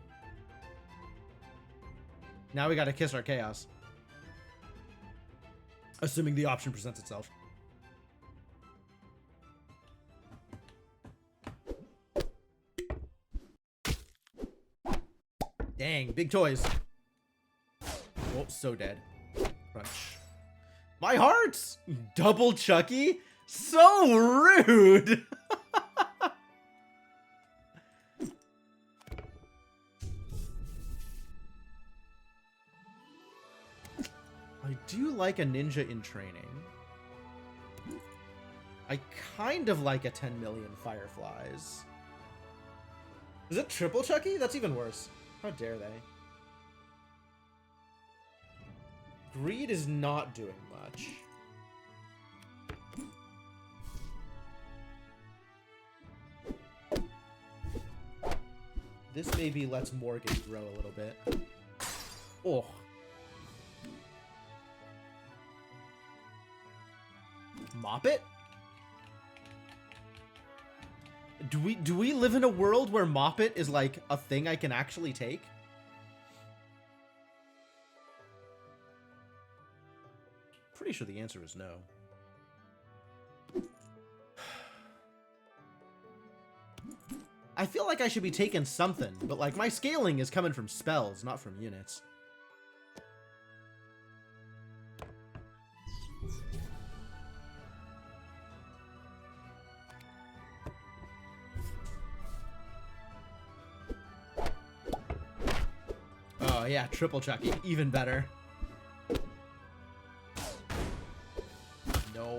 Now we gotta kiss our chaos. Assuming the option presents itself. Dang, big toys. Oh, so dead. Crunch. My hearts! Double Chucky? So rude! I do like a ninja in training. I kind of like a 10 million fireflies. Is it triple Chucky? That's even worse. How dare they? Greed is not doing much. This maybe lets Morgan grow a little bit. Oh. Moppet? Do we live in a world where Moppet is like a thing I can actually take? Pretty sure the answer is no. I feel like I should be taking something, but like my scaling is coming from spells, not from units. Oh yeah, triple Chucky, even better. No.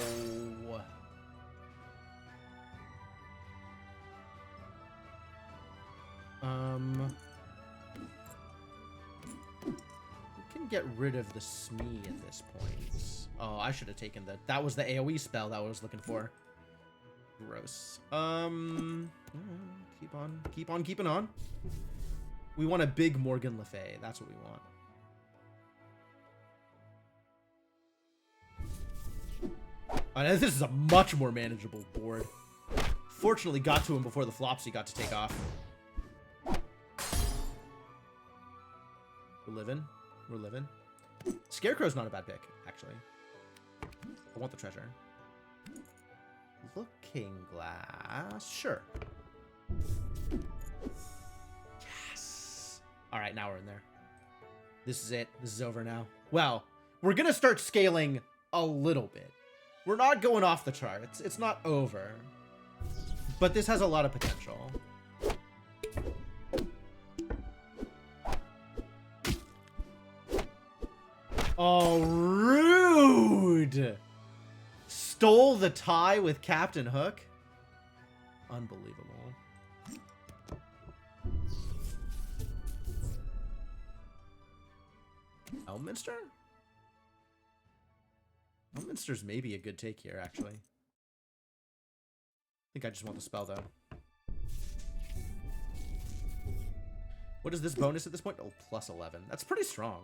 We can get rid of the Smee at this point. Oh, I should have taken that. That was the AoE spell that I was looking for. Gross. Keep on keeping on. We want a big Morgan Le Fay. That's what we want. This is a much more manageable board. Fortunately, got to him before the Flopsy got to take off. We're living. We're living. Scarecrow's not a bad pick, actually. I want the treasure. Looking Glass. Sure. Yes. All right, now we're in there. This is it. This is over now. Well, we're going to start scaling a little bit. We're not going off the charts. It's not over. But this has a lot of potential. Oh, rude! Stole the tie with Captain Hook? Unbelievable. Elminster? Elminster's maybe a good take here, actually. I think I just want the spell, though. What is this bonus at this point? Oh, plus 11. That's pretty strong.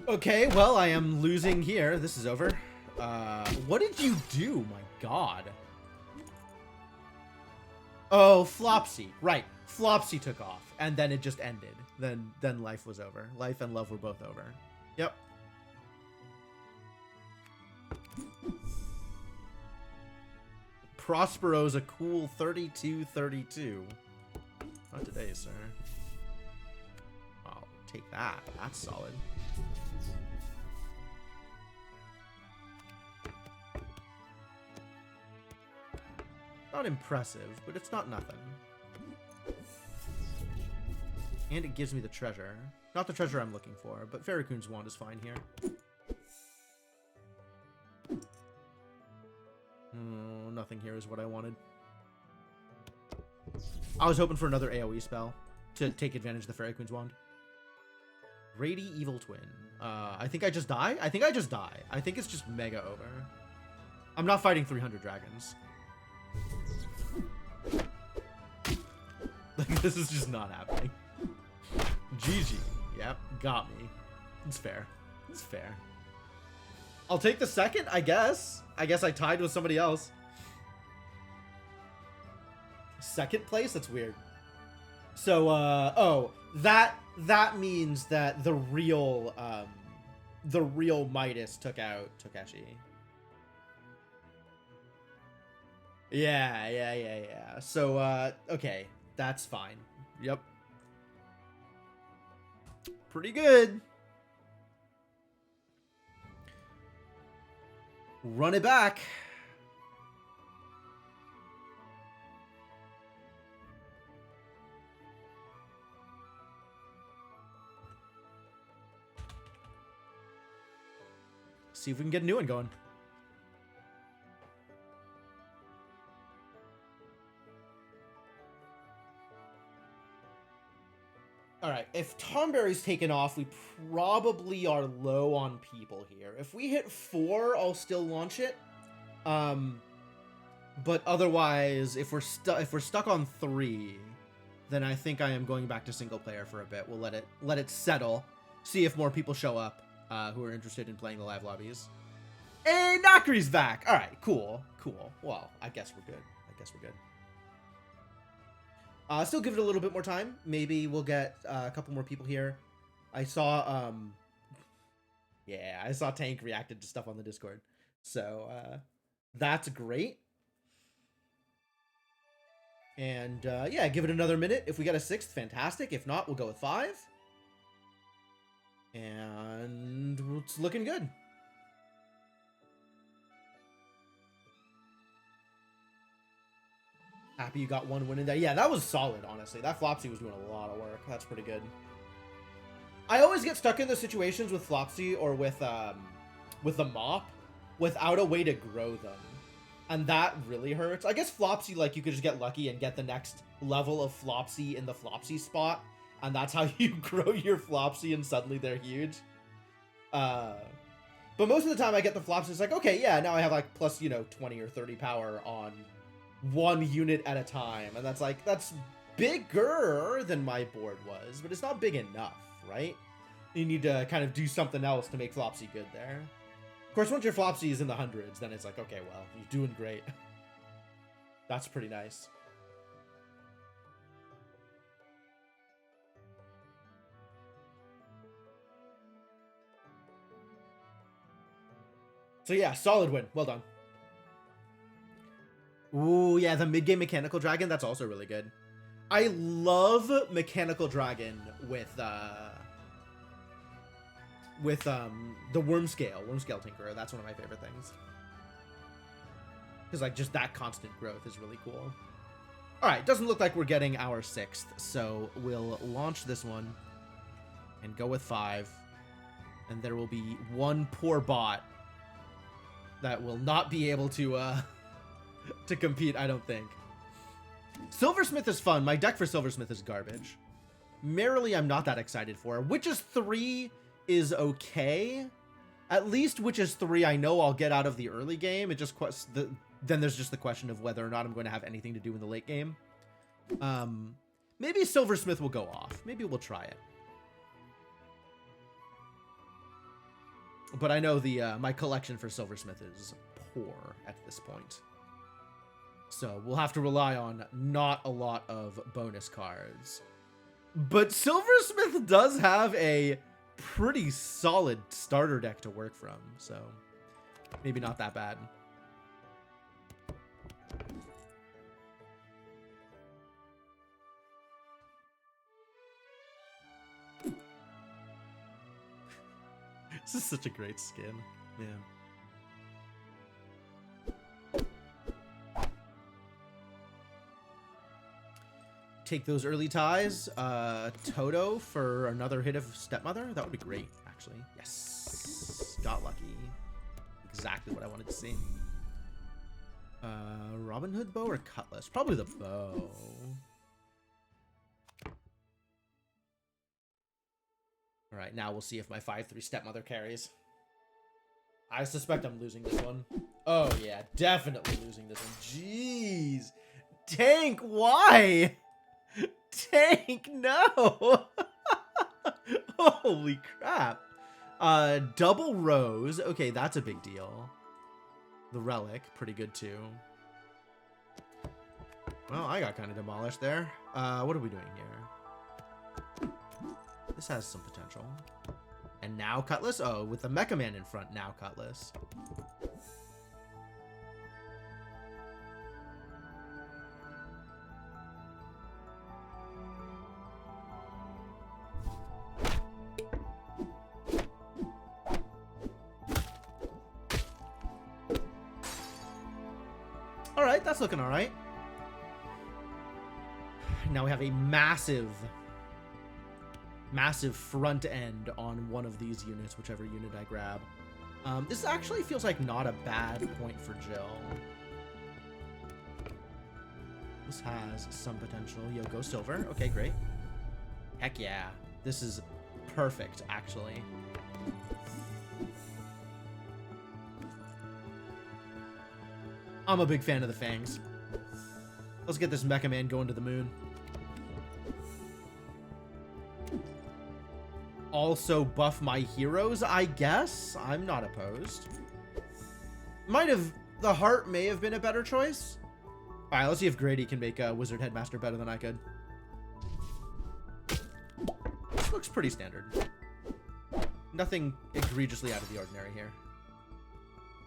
Okay, well, I am losing here. This is over. What did you do? My god. Oh, Flopsy. Right. Flopsy took off, and then it just ended. Then life was over. Life and love were both over. Yep. Prospero's a cool 32-32. Not today, sir. I'll take that. That's solid. Not impressive, but it's not nothing. And it gives me the treasure. Not the treasure I'm looking for, but Fairycoon's wand is fine here. Oh, nothing here is what I wanted. I was hoping for another AoE spell to take advantage of the Fairycoon's wand. Rady Evil Twin. I think I just die? I think I just die. I think it's just mega over. I'm not fighting 300 dragons. Like, this is just not happening. GG. Yep, got me. It's fair. It's fair. I'll take the second, I guess. I guess I tied with somebody else. Second place? That's weird. So, oh, that means that the real Midas took out Tokeshi. Yeah. So, okay. That's fine. Yep. Pretty good. Run it back. See if we can get a new one going. Alright, if Tonberry's taken off, we probably are low on people here. If we hit 4, I'll still launch it. But otherwise, if we're stuck on 3, then I think I am going back to single player for a bit. We'll let it settle. See if more people show up who are interested in playing the live lobbies. Hey, Nakri's back! Alright, cool. Well, I guess we're good. Still give it a little bit more time. Maybe we'll get a couple more people here. I saw, I saw Tank reacted to stuff on the Discord. So, that's great. And, yeah, give it another minute. If we get a 6th, fantastic. If not, we'll go with 5. And it's looking good. Happy you got one win in there. Yeah, that was solid, honestly. That Flopsy was doing a lot of work. That's pretty good. I always get stuck in those situations with Flopsy or with the Mop without a way to grow them. And that really hurts. I guess Flopsy, like, you could just get lucky and get the next level of Flopsy in the Flopsy spot. And that's how you grow your Flopsy and suddenly they're huge. But most of the time I get the Flopsy, it's like, okay, yeah, now I have, like, plus, 20 or 30 power on one unit at a time, and that's bigger than my board was, but it's not big enough, right? You need to kind of do something else to make Flopsy good there. Of course, once your Flopsy is in the hundreds, then it's like, okay, well, you're doing great. That's pretty nice. So yeah, solid win. Well done. Ooh, yeah, the mid-game Mechanical Dragon, that's also really good. I love Mechanical Dragon with the Wormscale Tinkerer. That's one of my favorite things. Because, like, just that constant growth is really cool. All right, doesn't look like we're getting our 6th, so we'll launch this one and go with 5. And there will be one poor bot that will not be able to to compete, I don't think. Silversmith is fun. My deck for Silversmith is garbage. Merrily, I'm not that excited for. Witches 3 is okay. At least Witches 3 I know I'll get out of the early game. It just then there's just the question of whether or not I'm going to have anything to do in the late game. Maybe Silversmith will go off. Maybe we'll try it. But I know the my collection for Silversmith is poor at this point. So we'll have to rely on not a lot of bonus cards. But Silversmith does have a pretty solid starter deck to work from, so maybe not that bad. This is such a great skin, man. Take those early ties. Toto for another hit of Stepmother. That would be great, actually. Yes. Got lucky. Exactly what I wanted to see. Robin Hood bow or cutlass? Probably the bow. All right, now we'll see if my 5/3 Stepmother carries. I suspect I'm losing this one. Oh, yeah, definitely losing this one. Jeez. Tank, why? Tank, no. Holy crap. Double Rose. Okay, that's a big deal. The Relic, pretty good too. Well, I got kind of demolished there. What are we doing here? This has some potential. And now Cutlass? Oh, with the Mecha Man in front, now Cutlass. Alright, that's looking alright. Now we have a massive front end on one of these units, whichever unit I grab. This actually feels like not a bad point for Jill. This has some potential. Yo, go silver. Okay, great. Heck yeah. This is perfect, actually. I'm a big fan of the Fangs. Let's get this Mecha Man going to the moon. Also buff my heroes, I guess. I'm not opposed. The Heart may have been a better choice. All right, let's see if Grady can make a Wizard Headmaster better than I could. This looks pretty standard. Nothing egregiously out of the ordinary here.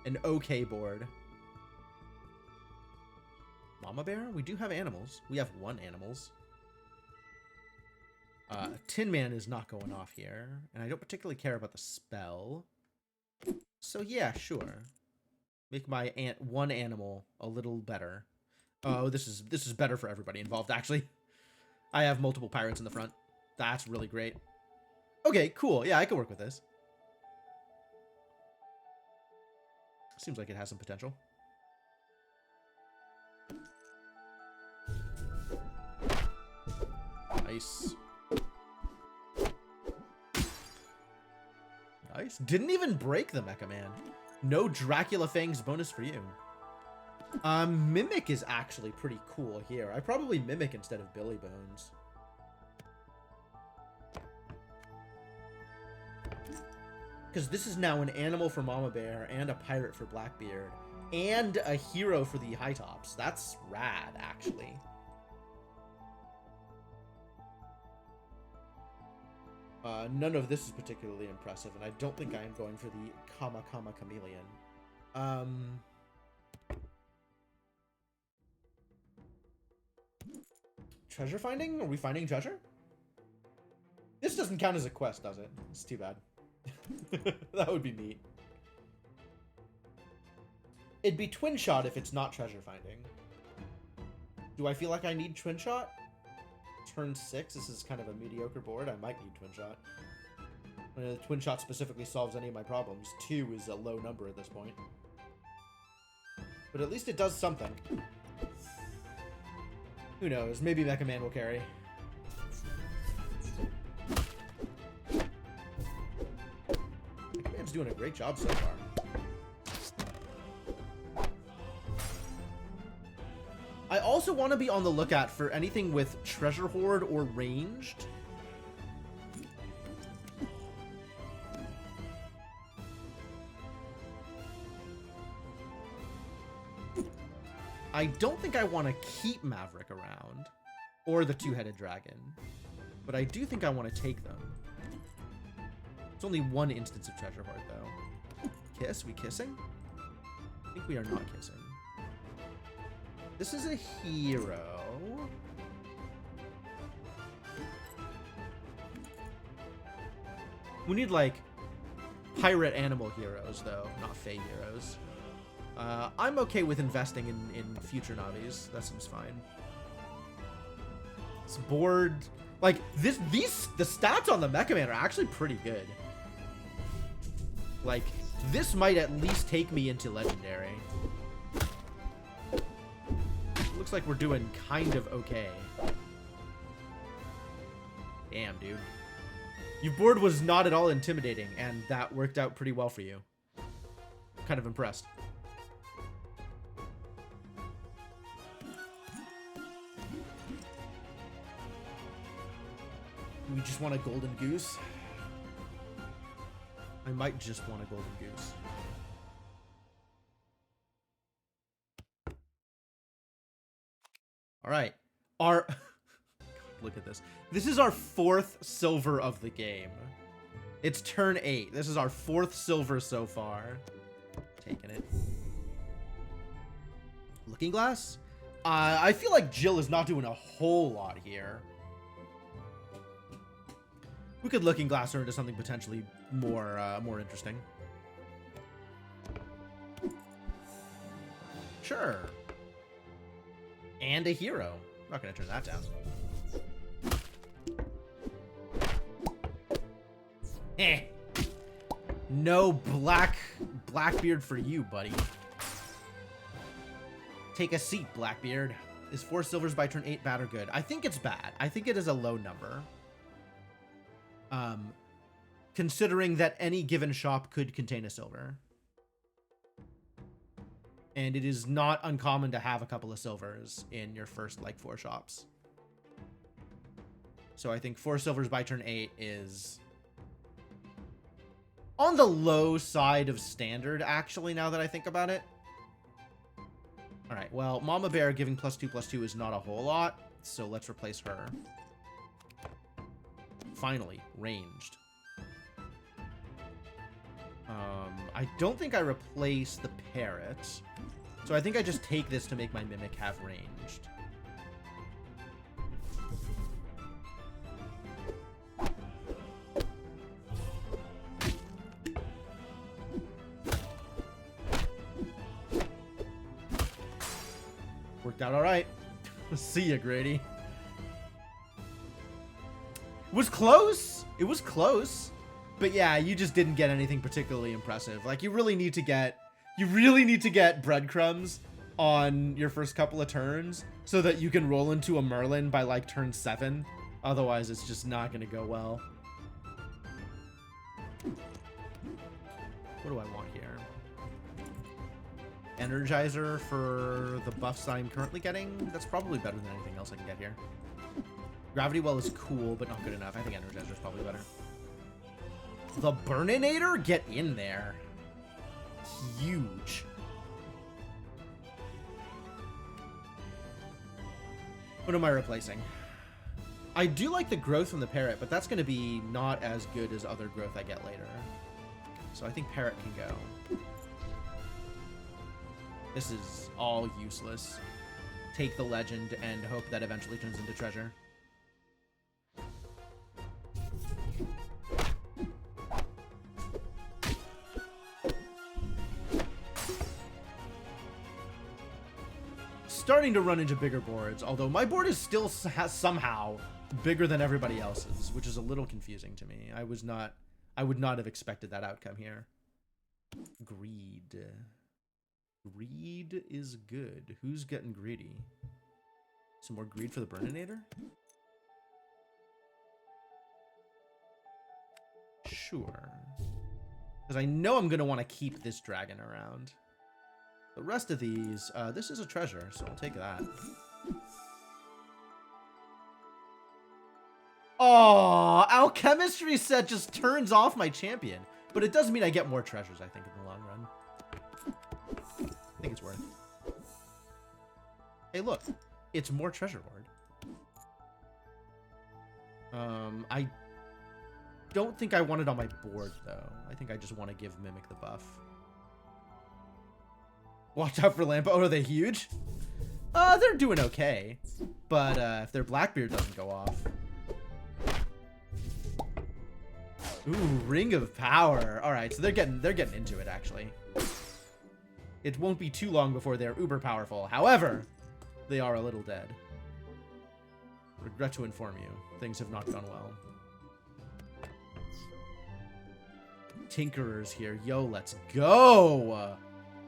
An okay board. Mama Bear? We do have animals. We have 1 animals. Tin Man is not going off here, and I don't particularly care about the spell. So yeah, sure. Make my 1 animal a little better. Oh, this is better for everybody involved, actually. I have multiple pirates in the front. That's really great. Okay, cool. Yeah, I can work with this. Seems like it has some potential. Nice. Nice. Didn't even break the Mecha Man. No Dracula Fangs bonus for you. Mimic is actually pretty cool here. I probably Mimic instead of Billy Bones. Because this is now an animal for Mama Bear and a pirate for Blackbeard and a hero for the High Tops. That's rad, actually. None of this is particularly impressive, and I don't think I am going for the Kama Kama Chameleon. Treasure finding? Are we finding treasure? This doesn't count as a quest, does it? It's too bad. That would be neat. It'd be Twin Shot if it's not treasure finding. Do I feel like I need Twin Shot? Turn 6, this is kind of a mediocre board. I might need Twin Shot. Twin Shot specifically solves any of my problems. 2 is a low number at this point. But at least it does something. Who knows? Maybe Mecha Man will carry. Mecha Man's doing a great job so far. I also want to be on the lookout for anything with Treasure Hoard or ranged. I don't think I want to keep Maverick around, or the two-headed dragon, but I do think I want to take them. It's only one instance of Treasure Hoard, though. Kiss? We kissing? I think we are not kissing. This is a hero. We need, like, pirate animal heroes, though, not Fey heroes. I'm okay with investing in future Navis. That seems fine. This board, like, the stats on the Mecha Man are actually pretty good. Like, this might at least take me into Legendary. Looks like we're doing kind of okay. Damn, dude. Your board was not at all intimidating, and that worked out pretty well for you. I'm kind of impressed. We just want a golden goose. I might just want a golden goose. All right. God, look at this. This is our 4th silver of the game. It's turn 8. This is our 4th silver so far. Taking it. Looking Glass? I feel like Jill is not doing a whole lot here. We could Looking Glass her into something potentially more interesting. Sure. And a hero. I'm not gonna turn that down. Eh. No Blackbeard for you, buddy. Take a seat, Blackbeard. Is 4 silvers by turn 8 bad or good? I think it's bad. I think it is a low number. Considering that any given shop could contain a silver. And it is not uncommon to have a couple of silvers in your first, like, 4 shops. So I think 4 silvers by turn 8 is on the low side of standard, actually, now that I think about it. Alright, well, Mama Bear giving +2/+2 is not a whole lot, so let's replace her. Finally, ranged. I don't think I replace the parrot. So I think I just take this to make my Mimic have ranged. Worked out all right. See ya, Grady. It was close. It was close. But yeah, you just didn't get anything particularly impressive. Like, you really need to get breadcrumbs on your first couple of turns so that you can roll into a Merlin by, like, turn 7. Otherwise, it's just not going to go well. What do I want here? Energizer for the buffs that I'm currently getting. That's probably better than anything else I can get here. Gravity Well is cool, but not good enough. I think Energizer is probably better. The Burninator? Get in there. Huge. What am I replacing? I do like the growth from the Parrot, but that's going to be not as good as other growth I get later. So I think Parrot can go. This is all useless. Take the legend and hope that eventually turns into treasure. starting to run into bigger boards, although my board is still somehow bigger than everybody else's, which is a little confusing to me. I would not have expected that outcome here. Greed. Greed is good. Who's getting greedy? Some more greed for the Burninator? Sure. Because I know I'm going to want to keep this dragon around. The rest of these, this is a treasure, so I'll take that. Oh, alchemistry set just turns off my champion. But it does mean I get more treasures, I think, in the long run. I think it's worth it. Hey, look. It's more treasure hoard. I don't think I want it on my board, though. I think I just want to give Mimic the buff. Watch out for Lampo. Oh, are they huge? They're doing okay. But if their Blackbeard doesn't go off. Ooh, Ring of Power. All right, so they're getting into it, actually. It won't be too long before they're uber powerful. However, they are a little dead. Regret to inform you, things have not gone well. Tinkerer's here. Yo, let's go!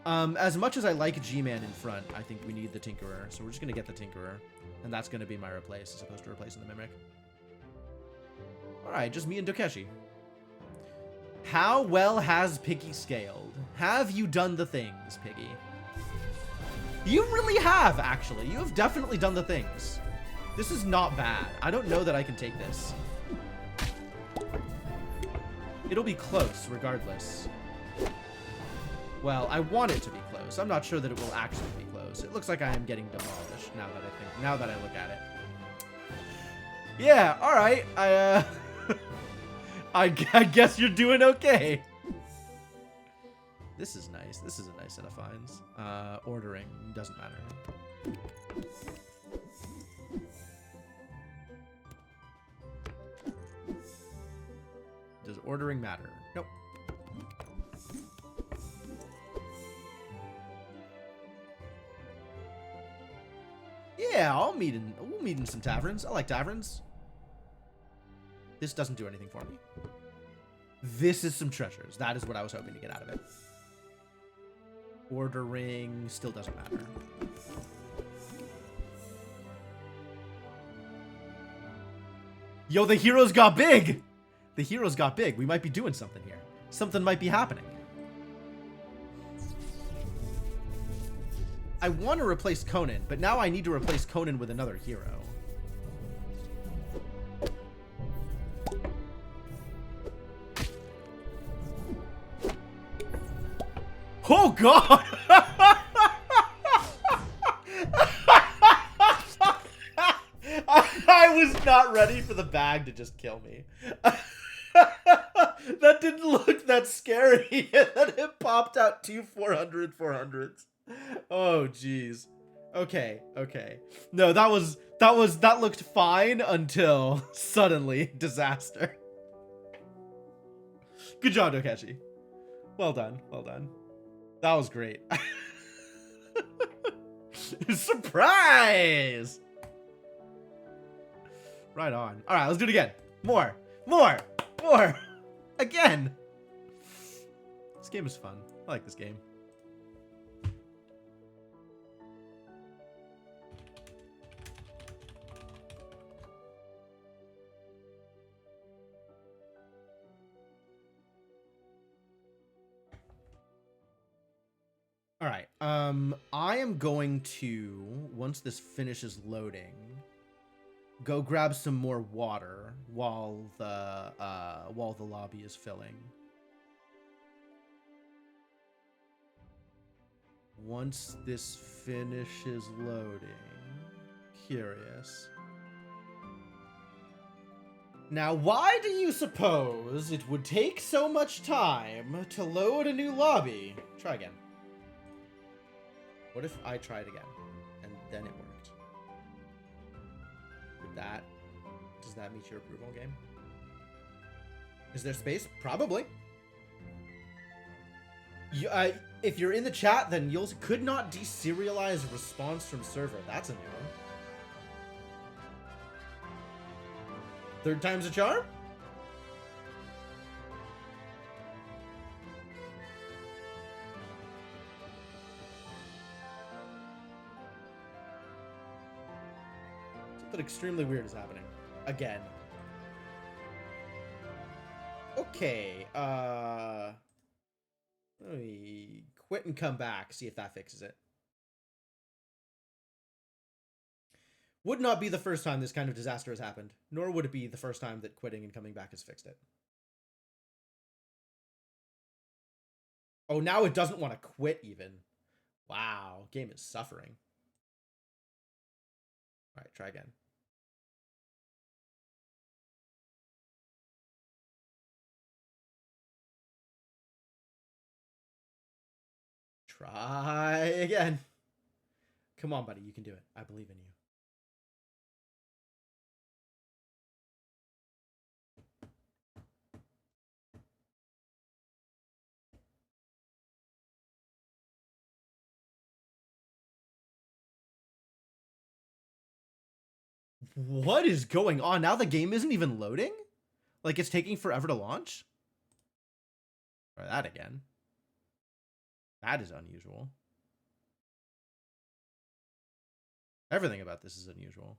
As much as I like G-Man in front, I think we need the Tinkerer. So we're just going to get the Tinkerer. And that's going to be my replace, as opposed to replacing the Mimic. Alright, just me and Dokeshi. How well has Piggy scaled? Have you done the things, Piggy? You really have, actually. You have definitely done the things. This is not bad. I don't know that I can take this. It'll be close, regardless. Well, I want it to be close. I'm not sure that it will actually be close. It looks like I am getting demolished now that I look at it. Yeah, all right. I guess you're doing okay. This is nice. This is a nice set of finds. Ordering doesn't matter. Does ordering matter? Nope. Yeah, we'll meet in some taverns. I like taverns. This doesn't do anything for me. This is some treasures. That is what I was hoping to get out of it. Ordering still doesn't matter. Yo, the heroes got big! The heroes got big. We might be doing something here. Something might be happening. I want to replace Conan, but now I need to replace Conan with another hero. Oh, God! I was not ready for the bag to just kill me. That didn't look that scary. And then it popped out two 400s. Oh, jeez. Okay. No, that looked fine until suddenly disaster. Good job, Dokeshi. Well done. That was great. Surprise! Right on. All right, let's do it again. More. Again. This game is fun. I like this game. All right. I am going to, once this finishes loading, go grab some more water while the lobby is filling. Once this finishes loading. Curious. Now, why do you suppose it would take so much time to load a new lobby? Try again. What if I tried again and then it worked? Does that meet your approval, game? Is there space? Probably. You, if you're in the chat, then you could not deserialize response from server. That's a new one. Third time's a charm? Something extremely weird is happening. Again. Okay, let me quit and come back, see if that fixes it. Would not be the first time this kind of disaster has happened, nor would it be the first time that quitting and coming back has fixed it. Oh, now it doesn't want to quit even. Wow, game is suffering. All right, try again. Try again. Come on, buddy, you can do it. I believe in you. What is going on? Now the game isn't even loading? Like it's taking forever to launch? Try that again. That is unusual. Everything about this is unusual.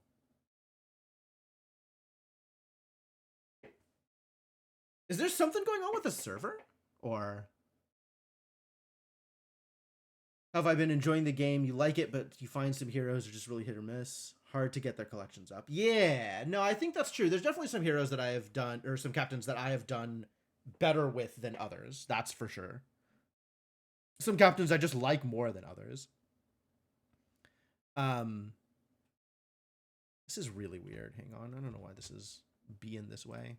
Is there something going on with the server? Or have I been enjoying the game? You like it, but you find some heroes are just really hit or miss. Hard to get their collections up. Yeah, no, I think that's true. There's definitely some heroes that I have done, or some captains that I have done better with than others. That's for sure. Some captains I just like more than others. This is really weird. Hang on. I don't know why this is being this way.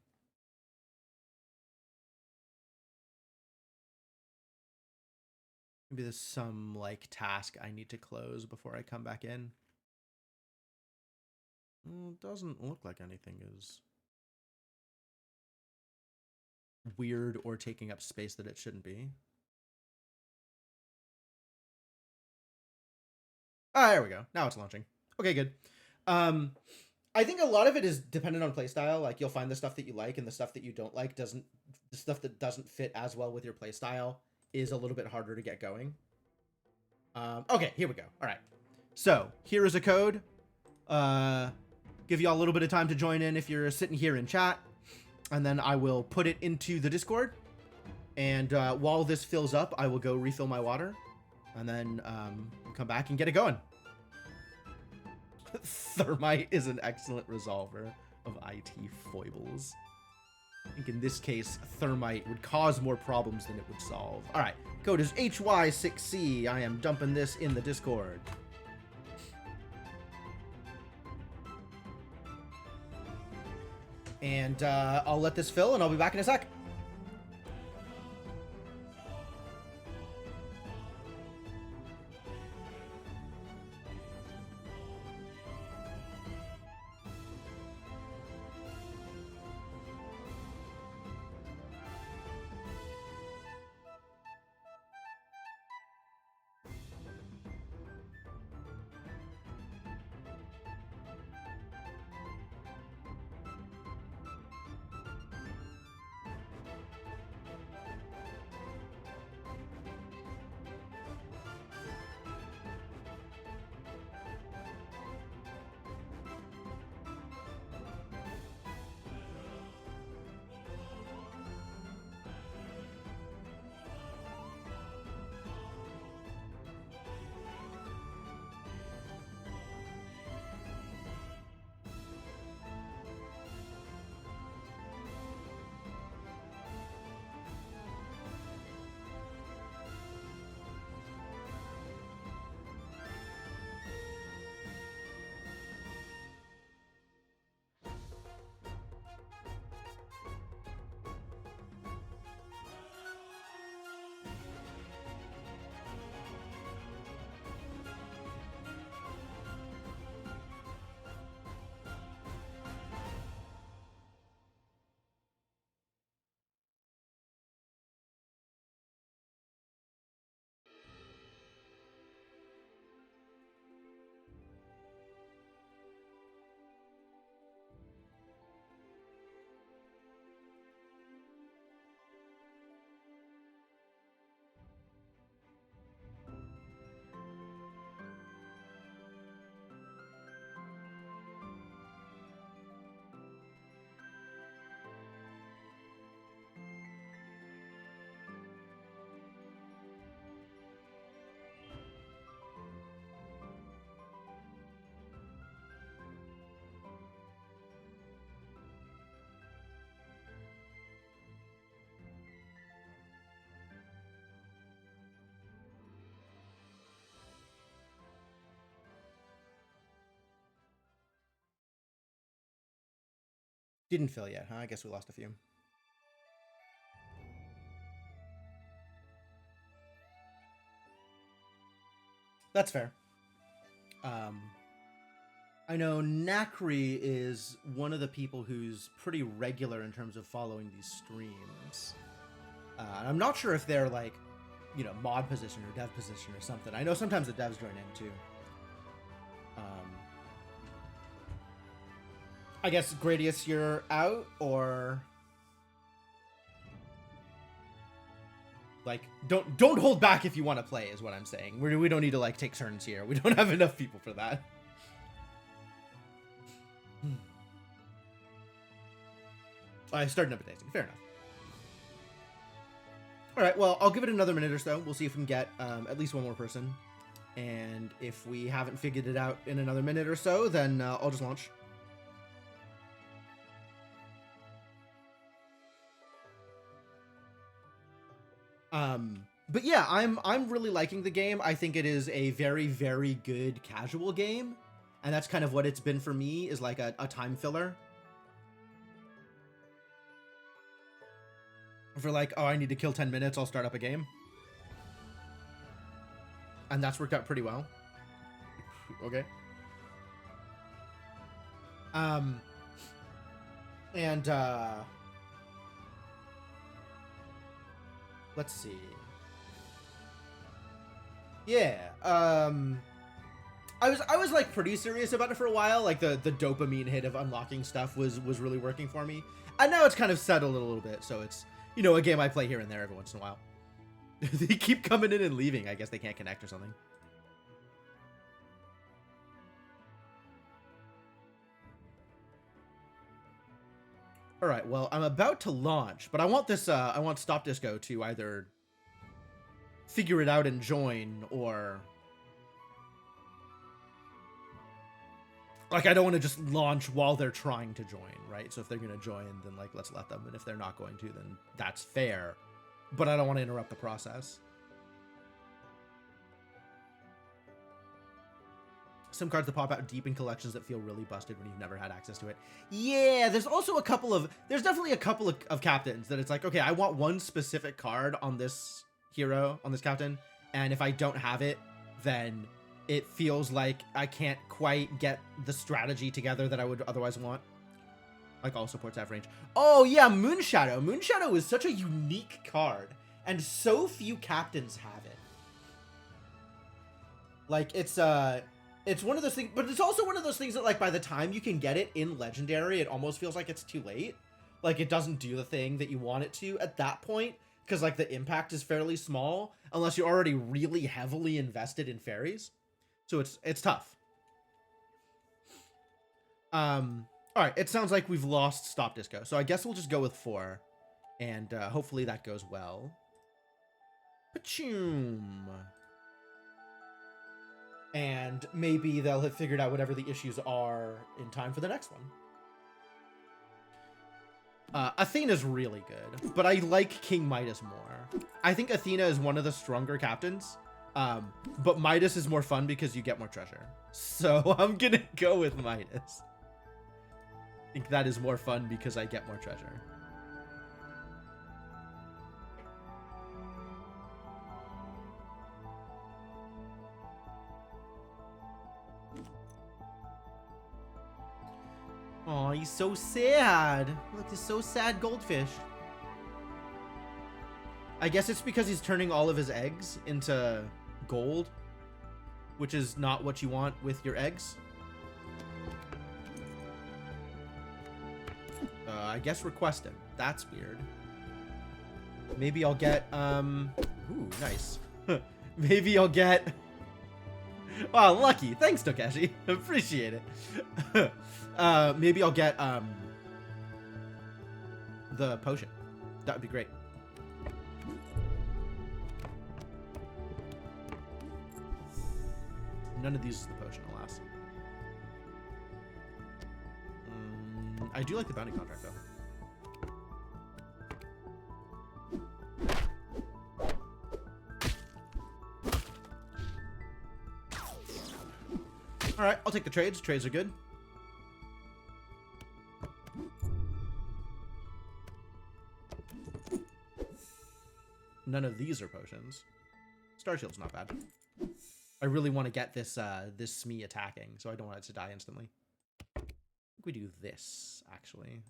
Maybe there's some like task I need to close before I come back in. Well, it doesn't look like anything is weird or taking up space that it shouldn't be. Ah, there we go. Now it's launching. Okay, good. I think a lot of it is dependent on playstyle. Like you'll find the stuff that you like and the stuff that you don't like the stuff that doesn't fit as well with your playstyle is a little bit harder to get going. Okay, here we go. All right. So here is a code. Give y'all a little bit of time to join in if you're sitting here in chat, and then I will put it into the Discord. And while this fills up, I will go refill my water, and then come back and get it going. Thermite is an excellent resolver of IT foibles. I think in this case, Thermite would cause more problems than it would solve. All right, code is HY6C. I am dumping this in the Discord. And I'll let this fill, and I'll be back in a sec. Didn't fill yet, huh? I guess we lost a few. That's fair. I know Nakri is one of the people who's pretty regular in terms of following these streams. And I'm not sure if they're like, you know, mod position or dev position or something. I know sometimes the devs join in too. I guess Gradius, you're out, or like don't hold back if you want to play is what I'm saying. We don't need to like take turns here. We don't have enough people for that. I started appetizing. Fair enough. All right, well, I'll give it another minute or so. We'll see if we can get at least one more person. And if we haven't figured it out in another minute or so, then I'll just launch. But yeah, I'm really liking the game. I think it is a very, very good casual game. And that's kind of what it's been for me, is like a time filler. For like, oh, I need to kill 10 minutes, I'll start up a game. And that's worked out pretty well. Okay. Let's see. Yeah, I was like pretty serious about it for a while. Like the dopamine hit of unlocking stuff was really working for me. And now it's kind of settled a little bit, so it's, you know, a game I play here and there every once in a while. They keep coming in and leaving. I guess they can't connect or something. All right, well, I'm about to launch, but I want this, I want Stop Disco to either figure it out and join, or like, I don't want to just launch while they're trying to join, right? So if they're going to join, then like, let's let them. And if they're not going to, then that's fair. But I don't want to interrupt the process. Some cards that pop out deep in collections that feel really busted when you've never had access to it. Yeah, there's also there's definitely a couple of captains that it's like, okay, I want one specific card on this hero, on this captain. And if I don't have it, then it feels like I can't quite get the strategy together that I would otherwise want. Like, all supports have range. Oh yeah, Moonshadow. Moonshadow is such a unique card, and so few captains have it. Like, it's one of those things, but it's also one of those things that, like, by the time you can get it in Legendary, it almost feels like it's too late. Like, it doesn't do the thing that you want it to at that point, because, like, the impact is fairly small, unless you're already really heavily invested in fairies. So it's tough. All right, it sounds like we've lost Stop Disco, so I guess we'll just go with 4, and hopefully that goes well. Pachoom. And maybe they'll have figured out whatever the issues are in time for the next one. Athena's really good, but I like King Midas more. I think Athena is one of the stronger captains, but Midas is more fun because you get more treasure. So I'm gonna go with Midas. I think that is more fun because I get more treasure. Oh, he's so sad. Look, this so sad goldfish. I guess it's because he's turning all of his eggs into gold, which is not what you want with your eggs. I guess request him. That's weird. Maybe I'll get, ooh, nice. Maybe I'll get, wow, lucky. Thanks, Tokeshi. Appreciate it. Maybe I'll get, the potion. That would be great. None of these is the potion, alas. I do like the bounty contract, though. All right, I'll take the trades. Trades are good. none of these are potions. Star Shield's not bad. I really want to get this this Smee attacking, so I don't want it to die instantly. I think we do this, actually.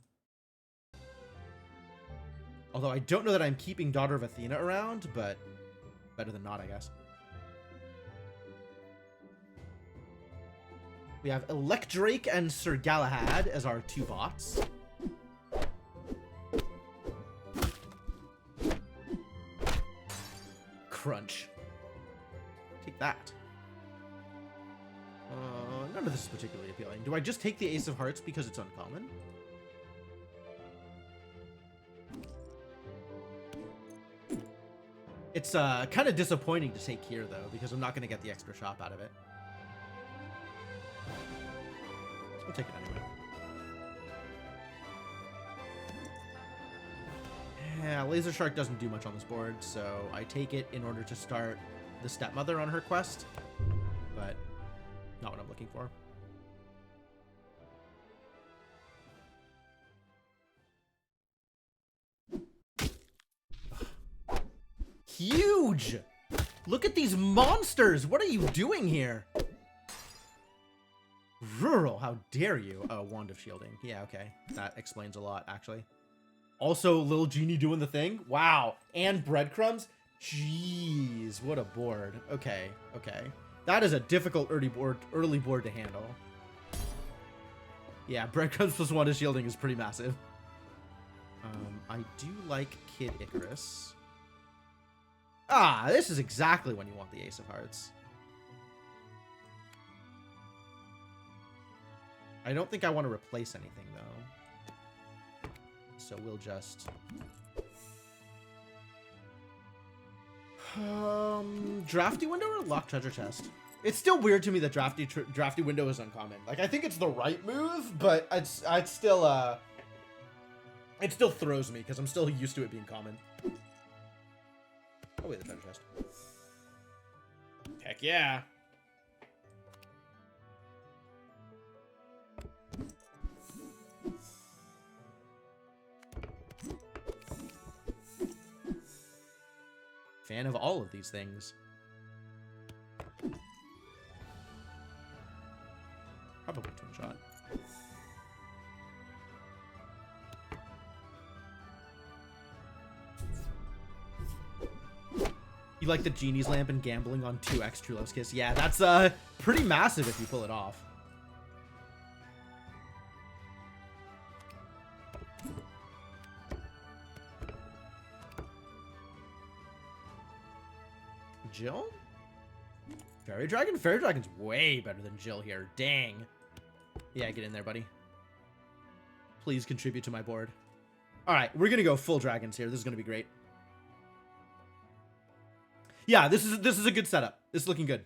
Although I don't know that I'm keeping Daughter of Athena around, but better than not, I guess. We have Elecdrake and Sir Galahad as our two bots. Crunch. Take that. None of this is particularly appealing. Do I just take the Ace of Hearts because it's uncommon? It's kind of disappointing to take here, though, because I'm not going to get the extra shop out of it. I'll take it anyway. Yeah, Laser Shark doesn't do much on this board, so I take it in order to start the stepmother on her quest, but not what I'm looking for. Huge! Look at these monsters! What are you doing here? Rural, how dare you? Oh, Wand of Shielding. Yeah, okay. That explains a lot, actually. Also, Lil Genie doing the thing. Wow. And breadcrumbs. Jeez, what a board. Okay, okay. That is a difficult early board to handle. Yeah, breadcrumbs plus Wand of Shielding is pretty massive. I do like Kid Icarus. Ah, this is exactly when you want the Ace of Hearts. I don't think I want to replace anything, though. So we'll just... Drafty Window or Locked Treasure Chest? It's still weird to me that Drafty Window is uncommon. Like, I think it's the right move, but I'd still, it still throws me, because I'm still used to it being common. Oh, wait, the treasure chest. Heck yeah. Fan of all of these things. Probably twin shot. You like the Genie's Lamp and gambling on 2x True Love's Kiss? Yeah, that's pretty massive if you pull it off. Jill? Fairy Dragon? Fairy Dragon's way better than Jill here. Dang. Yeah, get in there, buddy. Please contribute to my board. Alright, we're gonna go full dragons here. This is gonna be great. Yeah, this is a good setup. This is looking good.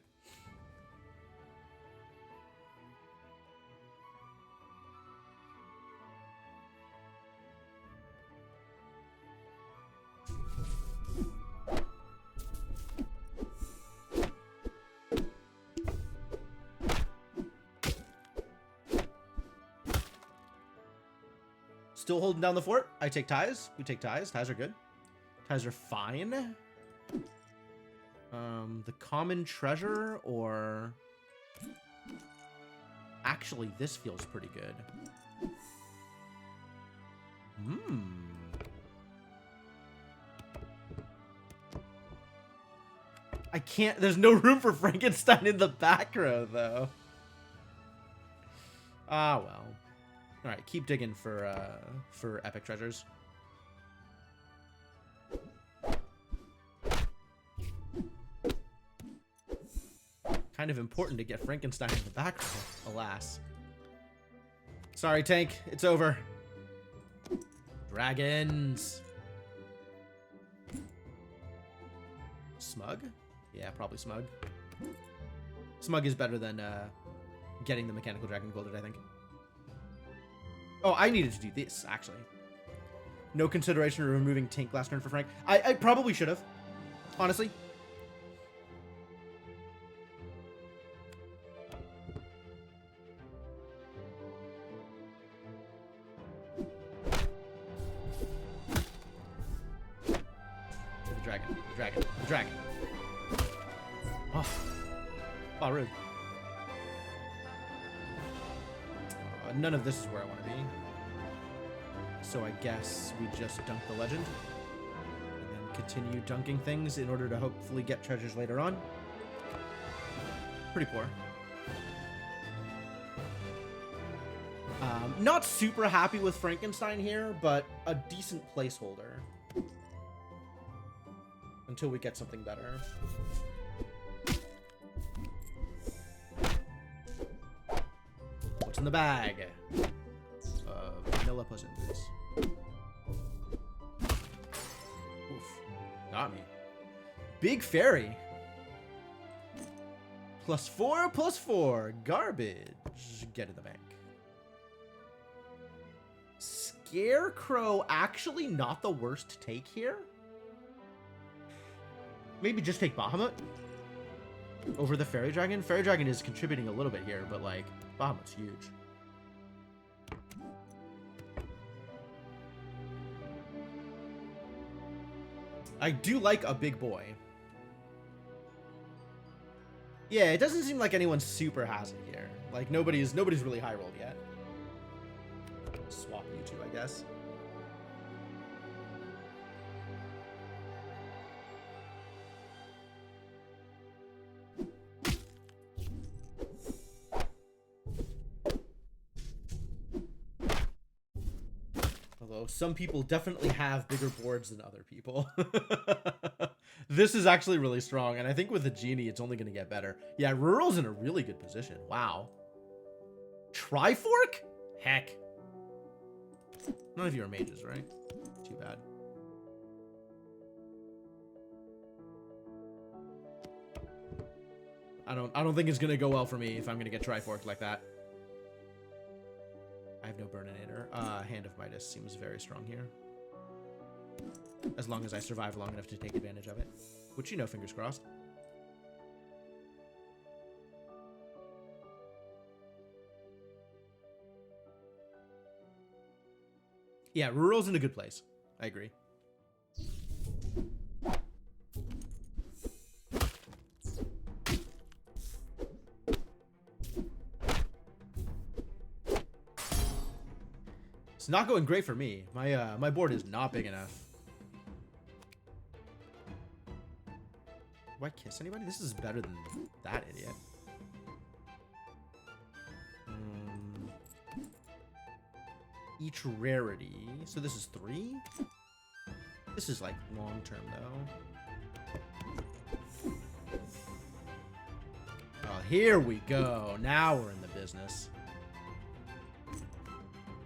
Still holding down the fort. I take ties. We take ties. Ties are good. Ties are fine. The common treasure, or... Actually, this feels pretty good. I can't... There's no room for Frankenstein in the back row, though. Ah, well. Alright, keep digging for epic treasures. Kind of important to get Frankenstein in the back row, alas. Sorry, Tank. It's over. Dragons. Smug? Yeah, probably Smug. Smug is better than getting the Mechanical Dragon Golded, I think. Oh, I needed to do this, actually. No consideration of removing Tank last turn for Frank. I probably should have, honestly. dragon. The dragon. Oh. Oh, rude. None of this is where I want to be. So I guess we just dunk the legend. And then continue dunking things in order to hopefully get treasures later on. Pretty poor. Not super happy with Frankenstein here, but a decent placeholder. Until we get something better. What's in the bag? Vanilla Puss in Boots. Oof. Got me. Big Fairy. +4, +4. Garbage. Get in the bank. Scarecrow actually not the worst take here. Maybe just take Bahamut over the Fairy Dragon. Fairy Dragon is contributing a little bit here, but like Bahamut's huge. I do like a big boy. Yeah, it doesn't seem like anyone super has it here. Like nobody's really high rolled yet. Swap you two, I guess. Although some people definitely have bigger boards than other people. This is actually really strong, and I think with the Genie, it's only going to get better. Yeah, Rural's in a really good position. Wow. Trifork? Heck. None of you are mages, right? Too bad. I don't think it's going to go well for me if I'm going to get Triforked like that. I have no Burninator. Hand of Midas seems very strong here. As long as I survive long enough to take advantage of it. Which, you know, fingers crossed. Yeah, Rural's in a good place. I agree. It's not going great for me. My board is not big enough. Do I kiss anybody? This is better than that idiot. Each rarity. So this is 3? This is like long term though. Oh, here we go. Now we're in the business.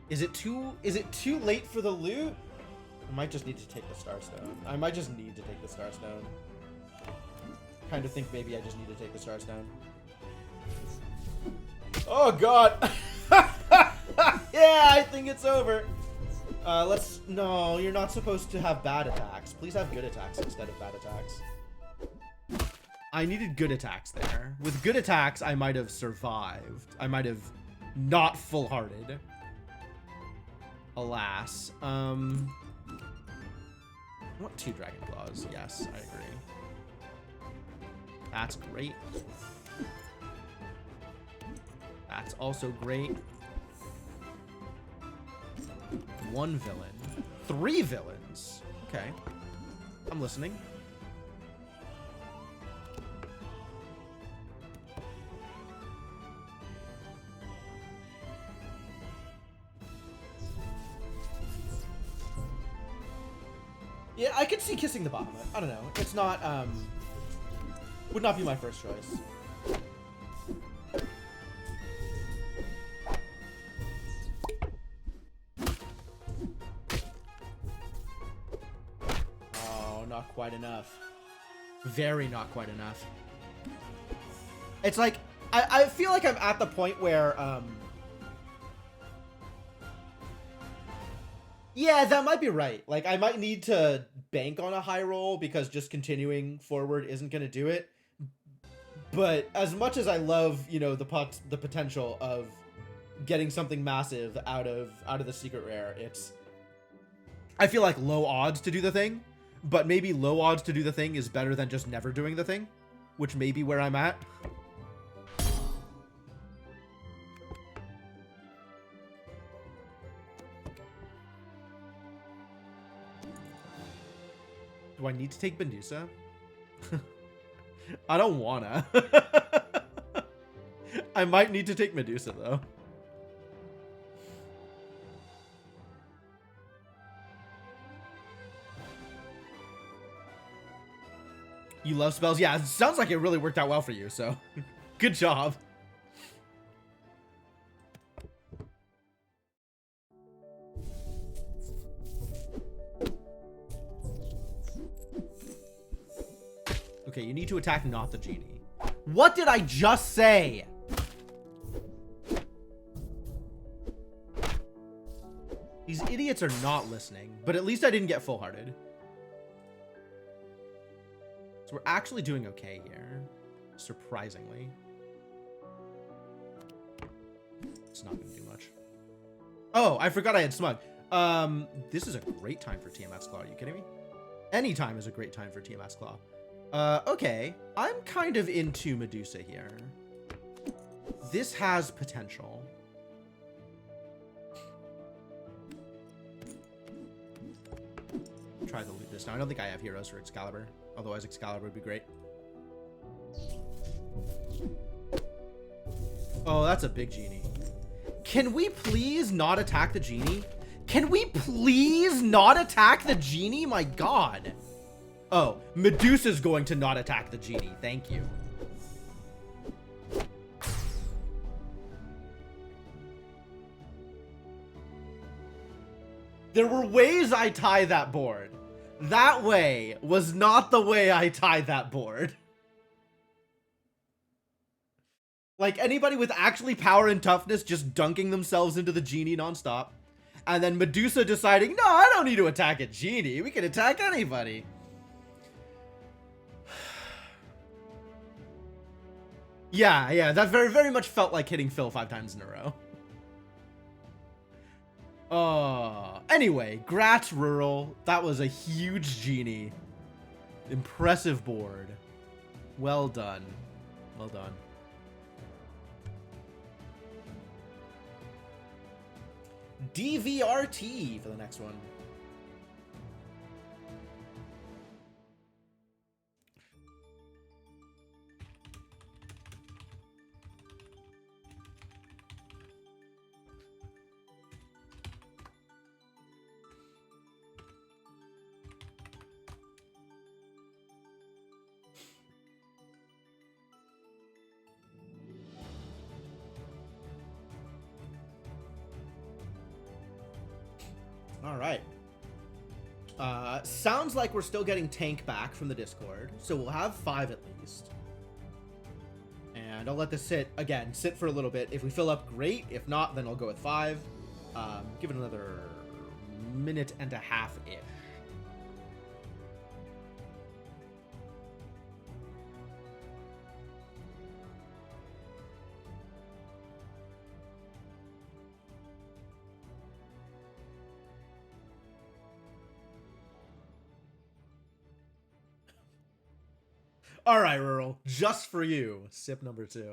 Is it too late for the loot? I might just need to take the Starstone. I might just need to take the Starstone. Kind of think maybe I just need to take the Starstone. Oh god. Yeah, I think it's over. No, you're not supposed to have bad attacks. Please have good attacks instead of bad attacks. I needed good attacks there. With good attacks, I might have survived. I might have not full-hearted. Alas. I want 2 Dragon Claws. Yes, I agree. That's great. That's also great. 1 villain. 3 villains. Okay. I'm listening. Yeah, I could see kissing the Bahamut. I don't know. It's not, would not be my first choice. Oh, not quite enough. Very not quite enough. It's like, I feel like I'm at the point where, yeah, that might be right. Like, I might need to bank on a high roll because just continuing forward isn't going to do it. But as much as I love, you know, the potential of getting something massive out of the secret rare, I feel like low odds to do the thing. but maybe low odds to do the thing is better than just never doing the thing, which may be where I'm at. Do I need to take Medusa? I don't wanna. I might need to take Medusa, though. You love spells? Yeah, it sounds like it really worked out well for you, so good job. Okay, you need to attack not the genie. What did I just say? These idiots are not listening, but at least I didn't get full-hearted. So we're actually doing okay here, surprisingly. It's not gonna do much. Oh, I forgot I had Smug. This is a great time for TMS Claw. Are you kidding me? Any time is a great time for TMS Claw. Okay. I'm kind of into Medusa here. This has potential. Try to loot this now. I don't think I have heroes for Excalibur. Otherwise, Excalibur would be great. Oh, that's a big genie. Can we please not attack the genie? Can we please not attack the genie? My god. Oh, Medusa's going to not attack the genie. Thank you. There were ways I tie that board. That way was not the way I tied that board. Like, anybody with actually power and toughness just dunking themselves into the genie nonstop. And then Medusa deciding, no, I don't need to attack a genie. We can attack anybody. Yeah, that very much felt like hitting Phil 5 times in a row. Anyway, Gratz Rural. That was a huge genie. Impressive board. Well done. Well done. DVRT for the next one. All right. Sounds like we're still getting Tank back from the Discord, so we'll have 5 at least. And I'll let this sit for a little bit. If we fill up, great. If not, then I'll go with 5. Give it another minute and a half-ish. All right, Rural, just for you. Sip number 2.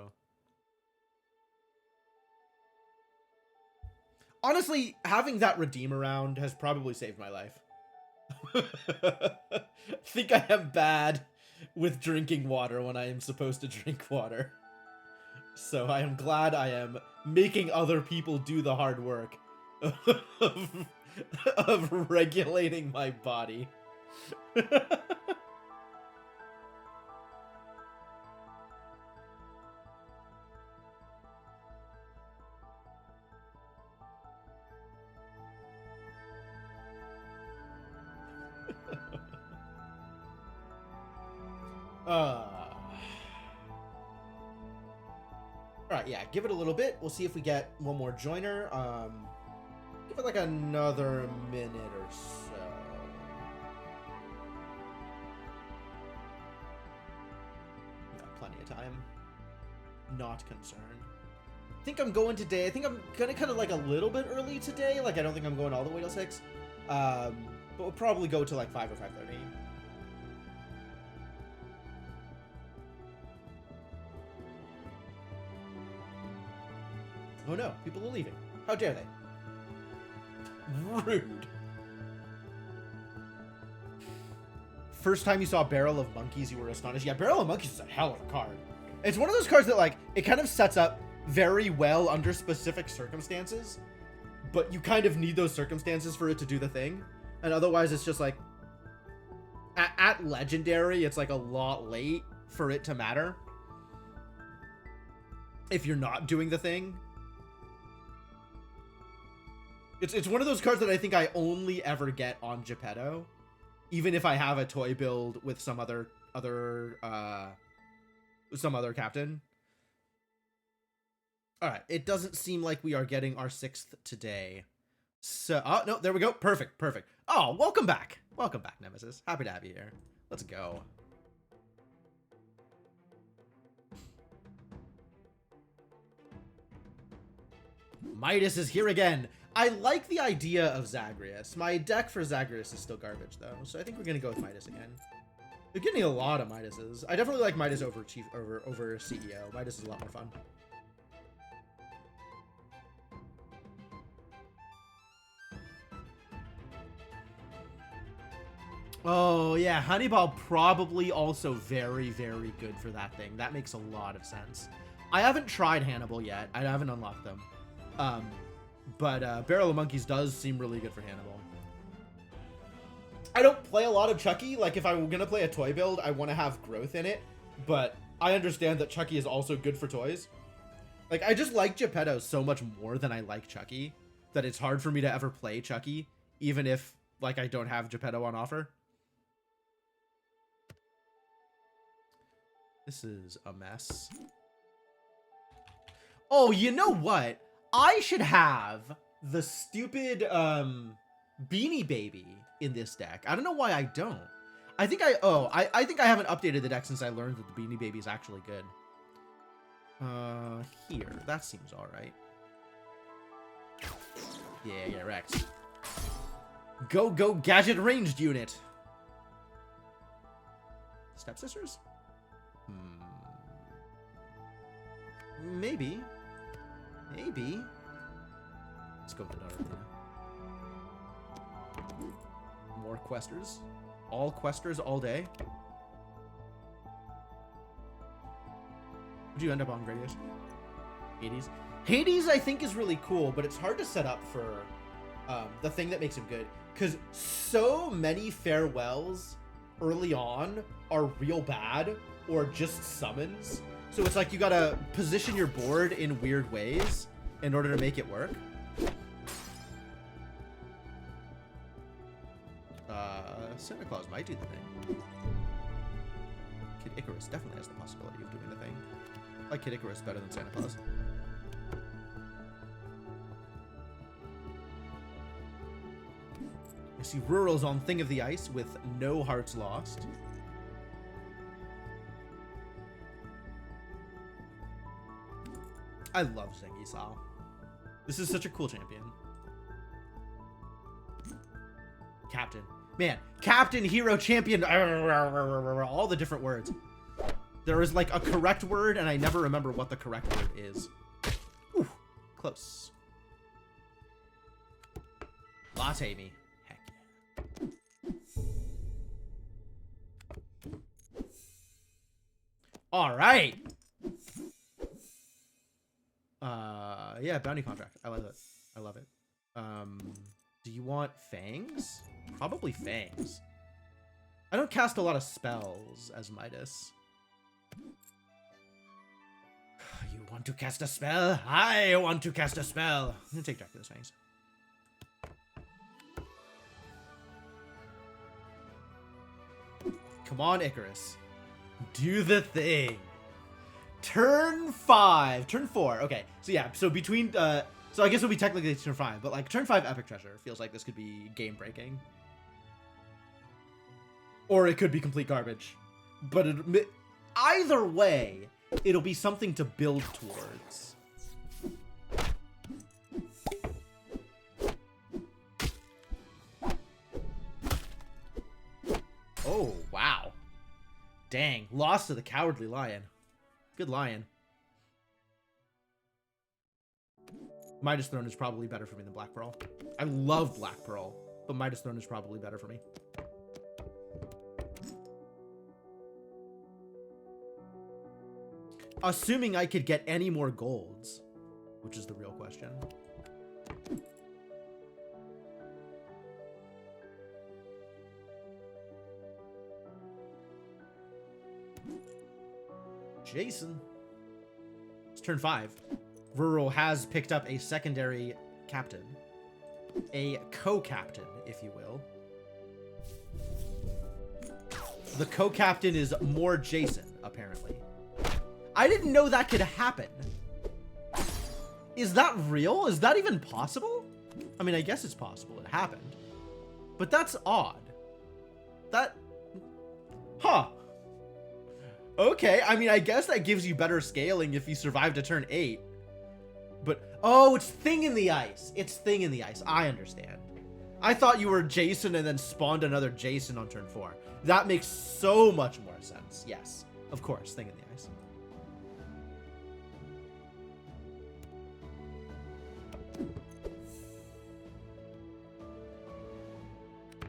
Honestly, having that redeem around has probably saved my life. I think I am bad with drinking water when I am supposed to drink water. So I am glad I am making other people do the hard work of regulating my body. Alright, yeah, give it a little bit. We'll see if we get one more joiner. Give it like another minute or so. Got plenty of time. Not concerned. I think I'm going today. I think I'm gonna cut it like a little bit early today. Like, I don't think I'm going all the way till 6. But we'll probably go to like 5 or 5:30. Oh no, people are leaving. How dare they? Rude. First time you saw Barrel of Monkeys, you were astonished. Yeah, Barrel of Monkeys is a hell of a card. It's one of those cards that, like, it kind of sets up very well under specific circumstances, but you kind of need those circumstances for it to do the thing. And otherwise, it's just like, at Legendary, it's like a lot late for it to matter if you're not doing the thing. It's one of those cards that I think I only ever get on Geppetto, even if I have a toy build with some other captain. All right, it doesn't seem like we are getting our 6th today. So, oh no, there we go. Perfect. Oh, welcome back, Nemesis. Happy to have you here. Let's go. Midas is here again. I like the idea of Zagreus. My deck for Zagreus is still garbage, though, so I think we're gonna go with Midas again. We're getting a lot of Midases. I definitely like Midas over CEO. Midas is a lot more fun. Oh yeah, Honeyball probably also very, very good for that thing. That makes a lot of sense. I haven't tried Hannibal yet. I haven't unlocked them. But Barrel of Monkeys does seem really good for Hannibal. I don't play a lot of Chucky. Like, if I'm gonna play a toy build, I want to have growth in it. But I understand that Chucky is also good for toys. Like, I just like Geppetto so much more than I like Chucky that it's hard for me to ever play Chucky, even if, like, I don't have Geppetto on offer. This is a mess. Oh, you know what? I should have the stupid Beanie Baby in this deck. I don't know why I don't. I think I think I haven't updated the deck since I learned that the Beanie Baby is actually good. Here. That seems alright. Yeah, Rex. Go, gadget ranged unit. Stepsisters? Maybe. Let's go with the Naruto. More questers. All questers all day. Would you end up on Gradius? Hades? Hades, I think, is really cool, but it's hard to set up for the thing that makes him good. Because so many farewells early on are real bad or just summons. So it's like you gotta position your board in weird ways in order to make it work. Santa Claus might do the thing. Kid Icarus definitely has the possibility of doing the thing. I like Kid Icarus better than Santa Claus. I see Rural's on Thing of the Ice with no hearts lost. I love Zengi-Sao. This is such a cool champion. Captain. Man, Captain, Hero, Champion, all the different words. There is like a correct word, and I never remember what the correct word is. Ooh, close. Latte me. Heck yeah. All right. Yeah, bounty contract. I love it. I love it. Do you want Fangs? Probably Fangs. I don't cast a lot of spells as Midas. You want to cast a spell? I want to cast a spell. I'm gonna take Dracula's Fangs. Come on, Icarus. Do the thing. Turn 5. Turn 4. Okay. So yeah, so between so I guess it'll be technically turn 5, but like turn 5 Epic Treasure feels like this could be game breaking. Or it could be complete garbage. But either way, it'll be something to build towards. Dang, lost to the Cowardly Lion. Good Lion. Midas Throne is probably better for me than Black Pearl. I love Black Pearl, but Midas Throne is probably better for me. Assuming I could get any more golds, which is the real question. Jason. It's turn 5. Rural has picked up a secondary captain. A co-captain, if you will. The co-captain is more Jason, apparently. I didn't know that could happen. Is that real? Is that even possible? I mean, I guess it's possible. It happened. But that's odd. That... Huh. Okay, I mean, I guess that gives you better scaling if you survive to turn 8. But, oh, it's Thing in the Ice. It's Thing in the Ice. I understand. I thought you were Jason and then spawned another Jason on turn 4. That makes so much more sense. Yes, of course, Thing in the Ice.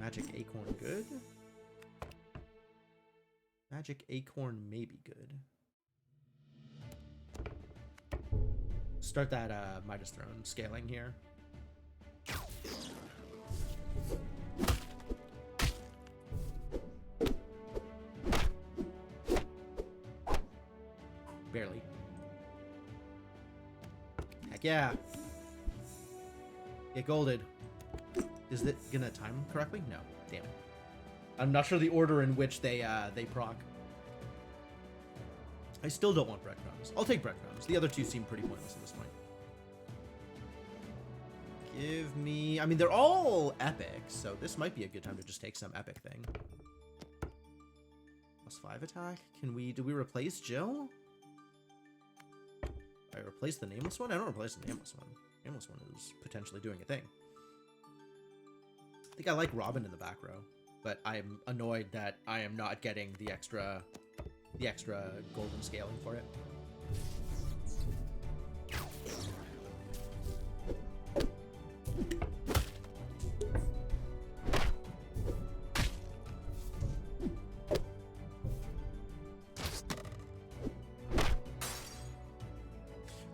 Magic Acorn good? Magic Acorn may be good. Start that Midas Throne scaling here. Barely. Heck yeah. Get golded. Is it gonna time correctly? No. Damn it. I'm not sure the order in which they proc. I still don't want breadcrumbs. I'll take breadcrumbs. The other two seem pretty pointless at this point. Give me... I mean, they're all epic, so this might be a good time to just take some epic thing. +5 attack. Can we... Do we replace Jill? I replace the Nameless one? I don't replace the Nameless one. Nameless one is potentially doing a thing. I think I like Robin in the back row, but I'm annoyed that I am not getting the extra golden scaling for it.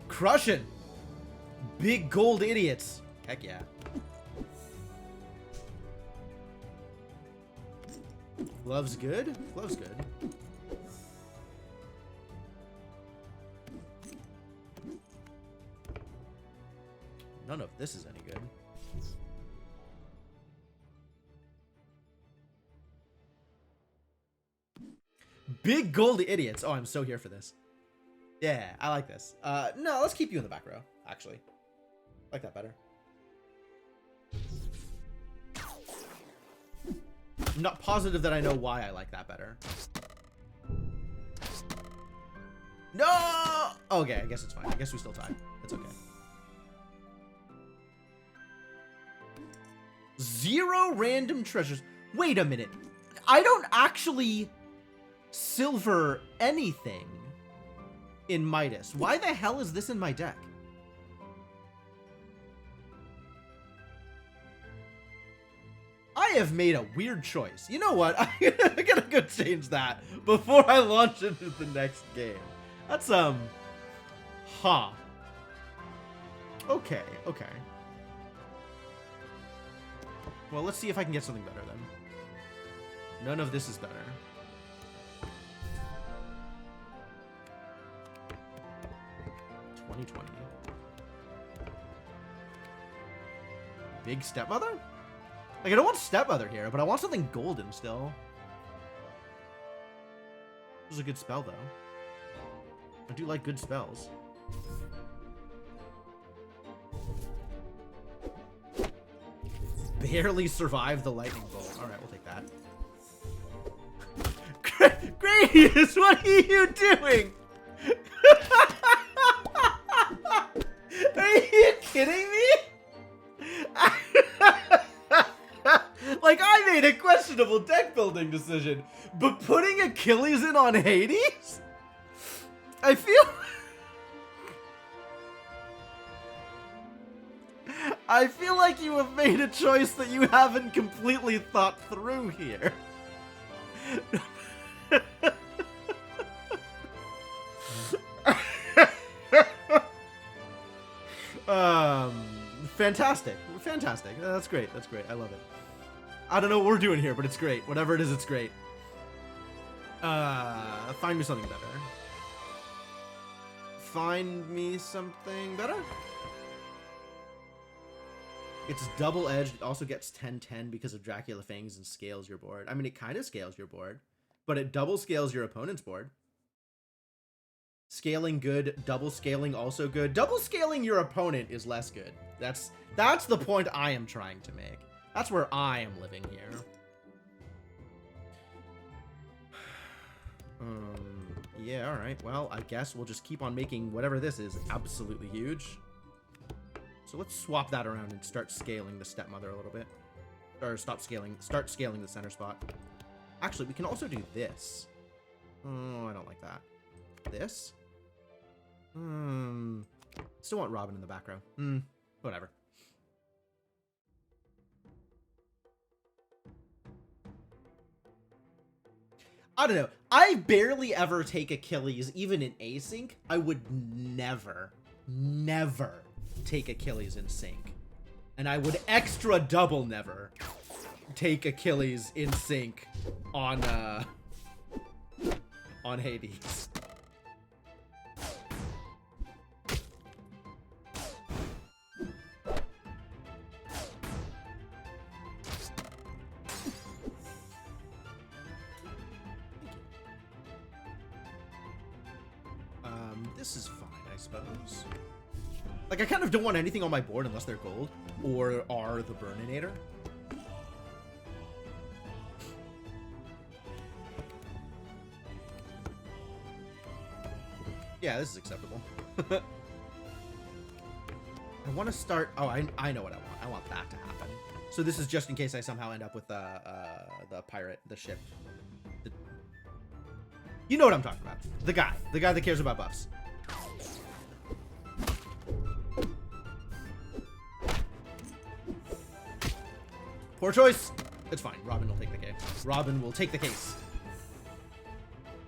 Crushing! Big gold idiots. Heck yeah. Gloves good? Gloves good. None of this is any good. Big gold idiots. Oh, I'm so here for this. Yeah, I like this. No, let's keep you in the back row, actually. I like that better. I'm not positive that I know why I like that better. No! Okay, I guess it's fine. I guess we still tie. It's okay. 0 random treasures. Wait a minute. I don't actually silver anything in Midas. Why the hell is this in my deck? I have made a weird choice. You know what? I'm gonna go change that before I launch into the next game. That's, huh. Okay, okay. Well, let's see if I can get something better then. None of this is better. $20. Big Stepmother? Like, I don't want Stepmother here, but I want something golden still. This is a good spell, though. I do like good spells. Barely survived the lightning bolt. Alright, we'll take that. Gradius, what are you doing? Are you kidding me? Like, I made a questionable deck building decision, but putting Achilles in on Hades? I feel... I feel like you have made a choice that you haven't completely thought through here. Fantastic. Fantastic. That's great. That's great. I love it. I don't know what we're doing here, but it's great. Whatever it is, it's great. Find me something better. Find me something better? It's double-edged. It also gets 10-10 because of Dracula Fangs and scales your board. I mean, it kind of scales your board, but it double scales your opponent's board. Scaling good, double scaling also good. Double scaling your opponent is less good. That's the point I am trying to make. That's where I am living here. Yeah, all right. Well, I guess we'll just keep on making whatever this is absolutely huge. So let's swap that around and start scaling the stepmother a little bit. Or start scaling the center spot. Actually, we can also do this. Oh, I don't like that. This? Still want Robin in the back row. Whatever. I don't know. I barely ever take Achilles, even in async. I would never take Achilles in sync. And I would extra double never take Achilles in sync on Hades. This is fine, I suppose. Like, I kind of don't want anything on my board unless they're gold or are the Burninator. Yeah, this is acceptable. I want to start... Oh, I know what I want. I want that to happen. So this is just in case I somehow end up with the pirate, the ship. You know what I'm talking about. The guy that cares about buffs. Poor choice. It's fine. Robin will take the case. Robin will take the case.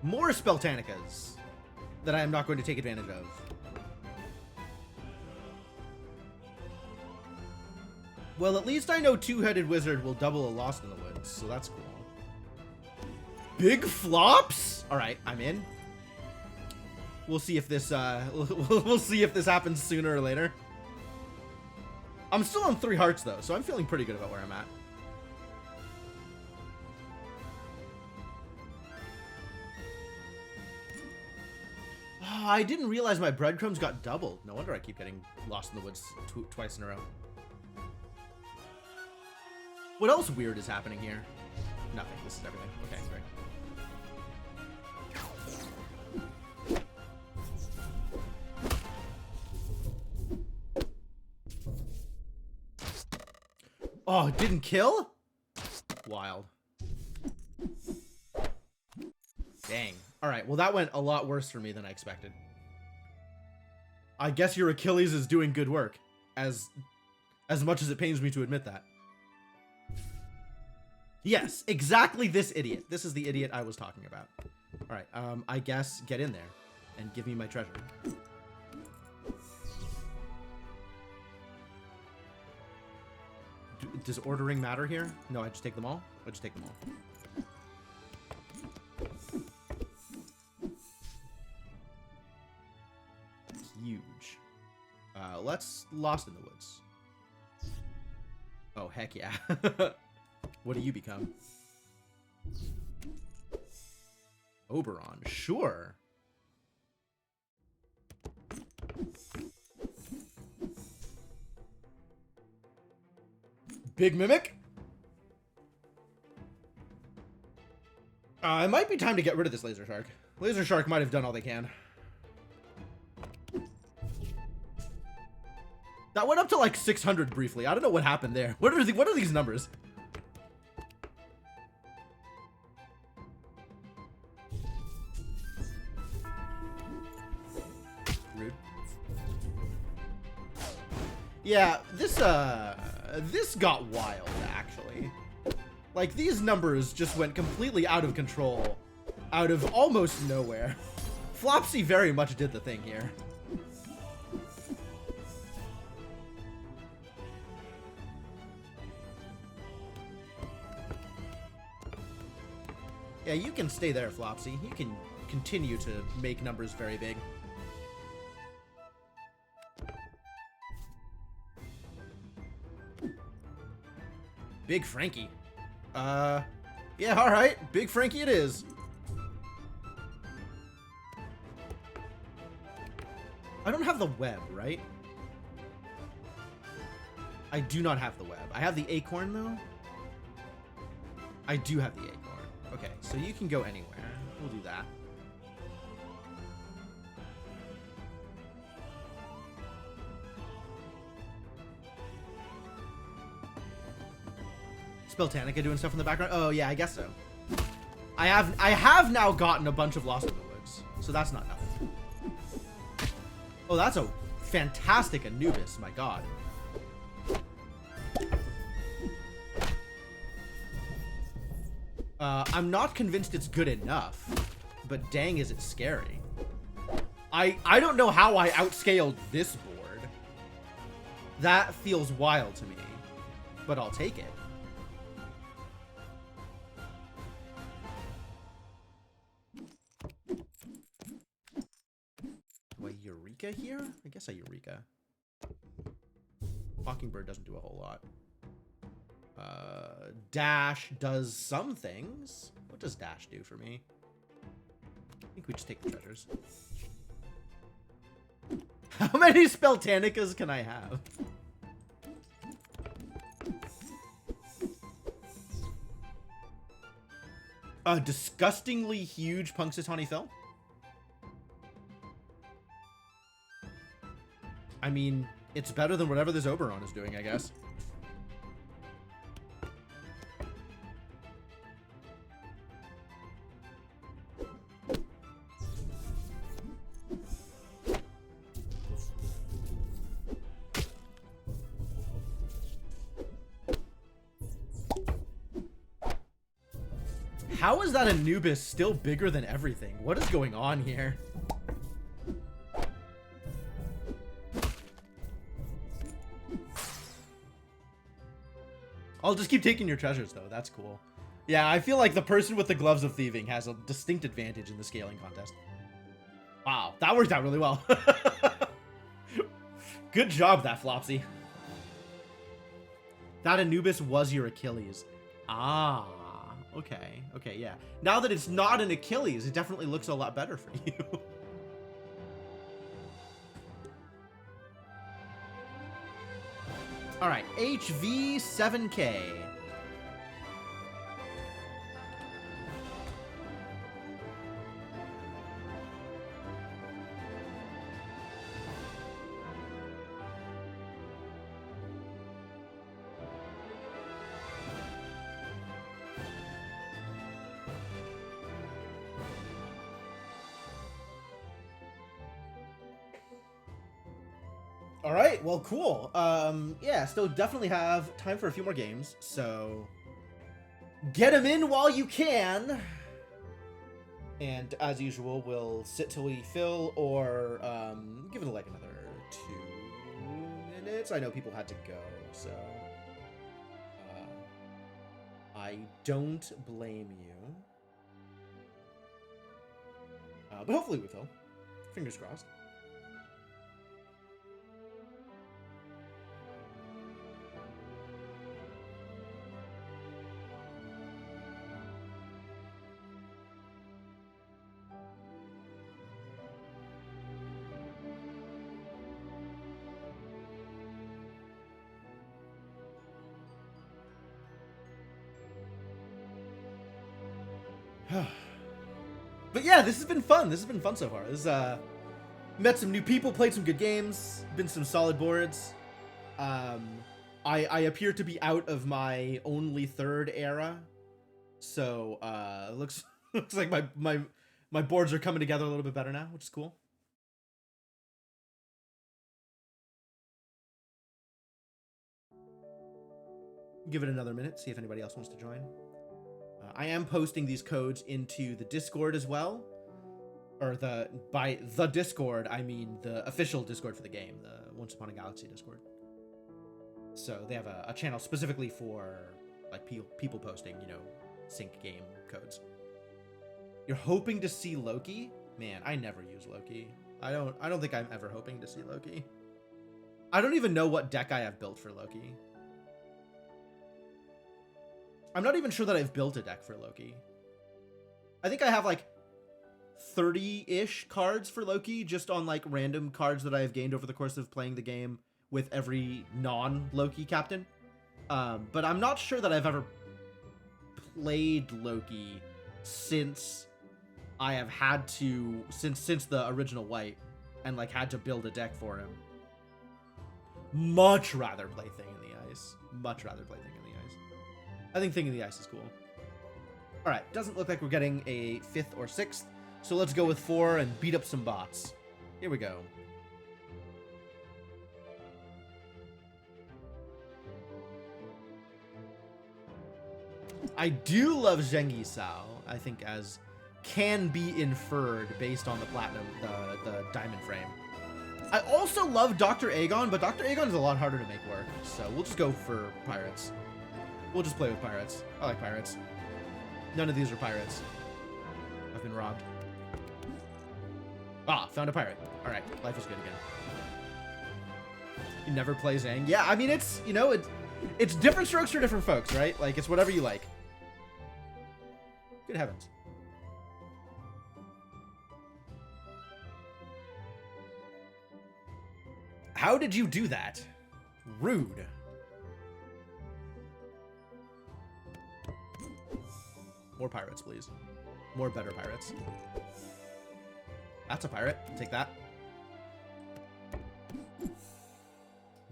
More Speltanicas that I am not going to take advantage of. Well, at least I know Two-Headed Wizard will double a Lost in the Woods, so that's cool. Big flops? All right, I'm in. We'll see if this we'll see if this happens sooner or later. I'm still on 3 hearts though, so I'm feeling pretty good about where I'm at. Oh, I didn't realize my breadcrumbs got doubled. No wonder I keep getting Lost in the Woods twice in a row. What else weird is happening here? Nothing. This is everything. Okay, great. Oh, it didn't kill? Wild. Dang. Alright, well that went a lot worse for me than I expected. I guess your Achilles is doing good work. As much as it pains me to admit that. Yes, exactly this idiot. This is the idiot I was talking about. Alright, I guess get in there and give me my treasure. Does ordering matter here? No, I just take them all? I just take them all. Huge. Let's Lost in the Woods. Oh, heck yeah. What do you become? Oberon, sure. Big Mimic? It might be time to get rid of this Laser Shark. Laser Shark might have done all they can. That went up to like 600 briefly. I don't know what happened there. What are these numbers? Yeah, this got wild, actually. Like, these numbers just went completely out of control, out of almost nowhere. Flopsy very much did the thing here. Yeah, you can stay there, Flopsy. You can continue to make numbers very big. Big Frankie. Yeah, alright. Big Frankie it is. I don't have the web, right? I do not have the web. I have the acorn, though. I do have the acorn. Okay, so you can go anywhere. We'll do that. Speltanica doing stuff in the background? Oh, yeah, I guess so. I have now gotten a bunch of Lost in the Woods, so that's not nothing. Oh, that's a fantastic Anubis, my god. I'm not convinced it's good enough, but dang is it scary. I don't know how I outscaled this board. That feels wild to me, but I'll take it. Do I Eureka here? I guess I Eureka. Mockingbird doesn't do a whole lot. Dash does some things. What does Dash do for me? I think we just take the treasures. How many Speltanicas can I have? A disgustingly huge Punxsutawney Phil? I mean, it's better than whatever this Oberon is doing, I guess. How is that Anubis still bigger than everything? What is going on here? I'll just keep taking your treasures, though. That's cool. Yeah, I feel like the person with the gloves of thieving has a distinct advantage in the scaling contest. Wow, that worked out really well. Good job, that Flopsy. That Anubis was your Achilles. Ah, okay. Okay, yeah. Now that it's not an Achilles, it definitely looks a lot better for you. All right, HV7K. All right, well, cool. Yeah, still definitely have time for a few more games, so get them in while you can. And as usual, we'll sit till we fill, or give it like another 2 minutes. I know people had to go, so I don't blame you. But hopefully we fill. Fingers crossed. But yeah, this has been fun. This has been fun so far. This met some new people, played some good games, been some solid boards. I appear to be out of my only third era, so looks like my boards are coming together a little bit better now, which is cool. Give it another minute, see if anybody else wants to join. I am posting these codes into the Discord as well. Or by the Discord, I mean the official Discord for the game, the Once Upon a Galaxy Discord. So they have a channel specifically for like people posting, you know, sync game codes. You're hoping to see Loki? Man, I never use Loki. I don't think I'm ever hoping to see Loki. I don't even know what deck I have built for Loki. I'm not even sure that I've built a deck for Loki. I think I have like 30-ish cards for Loki, just on like random cards that I have gained over the course of playing the game with every non-Loki captain. But I'm not sure that I've ever played Loki since I have had to, since the original White, and like had to build a deck for him. Much rather play Thing in the Ice. Much rather play Thing in the Ice. I think Thing in the Ice is cool. Alright, doesn't look like we're getting a 5th or 6th, so let's go with 4 and beat up some bots. Here we go. I do love Zheng Yisao, I think, as can be inferred based on the platinum, the diamond frame. I also love Dr. Aegon, but Dr. Aegon is a lot harder to make work, so we'll just go for pirates. We'll just play with pirates. I like pirates. None of these are pirates. I've been robbed. Ah, found a pirate. All right, life is good again. You never play Zhang? Yeah, I mean, it's, you know, it's different strokes for different folks, right? Like, it's whatever you like. Good heavens. How did you do that? Rude. More pirates, please. More better pirates. That's a pirate. Take that.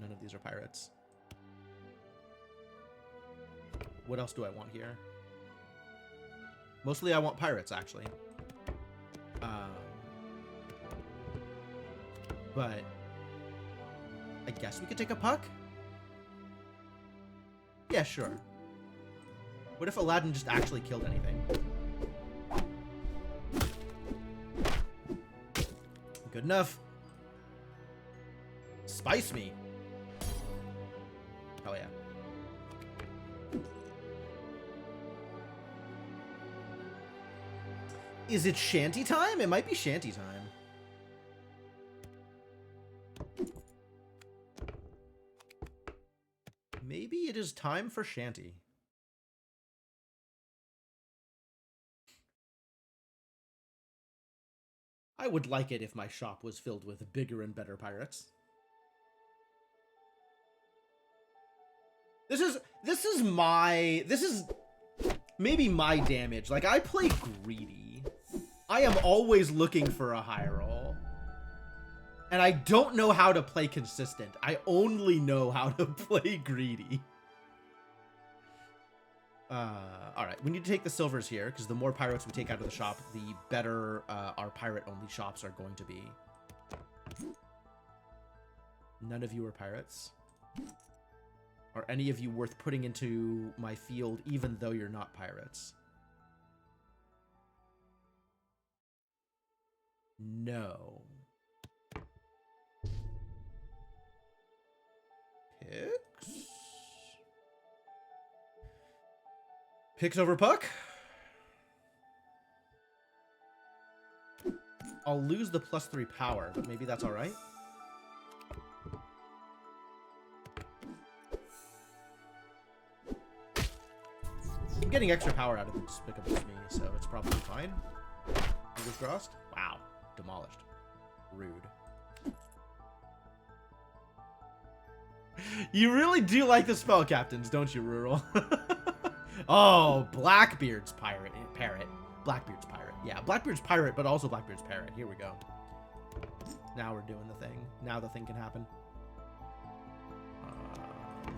None of these are pirates. What else do I want here? Mostly I want pirates, actually. But I guess we could take a puck? Yeah, sure. What if Aladdin just actually killed anything? Good enough. Spice me. Hell yeah. Is it shanty time? It might be shanty time. Maybe it is time for shanty. I would like it if my shop was filled with bigger and better pirates. This is maybe my damage. Like, I play greedy. I am always looking for a high roll. And I don't know how to play consistent. I only know how to play greedy. Alright, we need to take the silvers here, because the more pirates we take out of the shop, the better our pirate-only shops are going to be. None of you are pirates. Are any of you worth putting into my field, even though you're not pirates? No. Picks? Picks over puck? I'll lose the +3 power, but maybe that's alright. I'm getting extra power out of the Despicable Me, so it's probably fine. Fingers crossed. Wow. Demolished. Rude. You really do like the spell captains, don't you, Rural? Oh, Blackbeard's parrot. Blackbeard's pirate. Yeah, Blackbeard's pirate, but also Blackbeard's parrot. Here we go. Now we're doing the thing. Now the thing can happen.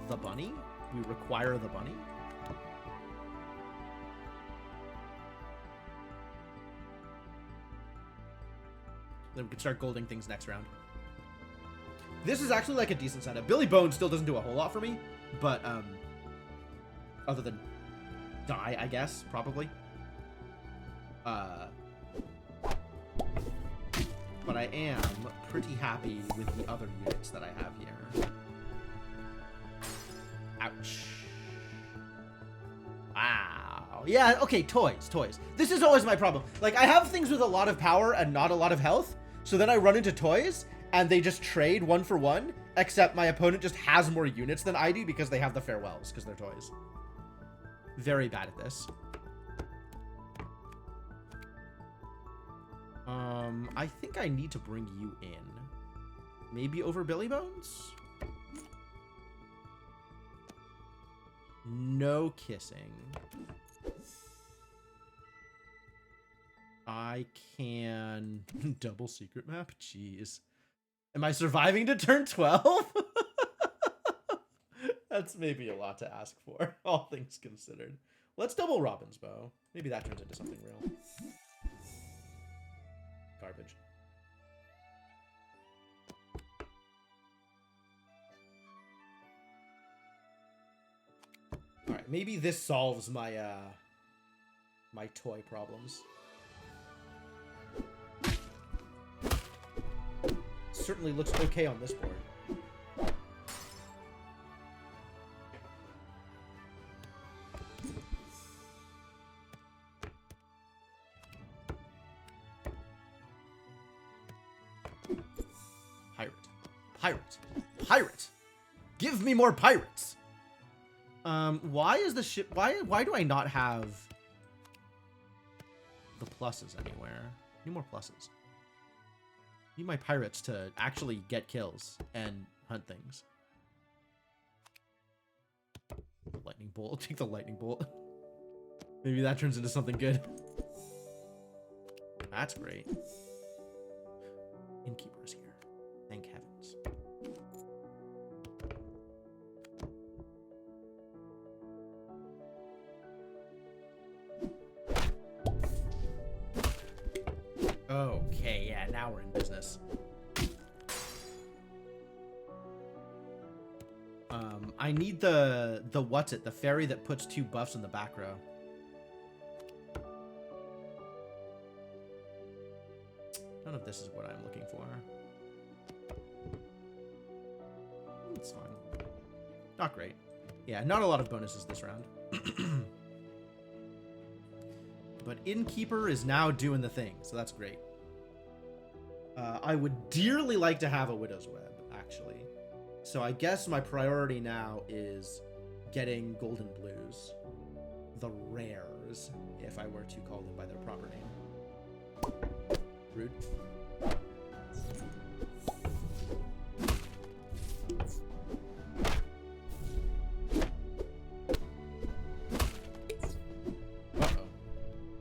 The bunny? We require the bunny? Then we can start golding things next round. This is actually like a decent setup. Billy Bones still doesn't do a whole lot for me, but other than die, I guess, probably. But I am pretty happy with the other units that I have here. Ouch. Wow. Yeah, okay, toys. This is always my problem. Like, I have things with a lot of power and not a lot of health, so then I run into toys, and they just trade 1 for 1, except my opponent just has more units than I do because they have the farewells, because they're toys. Very bad at this. I think I need to bring you in. Maybe over Billy Bones? No kissing. I can... Double secret map? Jeez. Am I surviving to turn 12? That's maybe a lot to ask for, all things considered. Let's double Robin's bow. Maybe that turns into something real. Garbage. Alright, maybe this solves my, my toy problems. Certainly looks okay on this board. Pirate! Give me more pirates! Why is the ship... Why do I not have the pluses anywhere? Need more pluses. Need my pirates to actually get kills and hunt things. Lightning bolt. I'll take the lightning bolt. Maybe that turns into something good. That's great. Innkeeper's here. Thank heavens. Okay, yeah, now we're in business. I need the what's it? The fairy that puts 2 buffs in the back row. None of this is what I'm looking for. It's fine. Not great. Yeah, not a lot of bonuses this round. But Innkeeper is now doing the thing, so that's great. I would dearly like to have a Widow's Web, actually. So I guess my priority now is getting Golden Blues. The rares, if I were to call them by their proper name. Rude.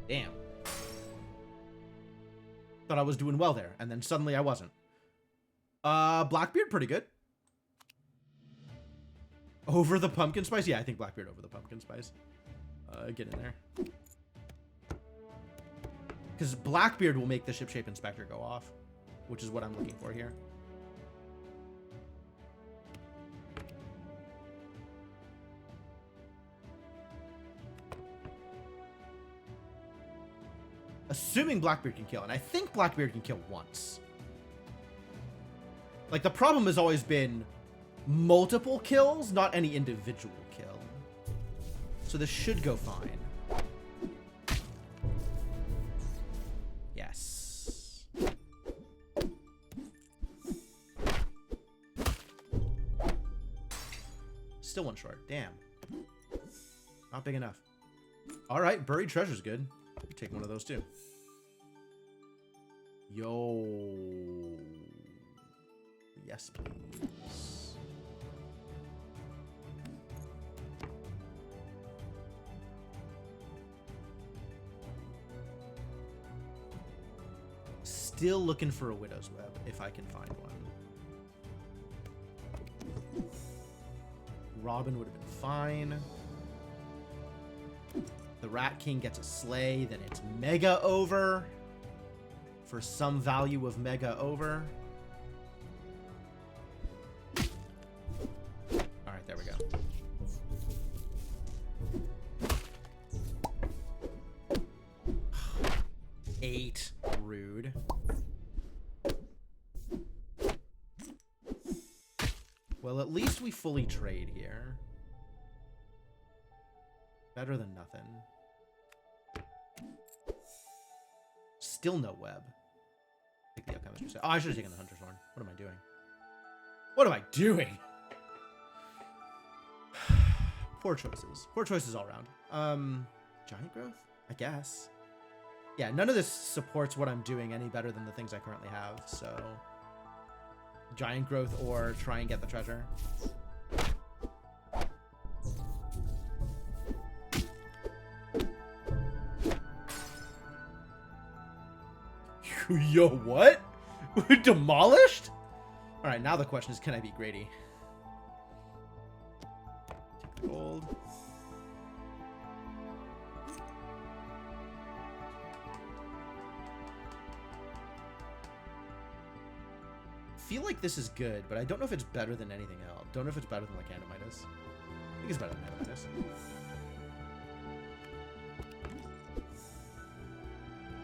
Damn. Thought I was doing well there, and then suddenly I wasn't. Blackbeard, pretty good. Over the pumpkin spice? Yeah, I think Blackbeard over the pumpkin spice. Get in there. Because Blackbeard will make the Shipshape Inspector go off, which is what I'm looking for here. Assuming Blackbeard can kill, and I think Blackbeard can kill once. Like, the problem has always been multiple kills, not any individual kill. So this should go fine. Yes. Still 1 short. Damn. Not big enough. All right, buried treasure's good. Take one of those too. Yo. Yes, please. Still looking for a Widow's Web, if I can find one. Robin would have been fine. The Rat King gets a Slay, then it's Mega Over. For some value of Mega Over. Alright, there we go. 8. Rude. Well, at least we fully trade here. Better than nothing. Still no web. Take the alchemist. Oh, I should have taken the hunter's horn. What am I doing? What am I doing? Poor choices. Poor choices all around. Giant growth? I guess. Yeah, none of this supports what I'm doing any better than the things I currently have, so... Giant growth or try and get the treasure. Yo, what? We're demolished? Alright, now the question is, can I beat Grady? Take the gold. Feel like this is good, but I don't know if it's better than anything else. Don't know if it's better than Lycandomitis. I think it's better than Lycandomitis.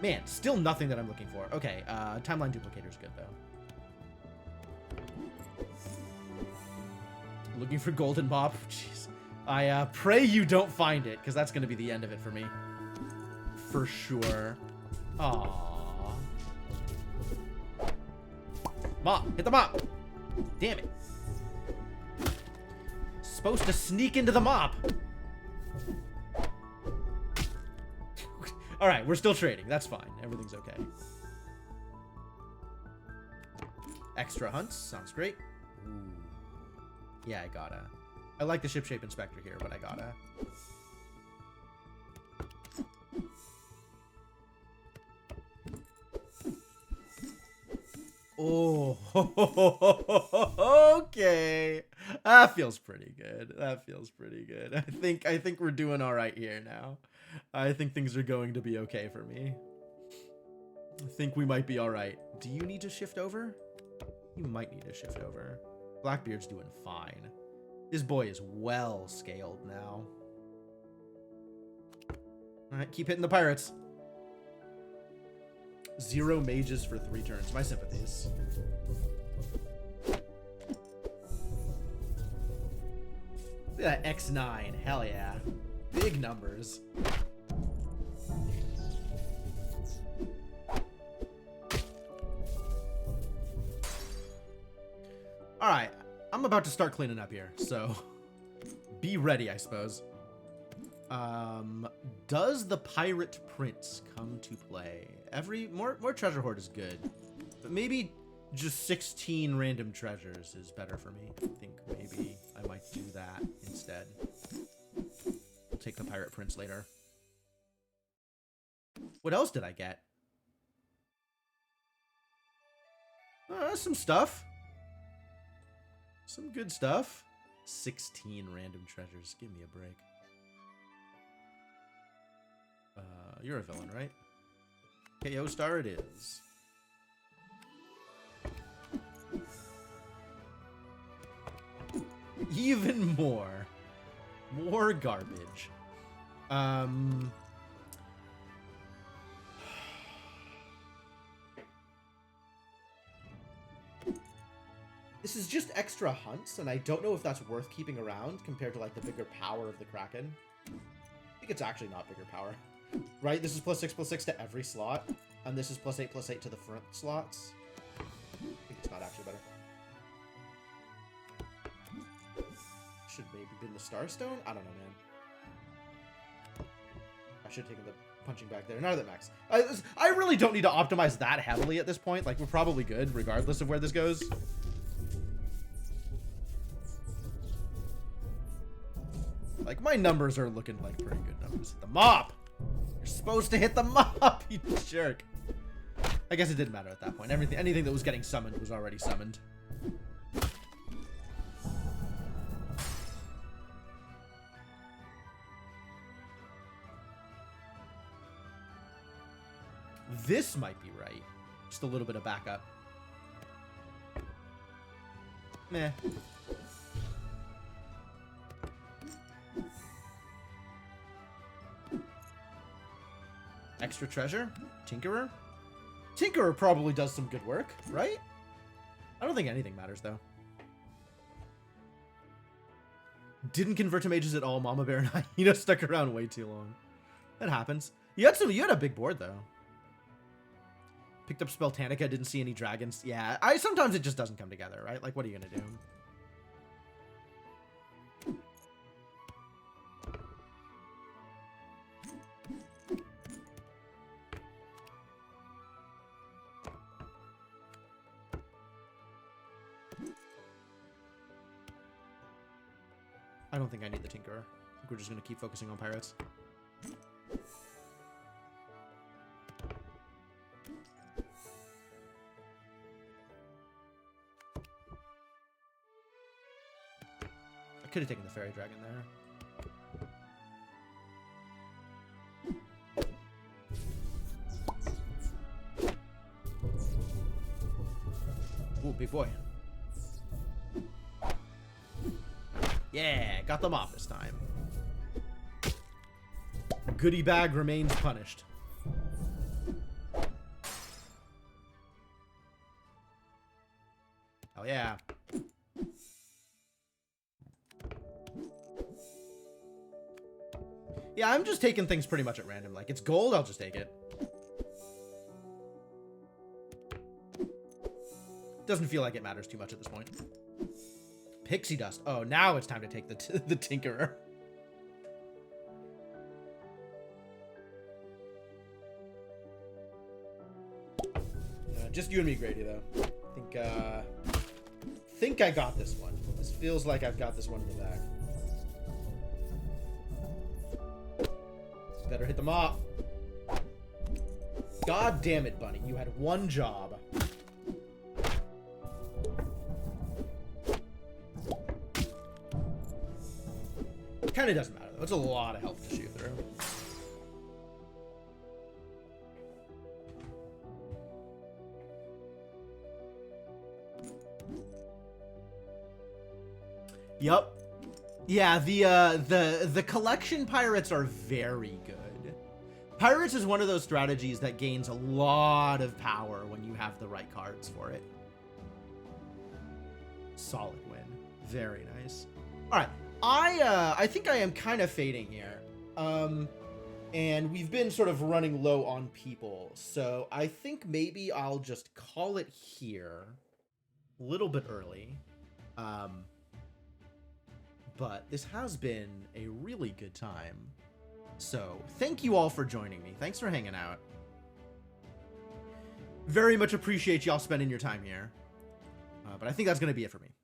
Man, still nothing that I'm looking for. Okay, timeline duplicator's good though. Looking for golden mop. Jeez. I pray you don't find it, because that's gonna be the end of it for me. For sure. Aww. Mop! Hit the mop! Damn it. Supposed to sneak into the mop! Alright, we're still trading. That's fine. Everything's okay. Extra hunts. Sounds great. Ooh. Yeah, I gotta. I like the ship-shape inspector here, but I gotta. Oh, okay. That feels pretty good. That feels pretty good. I think we're doing all right here now. I think things are going to be okay for me. I think we might be all right. Do you need to shift over? You might need to shift over. Blackbeard's doing fine. This boy is well scaled now. All right, keep hitting the pirates. 0 mages for 3 turns. My sympathies. Look at that X9. Hell yeah. Big numbers. Alright. I'm about to start cleaning up here, so be ready, I suppose. Does the Pirate Prince come to play? More treasure hoard is good, but maybe just 16 random treasures is better for me. I think maybe I might do that instead. We'll take the Pirate Prince later. What else did I get? Some stuff. Some good stuff. 16 random treasures. Give me a break. You're a villain, right? KO star it is. Even more. More garbage. This is just extra hunts, and I don't know if that's worth keeping around compared to like the bigger power of the Kraken. I think it's actually not bigger power. Right? This is +6/+6 to every slot, and this is +8/+8 to the front slots. I think it's not actually better. Should maybe been the Starstone? I don't know, man. I should have taken the punching bag there. None of that max. I really don't need to optimize that heavily at this point. Like, we're probably good, regardless of where this goes. Like, my numbers are looking like pretty good numbers. The mop! You're supposed to hit the mop, you jerk. I guess it didn't matter at that point. Anything that was getting summoned was already summoned. This might be right. Just a little bit of backup. Meh. Extra treasure? Tinkerer? Tinkerer probably does some good work, right? I don't think anything matters, though. Didn't convert to mages at all. Mama Bear and Hyena stuck around way too long. That happens. You had a big board, though. Picked up Spelltanica, didn't see any dragons. Yeah, sometimes it just doesn't come together, right? Like, what are you gonna do? I don't think I need the Tinkerer. I think we're just gonna keep focusing on pirates. I could have taken the fairy dragon there. Ooh, big boy. Yeah, got them off this time. Goodie bag remains punished. Oh yeah. Yeah, I'm just taking things pretty much at random. Like, it's gold, I'll just take it. Doesn't feel like it matters too much at this point. Pixie dust. Oh, now it's time to take the Tinkerer. Just you and me, Grady, though. Think I got this one. This feels like I've got this one in the bag. Better hit the mop. God damn it, Bunny. You had one job. Kind of doesn't matter, though. It's a lot of health to shoot through. Yup. Yeah, the collection pirates are very good. Pirates is one of those strategies that gains a lot of power when you have the right cards for it. Solid win. Very nice. All right. I think I am kind of fading here. And we've been sort of running low on people. So I think maybe I'll just call it here a little bit early. But this has been a really good time. So thank you all for joining me. Thanks for hanging out. Very much appreciate y'all spending your time here. But I think that's going to be it for me.